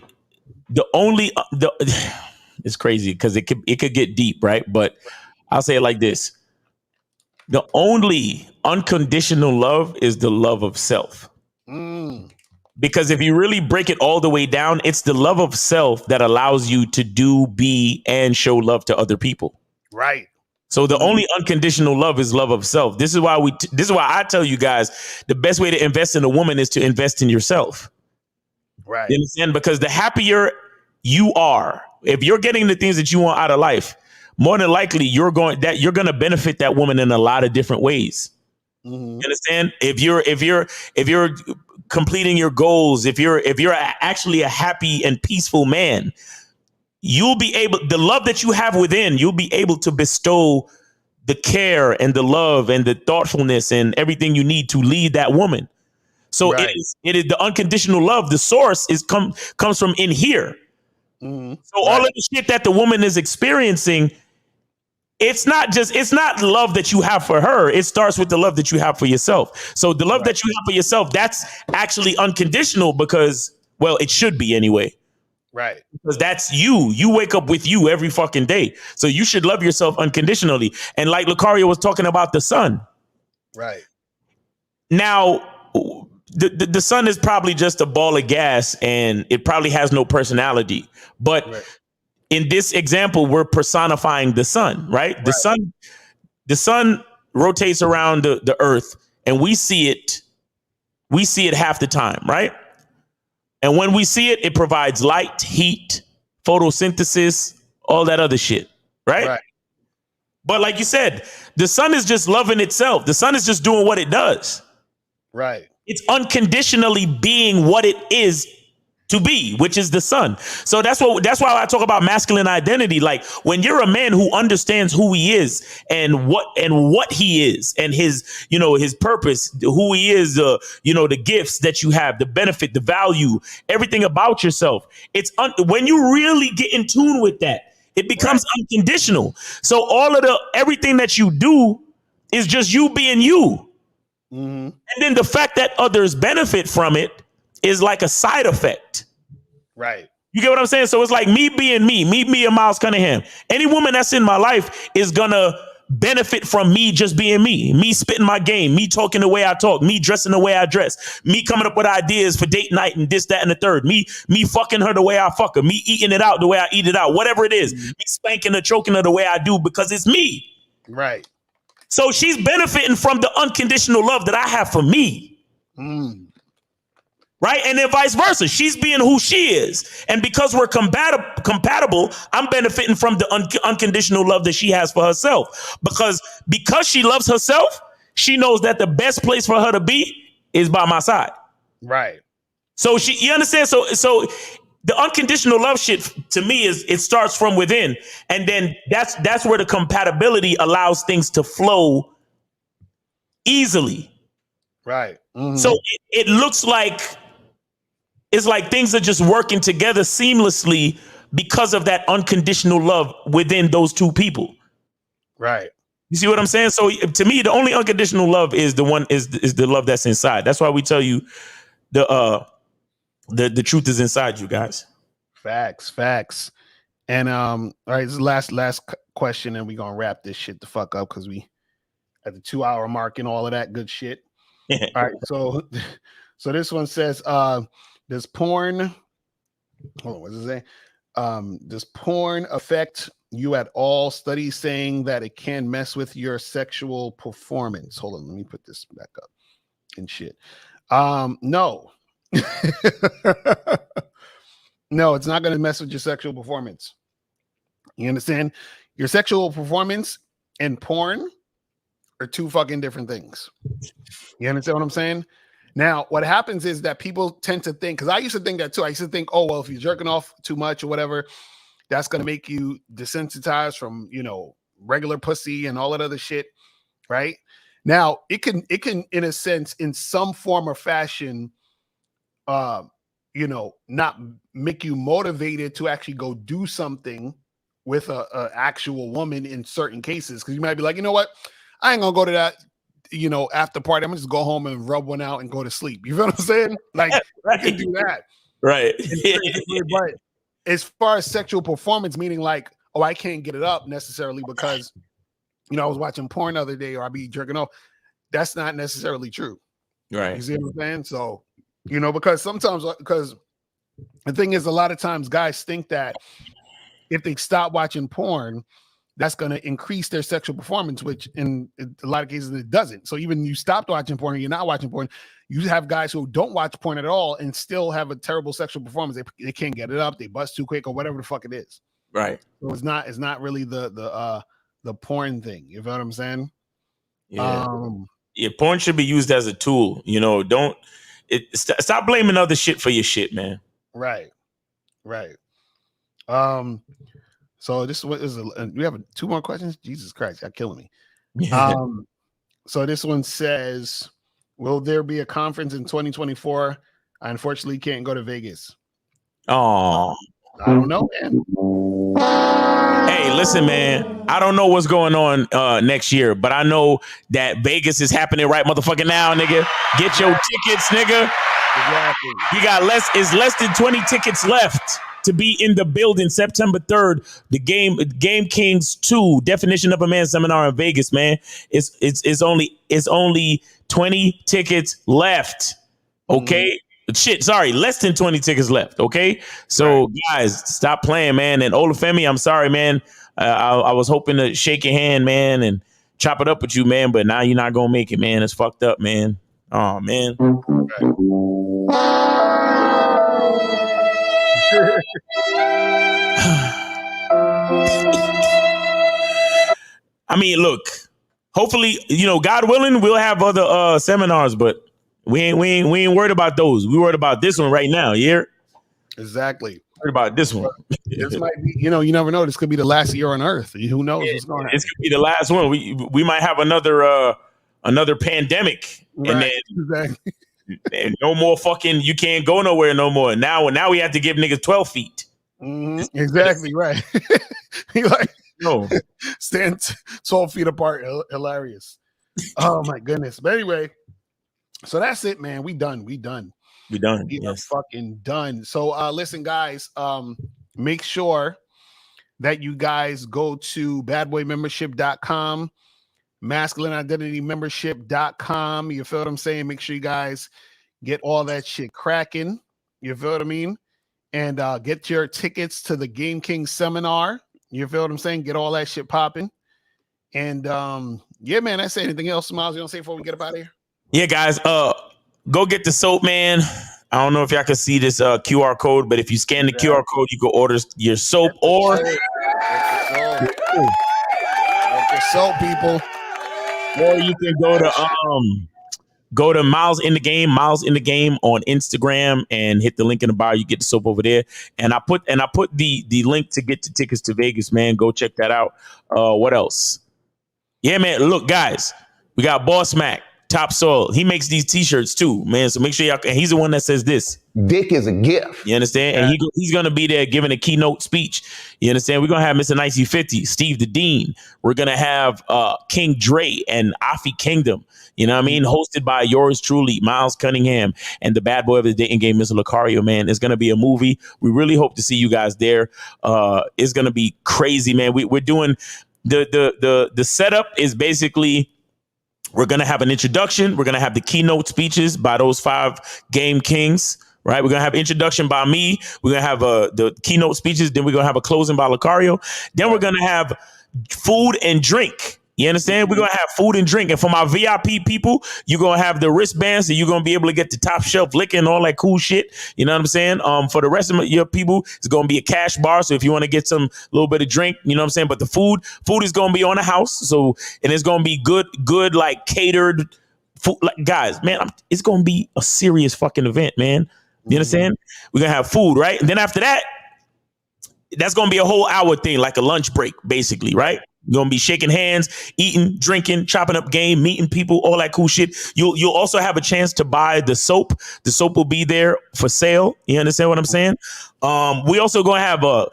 it's crazy because it could get deep, right? But I'll say it like this. The only unconditional love is the love of self. Because if you really break it all the way down, it's the love of self that allows you to do, be, and show love to other people. Right. So the only unconditional love is love of self. This is why I tell you guys, the best way to invest in a woman is to invest in yourself. Right. You understand? Because the happier you are, if you're getting the things that you want out of life, more than likely you're going to benefit that woman in a lot of different ways. You understand? If you're completing your goals, if you're actually a happy and peaceful man, the love that you have within, you'll be able to bestow the care and the love and the thoughtfulness and everything you need to lead that woman. So it is the unconditional love. The source comes from in here. So all of the shit that the woman is experiencing, it's not love that you have for her. It starts with the love that you have for yourself. So the love that you have for yourself, that's actually unconditional because, well, it should be anyway. Right. Because that's you. You wake up with you every fucking day. So you should love yourself unconditionally. And like Lucario was talking about the sun. Right. Now, the sun is probably just a ball of gas and it probably has no personality. But in this example, we're personifying the sun, right? The sun rotates around the earth and we see it half the time, right? And when we see it, it provides light, heat, photosynthesis, all that other shit, right? But like you said, the sun is just loving itself. The sun is just doing what it does. Right. It's unconditionally being what it is to be, which is the sun. So that's why I talk about masculine identity. Like when you're a man who understands who he is and what he is and his purpose, who he is, the gifts that you have, the benefit, the value, everything about yourself. When you really get in tune with that, it becomes unconditional. So everything that you do is just you being you. And then the fact that others benefit from it is like a side effect. Right. You get what I'm saying? So it's like me being me and Miles Cunningham. Any woman that's in my life is gonna benefit from me just being me spitting my game, me talking the way I talk, me dressing the way I dress, me coming up with ideas for date night and this, that, and the third, me fucking her the way I fuck her, me eating it out the way I eat it out, whatever it is, me spanking her, choking her the way I do because it's me. Right. So she's benefiting from the unconditional love that I have for me. Right. And then vice versa. She's being who she is. And because we're compatible, I'm benefiting from the unconditional love that she has for herself. Because she loves herself, she knows that the best place for her to be is by my side. Right. So you understand? So the unconditional love shit to me is it starts from within. And then that's where the compatibility allows things to flow easily. Right. So it looks like it's like things are just working together seamlessly because of that unconditional love within those two people. Right. You see what I'm saying? So to me, the only unconditional love is the one is the love that's inside. That's why we tell you the truth is inside you guys. Facts. And all right, this is last question, and we're gonna wrap this shit the fuck up because we at the 2 hour mark and all of that good shit. All right, so this one says, does porn hold on, what does it say? Does porn affect you at all? Studies saying that it can mess with your sexual performance. Hold on, let me put this back up and shit. No. No, it's not going to mess with your sexual performance. You understand? Your sexual performance and porn are two fucking different things. You understand what I'm saying? Now, what happens is that people tend to think, because I used to think that too. I used to think, oh, well, if you're jerking off too much or whatever, that's going to make you desensitized from, regular pussy and all that other shit, right? Now, it can, in a sense, in some form or fashion, not make you motivated to actually go do something with a actual woman in certain cases. Because you might be like, you know what? I ain't gonna go to that, after party. I'm gonna just go home and rub one out and go to sleep. You feel what I'm saying? Like, right. You can do that. Right. But as far as sexual performance, meaning like, oh, I can't get it up necessarily because, I was watching porn the other day or I be jerking off. That's not necessarily true. Right. You see what I'm saying? So, because the thing is, a lot of times guys think that if they stop watching porn, that's going to increase their sexual performance, which in a lot of cases it doesn't. So even you stopped watching porn or you're not watching porn, you have guys who don't watch porn at all and still have a terrible sexual performance. They can't get it up. They bust too quick or whatever the fuck it is. Right. So it's not really the porn thing. You know what I'm saying? Yeah. Porn should be used as a tool. Stop blaming other shit for your shit, man. Right. So this is we have 2 more questions. Jesus Christ, you're killing me. So this one says, will there be a conference in 2024? I unfortunately can't go to Vegas. Oh, I don't know, man. Hey, listen, man. I don't know what's going on next year, but I know that Vegas is happening right motherfucking now, nigga. Get your tickets, nigga. Exactly. You got less than 20 tickets left to be in the building September 3rd. The Game Kings 2 Definition of a Man seminar in Vegas, man. It's only 20 tickets left. Okay. Shit, sorry, less than 20 tickets left. Okay. So guys, stop playing, man. And Olufemi, I'm sorry, man. I was hoping to shake your hand, man, and chop it up with you, man, but now you're not gonna make it, man. It's fucked up, man. Oh man. I mean, look, hopefully, God willing, we'll have other seminars, but we ain't worried about those. We worried about this one right now. Yeah. Exactly. Worried about this one. This might be, you never know. This could be the last year on Earth. Who knows what's going on? This could be the last one. We might have another pandemic, and then exactly. And no more fucking. You can't go nowhere no more. Now we have to give niggas 12 feet. Mm-hmm. Exactly right. He like no stand 12 feet apart. Hilarious. Oh my goodness. But anyway, so that's it, man. We done. We are fucking done. So listen, guys. Make sure that you guys go to badboymembership.com, masculineidentitymembership.com. You feel what I'm saying? Make sure you guys get all that shit cracking. You feel what I mean? And get your tickets to the Game King seminar. You feel what I'm saying? Get all that shit popping. And yeah, man, that's it. Anything else, Miles, you want to say before we get up out of here? Yeah, guys, go get the soap, man. I don't know if y'all can see this QR code, but if you scan the QR code, you can order your soap or get the soap, people. Or you can go to Miles in the Game on Instagram and hit the link in the bio. You get the soap over there. And I put the link to get the tickets to Vegas, man. Go check that out. What else? Yeah, man. Look, guys, we got Boss Mac. Top Soil. He makes these t-shirts too, man. So make sure y'all, and he's the one that says this. Dick is a gift. You understand? And he's going to be there giving a keynote speech. You understand? We're going to have Mr. 1950, Steve the Dean. We're going to have King Dre and Afi Kingdom. You know what I mean? Hosted by yours truly, Miles Cunningham, and the bad boy of the dating game, Mr. Lucario, man. It's going to be a movie. We really hope to see you guys there. It's going to be crazy, man. We're doing the setup is basically, we're going to have an introduction. We're going to have the keynote speeches by those 5 game kings. Right, we're gonna have introduction by me. We're gonna have the keynote speeches. Then we're gonna have a closing by Lucario. Then we're gonna have food and drink. You understand? We're gonna have food and drink. And for my VIP people, you're gonna have the wristbands, so you're gonna be able to get the top shelf liquor and all that cool shit. You know what I'm saying? For the rest of your people, it's gonna be a cash bar. So if you want to get some little bit of drink, you know what I'm saying. But the food is gonna be on the house. So and it's gonna be good like catered food. Like, guys, man, it's gonna be a serious fucking event, man. You understand? We're going to have food, right? And then after that, that's going to be a whole hour thing, like a lunch break, basically, right? You're going to be shaking hands, eating, drinking, chopping up game, meeting people, all that cool shit. You'll also have a chance to buy the soap. The soap will be there for sale. You understand what I'm saying? We also going to have a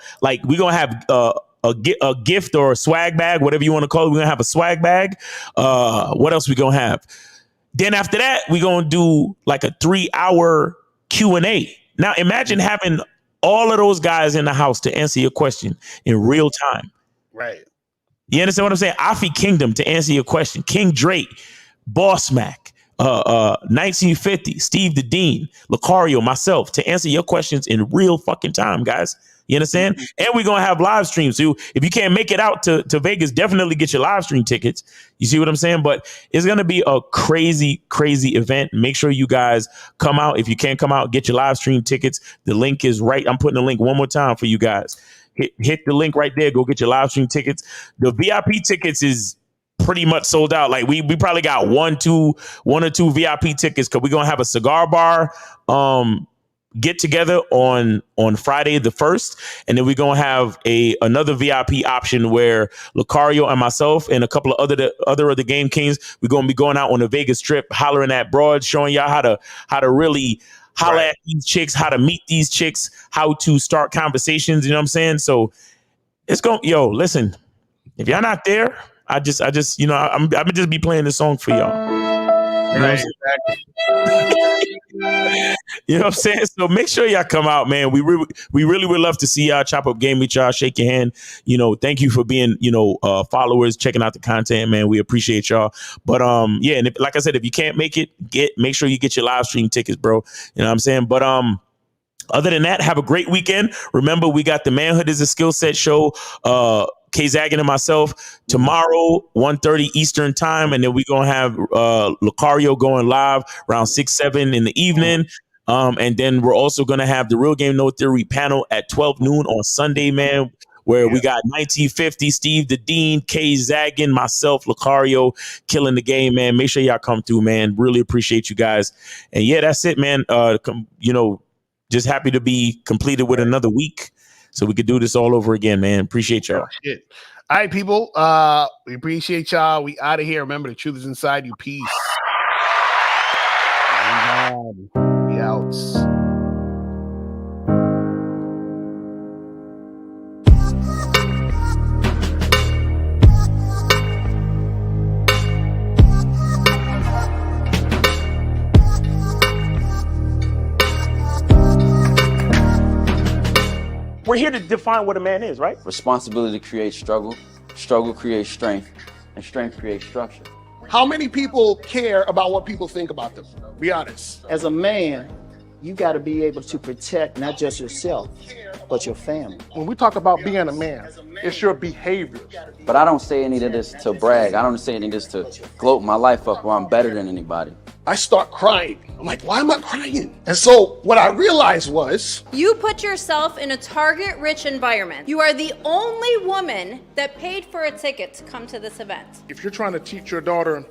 gift or a swag bag, whatever you want to call it. We're going to have a swag bag. What else we going to have? Then after that, we're going to do like a 3-hour Q&A. Now imagine having all of those guys in the house to answer your question in real time. Right. You understand what I'm saying? Afi Kingdom to answer your question. King Drake, Boss Mac, 1950, Steve the Dean, Lucario, myself to answer your questions in real fucking time, guys. You understand? And we're going to have live streams. So if you can't make it out to Vegas, definitely get your live stream tickets. You see what I'm saying? But it's going to be a crazy, crazy event. Make sure you guys come out. If you can't come out, get your live stream tickets. The link is right. I'm putting the link one more time for you guys. Hit the link right there. Go get your live stream tickets. The VIP tickets is pretty much sold out. Like we probably got one or two VIP tickets because we're going to have a cigar bar get together on Friday the 1st, and then we're gonna have another VIP option where Lucario and myself and a couple of other of the game kings, we're gonna be going out on a Vegas trip, hollering at broads, showing y'all how to really holler at these chicks, how to meet these chicks, how to start conversations. You know what I'm saying? So it's going. Listen, if y'all not there, I just I'm just be playing this song for y'all. You know what I'm saying? So make sure y'all come out, man. We really would love to see y'all, chop up game with y'all, shake your hand. Thank you for being, followers, checking out the content, man. We appreciate y'all. But and like I said, if you can't make it, make sure you get your live stream tickets, bro. You know what I'm saying? But other than that, have a great weekend. Remember, we got the Manhood is a Skill Set show. K Zaggin and myself tomorrow, 1:30 Eastern time. And then we're going to have Lucario going live around 6, 7 in the evening. And then we're also going to have the Real Game No Theory panel at 12 noon on Sunday, man, where we got 1950, Steve the Dean, K Zaggin, myself, Lucario, killing the game, man. Make sure y'all come through, man. Really appreciate you guys. And yeah, that's it, man. Just happy to be completed with another week, so we could do this all over again, man. Appreciate y'all. Shit. All right, people. We appreciate y'all. We out of here. Remember, the truth is inside you. Peace. We out. We're here to define what a man is, right? Responsibility creates struggle. Struggle creates strength. And strength creates structure. How many people care about what people think about them? Be honest. As a man, you got to be able to protect not just yourself, but your family. When we talk about being a man, it's your behaviors. But I don't say any of this to brag. I don't say any of this to gloat my life up where I'm better than anybody. I start crying. I'm like, why am I crying? And so what I realized was, you put yourself in a target-rich environment. You are the only woman that paid for a ticket to come to this event. if you're trying to teach your daughter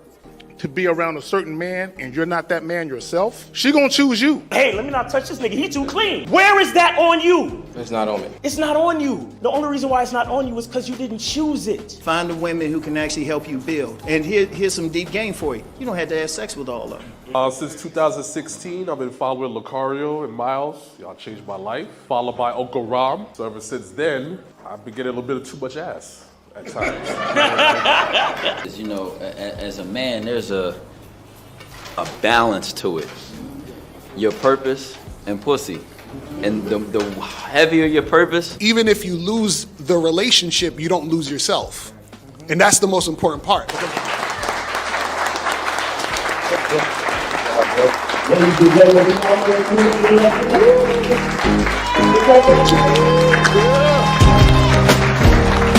to be around a certain man and you're not that man yourself, she gonna choose you. Hey, let me not touch this nigga. He too clean. Where is that on you? It's not on me. It's not on you. The only reason why it's not on you is because you didn't choose it. Find the women who can actually help you build. And here's some deep game for you. You don't have to have sex with all of them. Since 2016, I've been following Lucario and Miles. Y'all changed my life. Followed by Uncle Ram. So ever since then, I've been getting a little bit of too much ass at times. You know, as a man, there's a balance to it. Your purpose and pussy. And the heavier your purpose. Even if you lose the relationship, you don't lose yourself. And that's the most important part. Ladies and gentlemen,